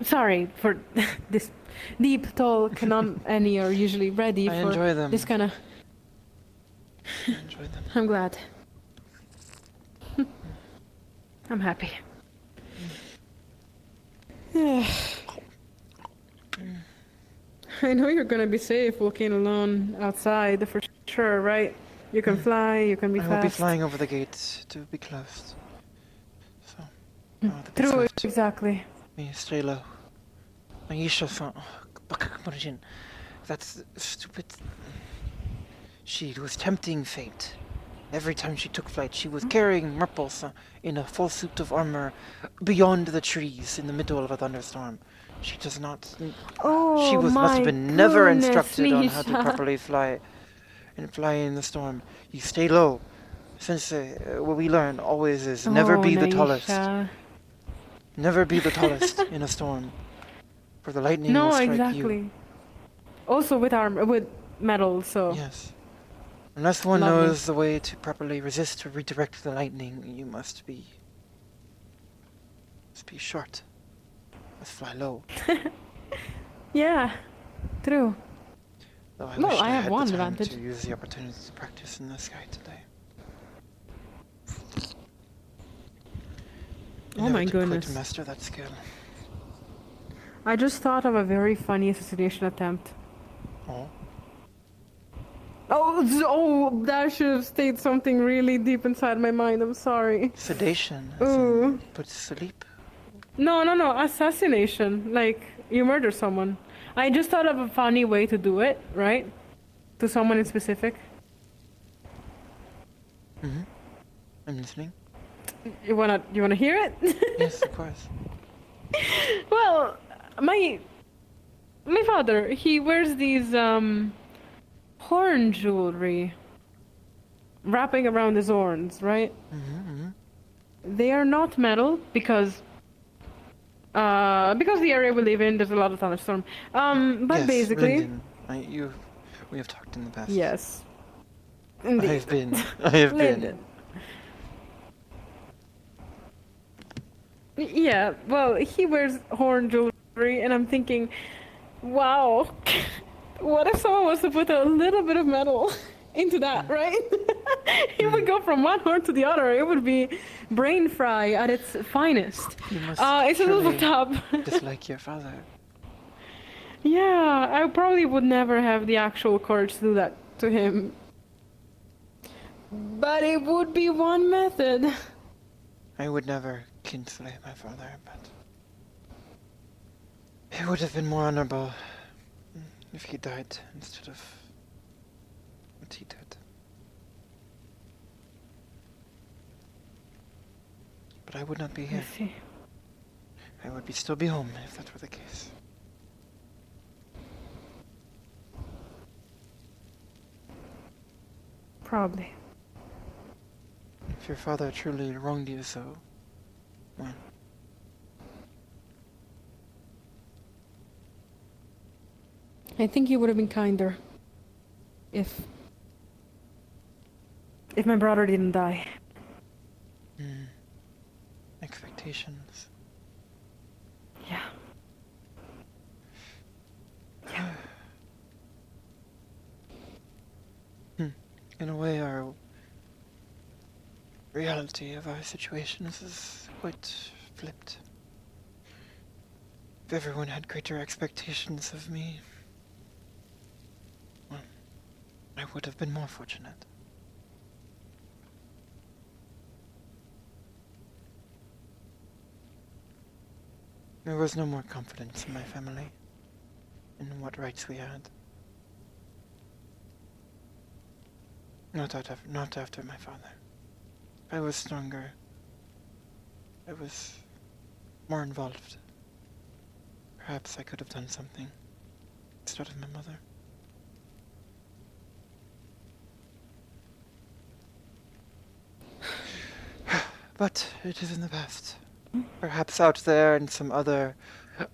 Sorry for this deep talk. Not any are usually ready I for enjoy them. this kind of... I enjoy them. I'm glad. I'm happy. I know you're gonna be safe walking alone outside for sure, right? You can fly, you can be fast. I will be flying over the gates to be closed. So, True, exactly. Me stay low. Aisha-san, That's stupid. She was tempting fate. Every time she took flight, she was carrying Merples in a full suit of armor beyond the trees in the middle of a thunderstorm. She does not... Oh, she must have been never instructed on how to properly fly in the storm. You stay low. Since what we learn always is never be the tallest. Never be the tallest in a storm. For the lightning will strike you. Also with metal, so... Yes. Unless one knows the way to properly resist or redirect the lightning, you must be short. Must fly low. Yeah, true. Though I well, wished I have had one the time advantage. to use the opportunity to practice in the sky today. Oh my goodness. To master that skill. I just thought of a very funny assassination attempt. Oh. Oh, that should have stayed something really deep inside my mind. I'm sorry. Sedation. Ooh. Put to sleep. No. Assassination. Like, you murder someone. I just thought of a funny way to do it, right? To someone in specific. Mm-hmm. I'm listening. You wanna hear it? Yes, of course. Well, my father, he wears these horn jewelry wrapping around his horns, right? Mm-hmm. They are not metal because the area we live in, there's a lot of thunderstorm. But yes, basically, we have talked in the past. yes, indeed. I have been. Yeah, well, he wears horn jewelry, and I'm thinking, wow, what if someone was to put a little bit of metal into that, right? It would go from one horn to the other. It would be brain fry at its finest. It's a little tough. Dislike your father. Yeah, I probably would never have the actual courage to do that to him. But it would be one method. I would never kinslay my father, but it would have been more honorable if he died instead of what he did. But I would not be here. I see. I would still be home if that were the case. Probably. If your father truly wronged you so, well, I think he would have been kinder if my brother didn't die. Expectations. Yeah. In a way, our reality of our situations is quite flipped. If everyone had greater expectations of me, well, I would have been more fortunate. There was no more confidence in my family, in what rights we had. Not after my father. I was stronger. I was more involved. Perhaps I could have done something instead of my mother. But it is in the past. Perhaps out there in some other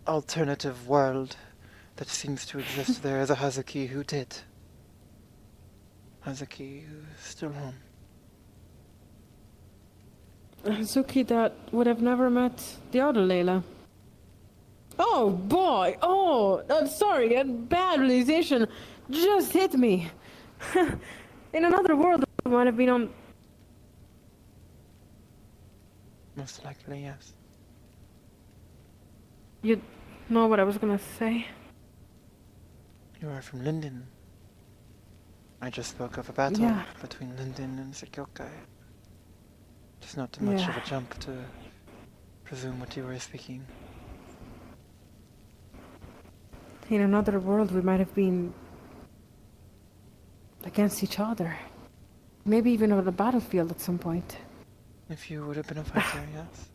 alternative world that seems to exist, there is a Hazuki who did. Hazuki who's still home. Hazuki that would have never met the other Layla. Oh boy! Oh, I'm sorry, a bad realization just hit me. In another world, I might have been on... Most likely, yes. You know what I was gonna say? You are from Linden. I just spoke of a battle between Linden and Sekyokai. It's not too much of a jump to presume what you were speaking. in another world we might have been against each other. Maybe even on the battlefield at some point. If you would have been a fighter, yes.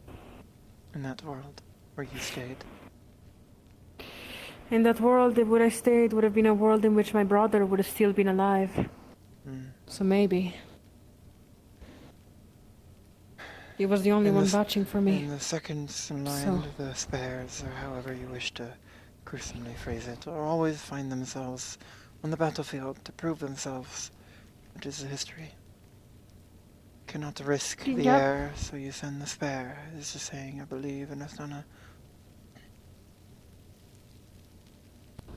In that world where you stayed. In that world, would I stayed, would have been a world in which my brother would have still been alive. So maybe. He was the only one watching for me. In the seconds in line, the spares, or however you wish to gruesomely phrase it, or always find themselves on the battlefield to prove themselves, which is the history. Cannot risk the air, so you send the spare, is the saying, I believe, in Astana.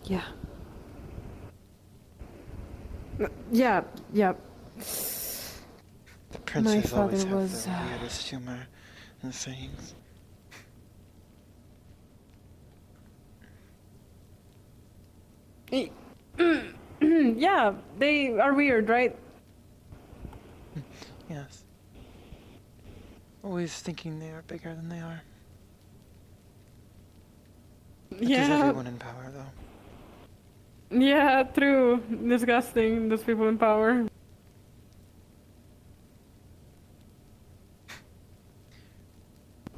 Yeah. Yeah. The princes always have the weirdest humor and sayings. Yeah, they are weird, right? Yes. Always thinking they are bigger than they are. That is everyone in power, though. Yeah, true. Disgusting, those people in power.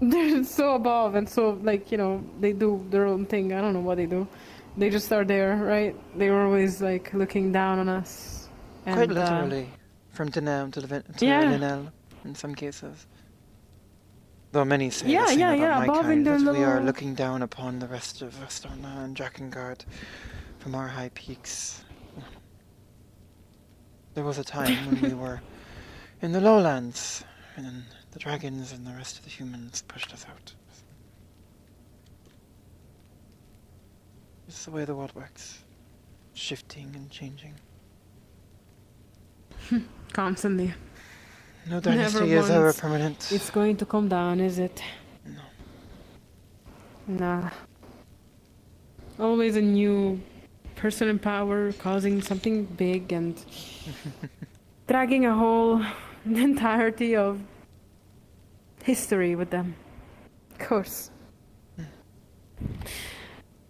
They're so above and so, like, you know, they do their own thing. I don't know what they do. They just are there, right? They were always, like, looking down on us. And, Quite literally. From Denham to Linel, in some cases. Though many say the same about my kind, that we are looking down upon the rest of Astana and Drakengard from our high peaks. There was a time when we were in the lowlands, and then the dragons and the rest of the humans pushed us out. It's the way the world works. Shifting and changing. Constantly. No dynasty is ever permanent. It's going to come down, is it? No. Nah. Always a new person in power causing something big and dragging a whole entirety of history with them. Of course.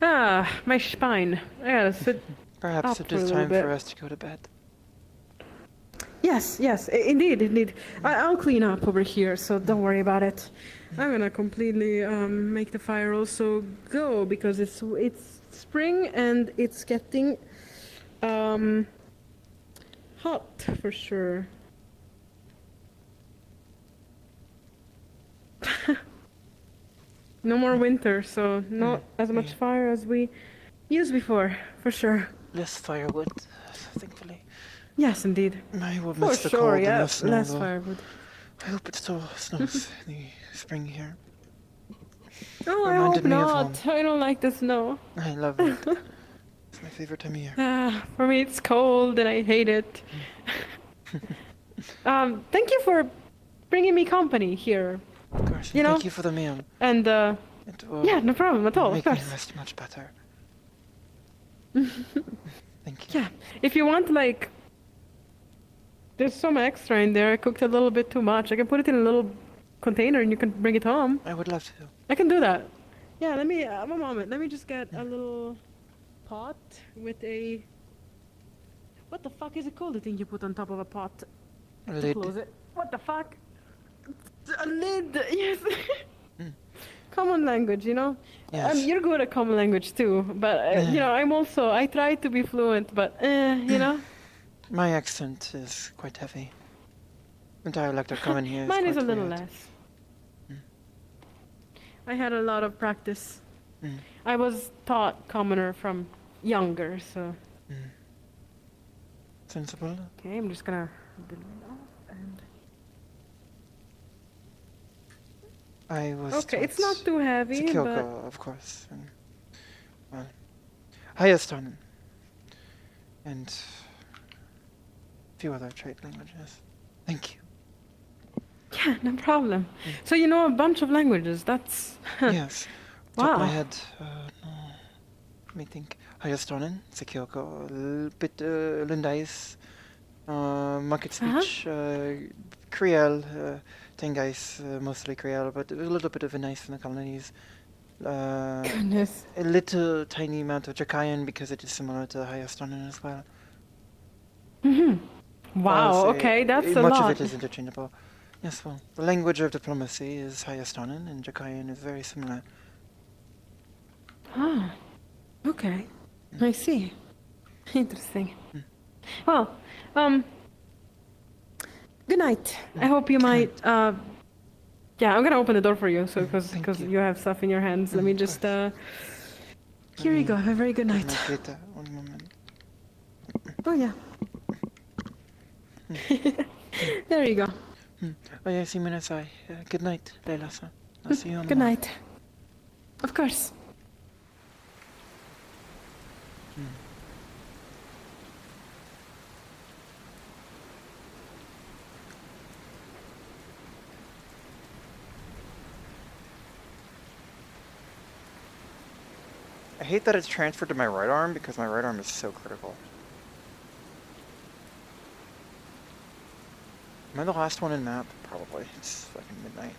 My spine. I gotta sit. Perhaps it is time for us to go to bed. Yes, indeed. I'll clean up over here, so don't worry about it. I'm gonna completely make the fire also go because it's spring and it's getting hot for sure. No more winter, so not as much fire as we used before, for sure. Less firewood, thankfully. Yes, indeed. I will miss the cold and the snow, less though. firewood. I hope it still snows in the spring here. Oh, I hope not. I don't like the snow. I love it. It's my favorite time of year. For me, it's cold and I hate it. Thank you for bringing me company here. Of course. Thank you for the meal. And yeah, no problem at all. Make of me course. rest much better. Thank you. Yeah, if you want, like, there's some extra in there. I cooked a little bit too much. I can put it in a little container and you can bring it home. I would love to. I can do that. Yeah, let me, one moment. Let me just get a little pot with a... What the fuck is it called, the thing you put on top of a pot? A to lid. close it. What the fuck? A lid, yes. Common language, you know? Yes. You're good at common language too, but, you know, I try to be fluent, but, you know? My accent is quite heavy. The dialect of common here is Mine is a quite little weird. less. I had a lot of practice. Mm. I was taught commoner from younger, so... Sensible. Okay, I'm just gonna... delete off and... I was Okay, it's not too heavy, Kyoko, but... of course. And, well, Hayastan. And a few other trade languages. Thank you. Yeah, no problem. So you know a bunch of languages, that's... Yes. Top of my Wow. head. No. Let me think. Hayastonin, Sekyoko, a bit Lundais, market speech, Creole, Tengais, mostly Creole, but a little bit of Venice in the colonies. Goodness. a little tiny amount of Drakayan because it is similar to Hayastonin as well. Wow, okay, that's a much lot. of it is interchangeable. Yes, well, the language of diplomacy is Hayastonin, and Drakayan is very similar. Ah, okay. I see. Interesting. Well, good night. I hope you might, yeah, I'm gonna open the door for you, so, because you have stuff in your hands. Let me just, here you go. Have a very good night. One moment. Oh, yeah. There you go. Oh, yeah, see Minasai. Good night, Leila-san. I'll see you on the Good morning. night. Of course. I hate that it's transferred to my right arm because my right arm is so critical. Am I the last one in map? Probably. It's fucking midnight.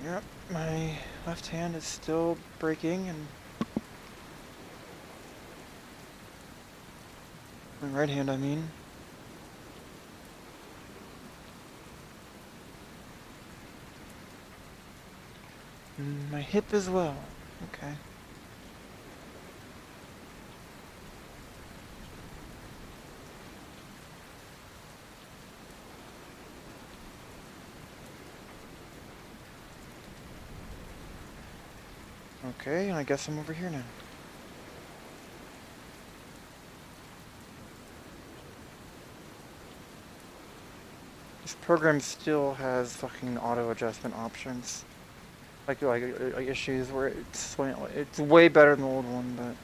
Yep, my left hand is still breaking and my right hand, I mean. And my hip as well. Okay. Okay, I guess I'm over here now. This program still has fucking auto adjustment options. Like issues where it's way better than the old one, but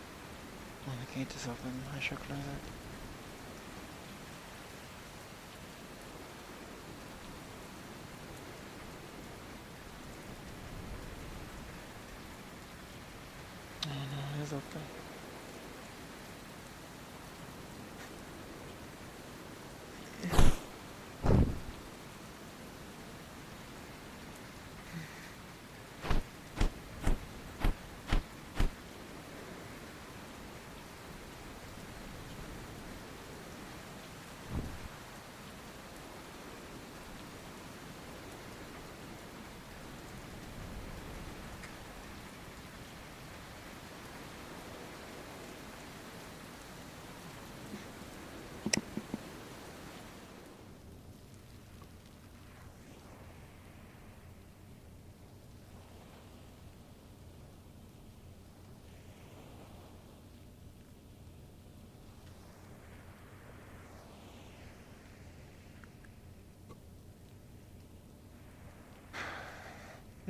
oh, the gate is open. I should close it. Oh no, it is open.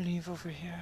Leave over here.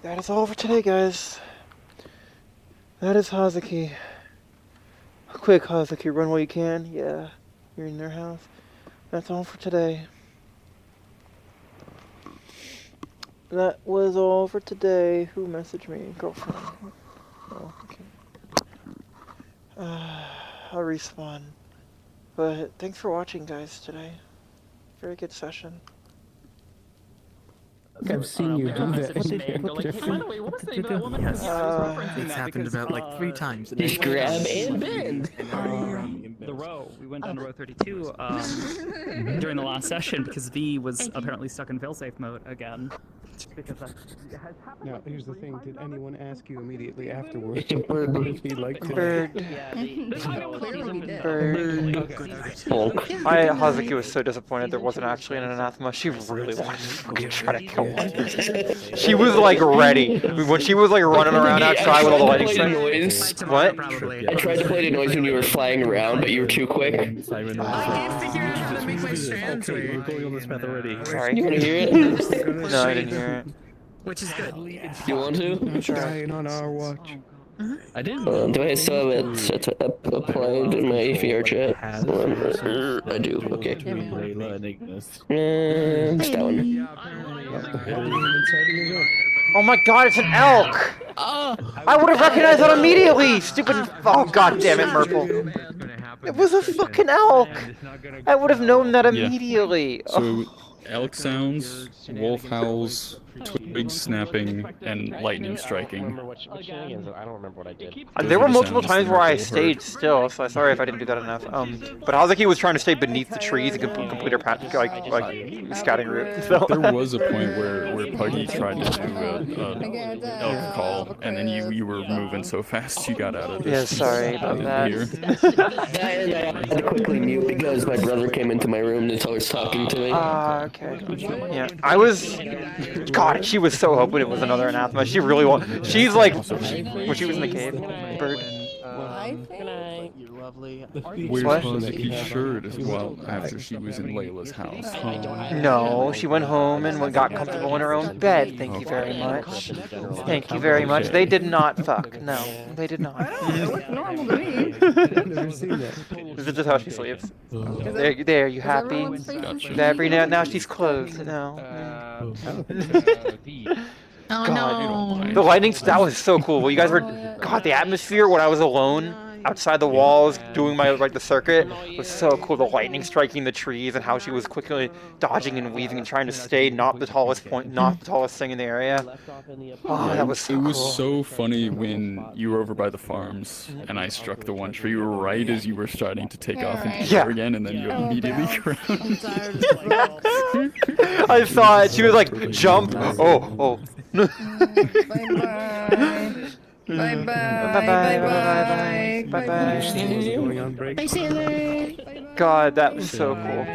that is all for today, guys. That is Hazuki. A quick Hazuki, run while you can. Yeah, you're in their house. That's all for today. That was all for today. Who messaged me? Girlfriend. Oh, okay. I'll respawn. But thanks for watching, guys, today. Very good session. I've seen you do that. It's happened about like 3 times. Just grab and bend. The row. We went down to row 32 during the last session because V was apparently stuck in failsafe mode again. Because that has happened. Now, here's the thing. Did anyone ask you immediately afterwards It's a bird. if he liked it? Bird. Hazuki was so disappointed there wasn't actually an anathema. She really wanted to fucking try to kill one. She was like ready. When she was like running around outside with all the lighting strikes. What? I tried to play the noise when you were flying around, but you were too quick. I can't figure out how to make my strands Okay, we're going on this path already. Sorry. You wanna hear it? No, I didn't hear it. Which is good. You want to? Dying on our watch. I did. Do I still have it applied in my VR chat? I do, okay. It's that one. Oh my god, it's an elk! I would have recognized that immediately! Stupid. Oh god damn it, Murple. It was a fucking elk! I would have known that immediately. So, elk sounds, wolf howls, twigs snapping, and lightning striking. I don't remember what I did. There were multiple times where I stayed still, so sorry if I didn't do that enough. But Hazuki was trying to stay beneath the trees and complete her path, like scouting route. So. There was a point where Puggy tried to do a elk call, and then you were moving so fast you got out of it. Yeah, sorry about that. I had to quickly mute because my brother came into my room and was talking to me. Okay. Yeah, I was. God, she was so hoping it was another anathema. She really wanted. She's like, when she was in the cave. Bird. You're lovely. Weird fun that he shirred as well after she was in Layla's house. No, she went home and got comfortable in her own bed. Thank you very much. Thank you very much. They did not fuck. No, they did not. Normal to me. I've never seen that. This is just how she sleeps. There, you happy? Now she's closed. No. Oh God, no. the lightning, that was so cool. Well, you guys were, God, the atmosphere when I was alone outside the walls doing my, the circuit was so cool. The lightning striking the trees and how she was quickly dodging and weaving and trying to stay not the tallest thing in the area. Oh, that was so cool. It was so funny when you were over by the farms and I struck the one tree right as you were starting to take off into the air again, and then you immediately crashed. I saw it. She was like, jump. Oh. Bye-bye. God, that was so cool.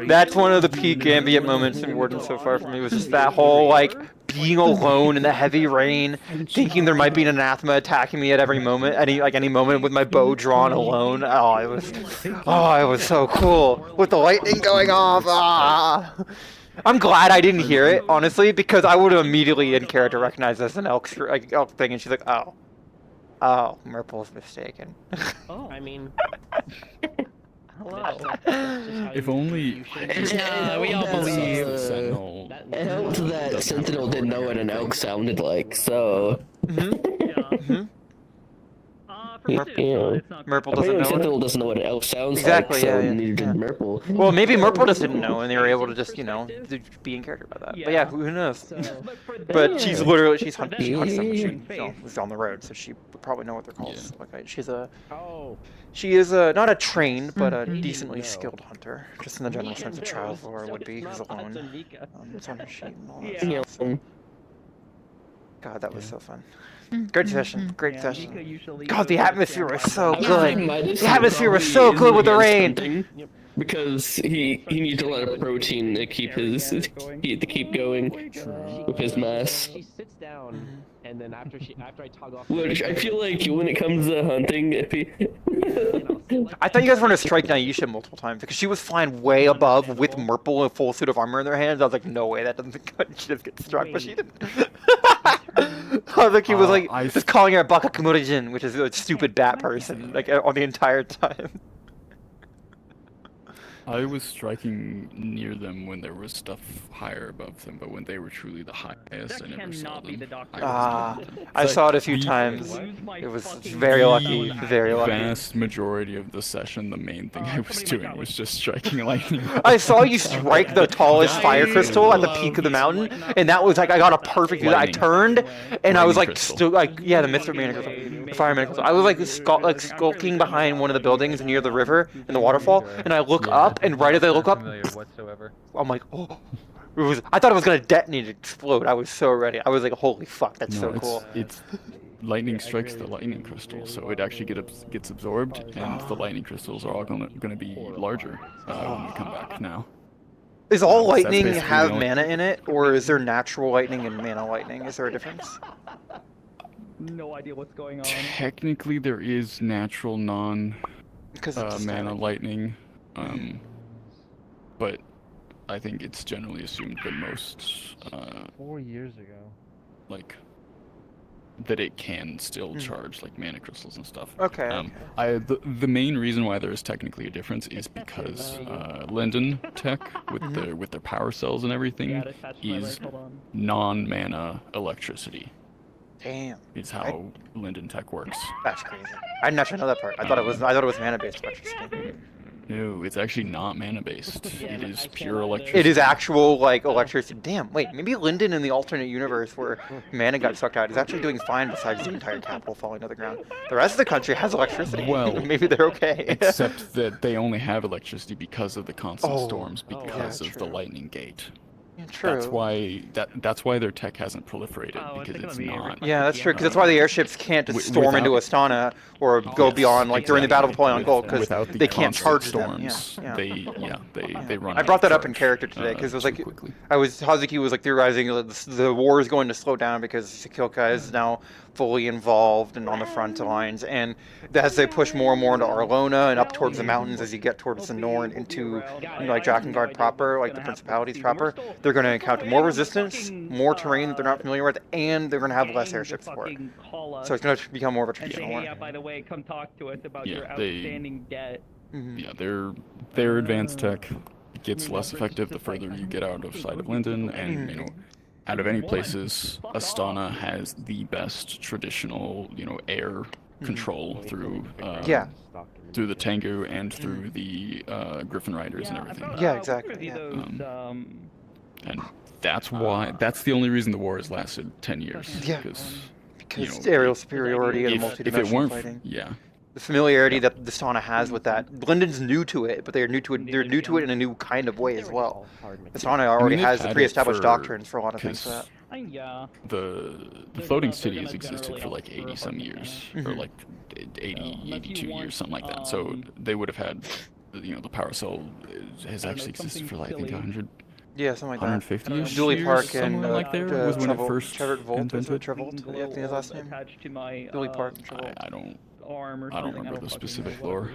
That's one of the peak ambient moments in Wardens so far for me, was just that whole, being alone in the heavy rain, thinking there might be an anathema attacking me at every moment, any moment with my bow drawn alone. It was so cool. With the lightning going off. I'm glad I didn't hear it, honestly, because I would have immediately in character recognized as an elk thing, and she's like, oh, Murple's mistaken. Oh, I mean, hello. If only. Yeah, we all believe. It helped that Sentinel didn't know what an elk sounded like, so. Murple doesn't know. Sentinel doesn't know what an elf sounds exactly, like, so neither did Murple. Well, maybe Murple just didn't know, and they were able to just, be in character about that. But yeah, who knows? But she's literally, she hunts them. She was on the road, so she would probably know what they're called. She is not a trained, but a decently skilled hunter, just in the general sense a child lore would be, who's alone. It's on her sheet and all that stuff. God, that was so fun. Great session. God, the atmosphere was so good. The atmosphere was so good with the rain. Because he needs a lot of protein to keep going with his mass. She sits down, and then after I tug off. Which I feel like when it comes to hunting, if he I thought you guys were gonna strike Naisha multiple times because she was flying way above with Merple and a full suit of armor in their hands. I was like, no way, that doesn't good. She just gets struck, but she didn't. Hazuki was like just calling her a Bakakumurajin, which is a stupid bat person, like on the entire time. I was striking near them when there was stuff higher above them, but when they were truly the highest, I never saw them. I saw it a few times. It was very lucky, very lucky. The vast majority of the session, the main thing I was doing was just striking lightning. I saw you strike the tallest fire crystal at the peak of the mountain, and that was like I got a perfect view. I turned, and I was like, yeah, the Mr. Mana crystal, the fire mana crystal. I was like skulking behind one of the buildings near the river and the waterfall, and I look up. And right as I look up, I'm like, oh, I thought it was gonna detonate and explode. I was so ready. I was like, holy fuck, that's so cool. It's lightning strikes the lightning crystal, so it actually gets absorbed, and the lightning crystals are all gonna be larger when we come back now. Is all lightning have mana in it, or is there natural lightning and mana lightning? Is there a difference? No idea what's going on. Technically, there is natural mana lightning. But I think it's generally assumed that most 4 years ago, like that it can still charge like mana crystals and stuff. Okay. The main reason why there is technically a difference is because Linden Tech with their power cells and everything is non-mana electricity. Damn. Is how Linden Tech works. That's crazy. I didn't actually know that part. I thought it was mana based electricity. No, it's actually not mana based. It is pure electricity. It is actual like electricity. Damn. Wait, maybe Linden in the alternate universe where mana got sucked out is actually doing fine besides the entire capital falling to the ground. The rest of the country has electricity. Well, maybe they're okay. Except that they only have electricity because of the constant storms, because of the lightning gate. Yeah, true. That's why their tech hasn't proliferated, because it's not. Yeah, that's true. Because that's why the airships can't just storm into Astana or go beyond, like during the Battle of Apollyon Gold, because they can't charge them. Yeah. They run. I brought that up in character today because it was like Hazuki was like theorizing the war is going to slow down because Sakilka is now fully involved and on the front lines, and as they push more and more into Arlona and up towards the mountains, as you get towards the north into like Drakengard proper, like the principalities proper, they're going to encounter more resistance, more terrain that they're not familiar with, and they're going to have less airship support. So it's going to become more of a traditional war. Yeah, by the way, come talk to us about your outstanding debt. Yeah, their advanced tech gets less effective the further you get out of sight of Linden, and out of any places, Astana has the best traditional, air control through the Tengu and through the Griffin Riders and everything. Yeah, exactly. And that's the only reason the war has lasted 10 years. Yeah, because aerial superiority and multi-dimensional fighting. Yeah. The familiarity that the Astana has with that. Linden's new to it, but they're new to it. They're new to it in a new kind of way as well. Astana already has the pre-established doctrines for a lot of things. For that. The floating city has existed for like 80 some years, or like 82 years, something like that. So they would have had, the power cell has actually existed for like, I think 100. Yeah, something like 150 that. Dooley Park and like there was when it first invented. Trevolt, yeah, I think his last name. Dooley Park. I don't remember the specific lore.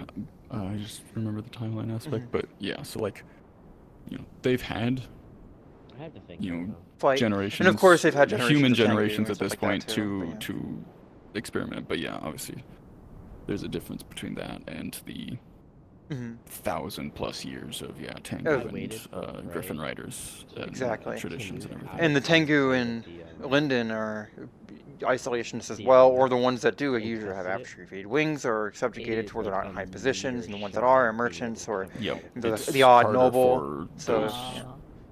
I just remember the timeline aspect. But yeah, so like, they've had, generations, and of course they've had human generations at this point to experiment. But yeah, obviously, there's a difference between that and the 1,000+ years of Tengu and Griffin Riders traditions and everything. And the Tengu and Linden are isolationists as well, or the ones that do usually have arbitrary feed wings or subjugated to where they're not in high positions, and the ones that are merchants or the odd noble. So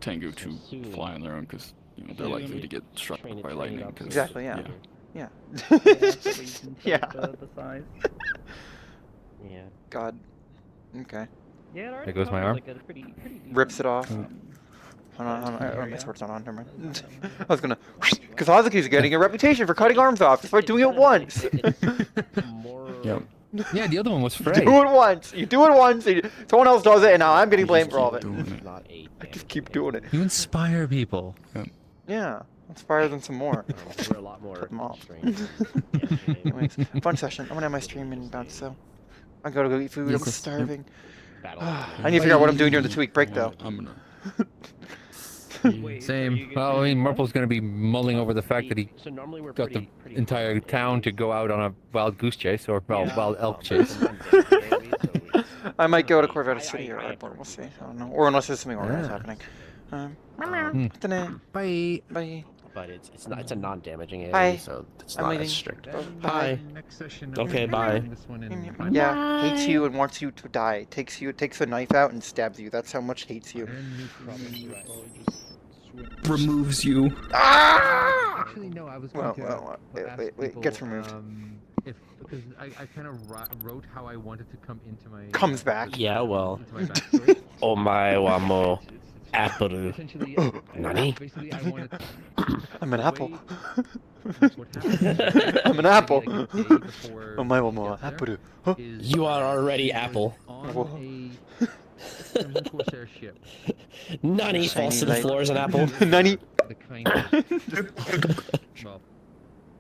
Tengu to fly on their own because they're likely to get struck by lightning. Exactly. Yeah. Yeah. The size. Yeah. God. Okay. Yeah, there goes my arm. Rips it off. Hold on, my sword's not on, never mind. I was gonna, because Hazuki's getting a reputation for cutting arms off just by doing it once. Yep. Yeah, the other one was Frey. Do it once. You do it once. Someone else does it, and now I'm getting blamed for all of it. I just keep doing it. You inspire people. Yeah. Inspire them some more. We're a lot more. Anyways, fun session. I'm gonna have my stream in about so. I gotta go eat food. I'm starving. I need to figure out what I'm doing during the 2-week break, though. I'm gonna. Same. Well, I mean, Murple's going to be mulling over the fact that he got the entire town to go out on a wild goose chase, or wild elk chase. I might go to Corvette City or airport. We'll see. I don't know. Or unless there's something organized happening. Bye. Bye. But it's not. It's a non-damaging area, Hi. so it's I'm not leaving. as strict. Bye. Okay, bye. Yeah, hates you and wants you to die. Takes the knife out and stabs you. That's how much hates you. Removes you. Ah! Actually, no, I was going to wait, gets removed. Because I kind of wrote how I wanted to come into my... Comes back. Yeah, well. Into my backstory. Oh my wamo. Apple. Nani? Basically, I wanted to... I'm an apple. I'm an apple. Oh my wamo. Apple. Huh? You are already Apple. Ship. Nani falls to the floor as an apple. Nani. The kind of... well,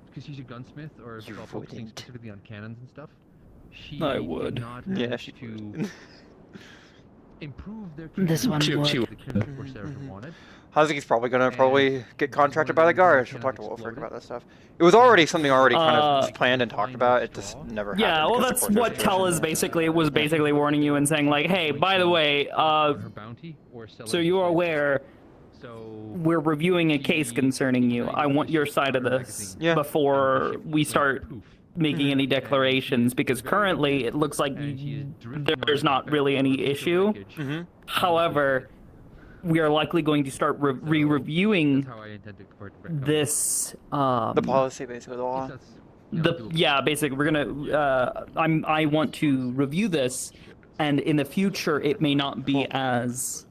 because she's a gunsmith, or focusing specifically on cannons and stuff. She I would. did not Yeah, manage she to would. improve their This one the would. Corsairs wanted. Hazuki's probably gonna get contracted by the guard. She'll talk to Wolfric about that stuff. It was already something kind of planned and talked about. It just never happened. Yeah, well, that's what Tel is basically warning you and saying like, hey, by the way, so you're aware, we're reviewing a case concerning you. I want your side of this before we start making any declarations, because currently it looks like there's not really any issue. However, we are likely going to start re-reviewing this. The policy, basically, the law. Basically, we're gonna. I want to review this, and in the future, it may not be as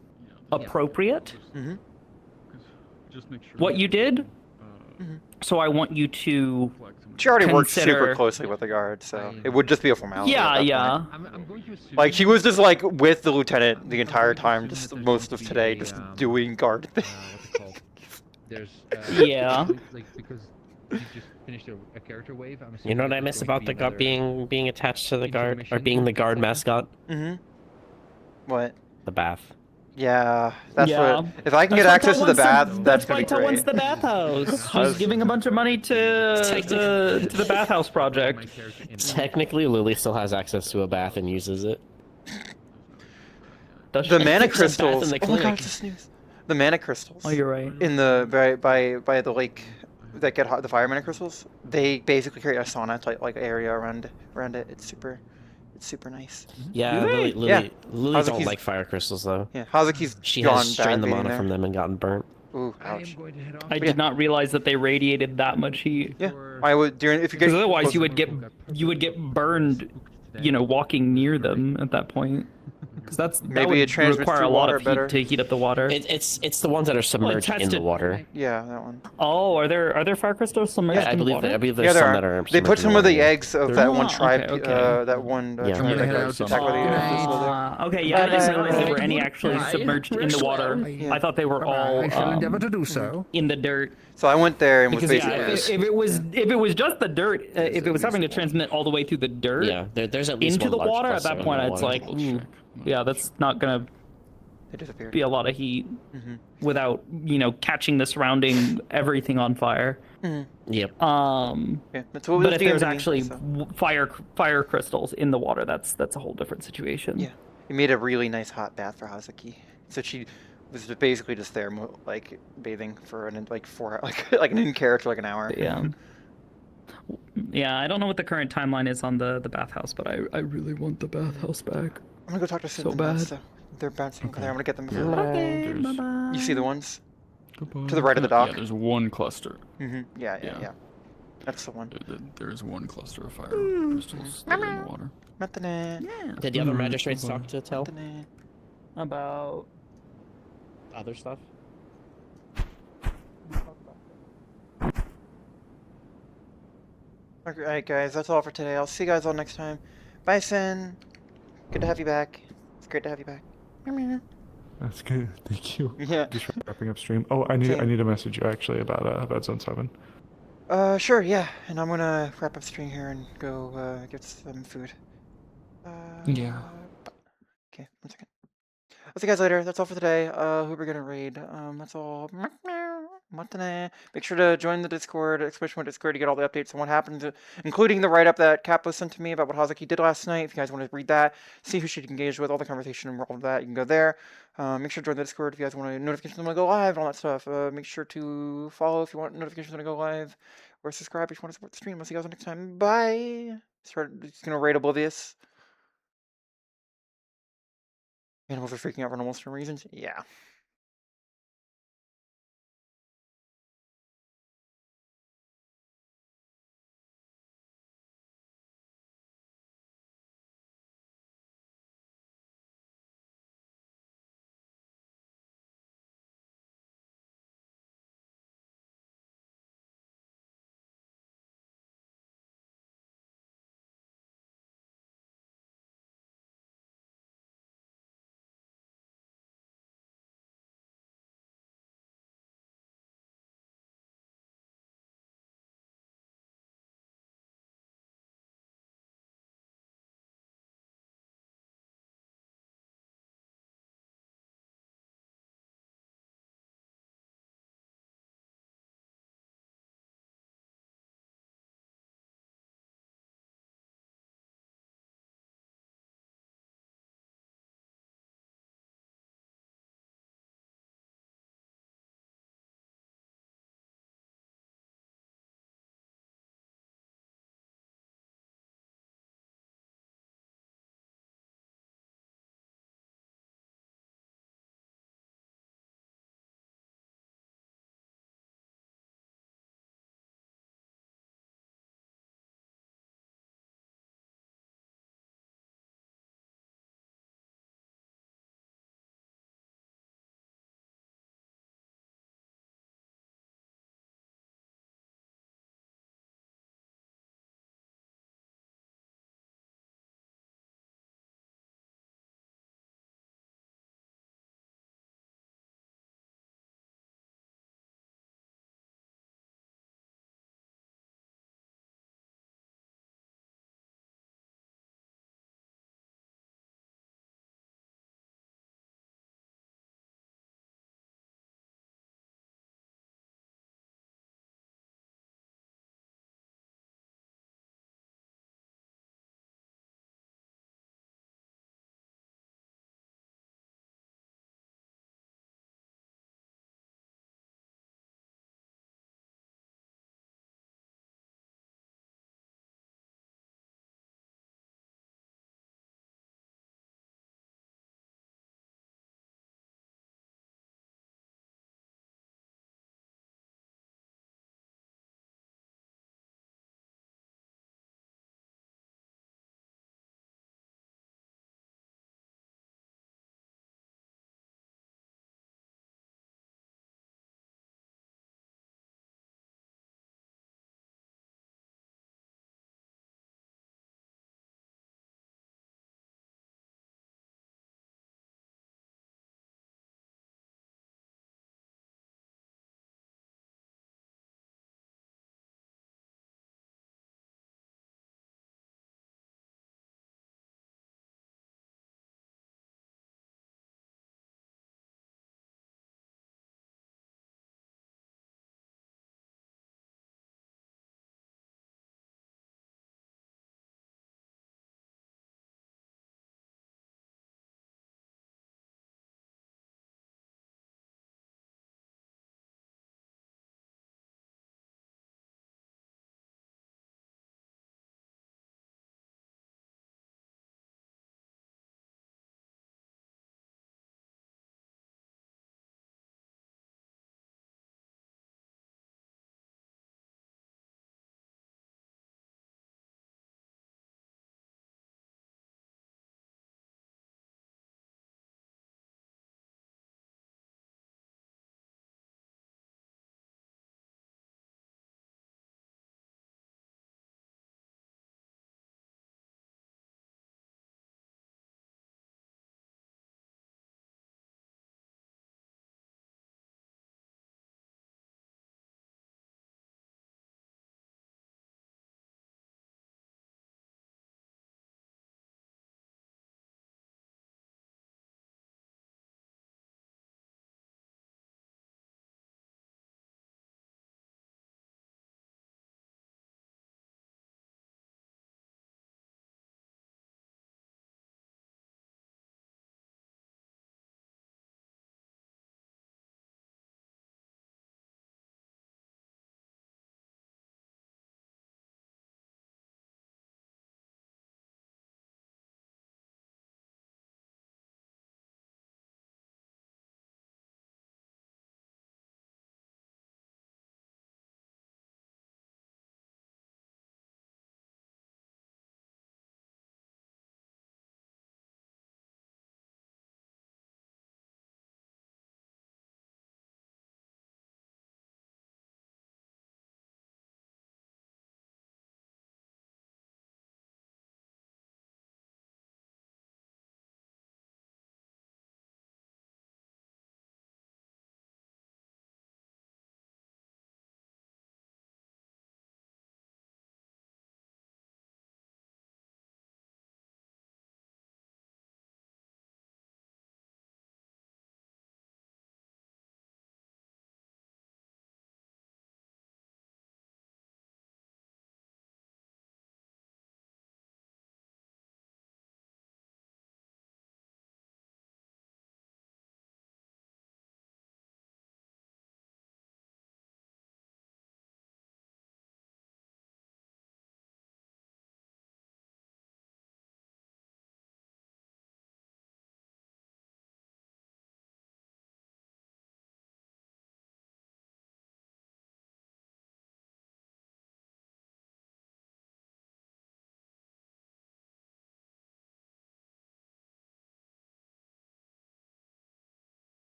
appropriate. What you did. So I want you to. She already worked super closely with the guard, so it would just be a formality. Yeah. Like, she was just like with the lieutenant the entire time, just most of today, just doing guard things. Yeah. Because you just finished a character wave. You know what I miss about the guard being attached to the guard, or being the guard mascot? What? The bath. Yeah, that's what. If I can get access to the bath, that's gonna be great. Wants the bathhouse. She's giving a bunch of money to the bathhouse project. Technically, Lily still has access to a bath and uses it. The mana crystals. Oh my god, it's a snooze. The mana crystals. Oh, you're right. In the by the lake that get hot, the fire mana crystals. They basically create a sauna type like area around it. It's super nice. Yeah, Lily don't like fire crystals though. Yeah, Hazuki's she gone has strained the bad being mana there. from them and gotten burnt. Ooh, ouch. I did not realize that they radiated that much heat. Yeah, I would if you get. Because otherwise, you would get burned, walking near them at that point. Because that Maybe it would require a lot of heat to heat up the water. It's the ones that are submerged in the water. Yeah, that one. Oh, are there fire crystals submerged in water? I believe there's some that are. They put some of the eggs of that one tribe, okay. that one tribe Yeah. that got attacked by the Okay, yeah, I didn't realize there were any actually submerged in the water. I thought they were all I shall endeavor to do so. in the dirt. So I went there and was Because basically. if it was just the dirt, if it was having to transmit all the way through the dirt, there's at least into one the large water, at cluster that in point the it's water. like, yeah, that's not gonna be a lot of heat without catching the surrounding everything on fire. Yep. Yeah, that's what but if there's actually fire crystals in the water, that's a whole different situation. Yeah, it made a really nice hot bath for Hazuki. So she was basically just there, like bathing for an in character, like an hour. Yeah. Yeah, I don't know what the current timeline is on the bathhouse, but I really want the bathhouse back. I'm gonna go talk to Sid. So bad. They're bouncing over there. I'm gonna get them. Okay, bye-bye. You see the ones? To the right of the dock? Yeah, there's one cluster. Yeah. That's the one. There's one cluster of fire crystals that are in the water. Yeah. Did the other magistrates talk to Tel about other stuff? Alright guys, that's all for today. I'll see you guys all next time. Bye, Sin. Good to have you back. It's great to have you back. That's good. Thank you. Yeah. Just wrapping up stream. Oh, I need to message you actually about Zone 7. Sure, yeah. And I'm gonna wrap up stream here and go get some food. Yeah. Okay, 1 second. I'll see you guys later. That's all for today. Who we're gonna raid? That's all. Make sure to join the Discord, exclamation Discord, to get all the updates on what happened, including the write-up that Kappa sent to me about what Hazuki did last night. If you guys want to read that, see who she engaged with, all the conversation and all of that, you can go there. Make sure to join the Discord if you guys want notifications when I go live and all that stuff. Make sure to follow if you want notifications when I go live, or subscribe if you want to support the stream. I'll see you guys next time. Bye. Just gonna raid Oblivious. Animals are freaking out for almost no reasons. Yeah.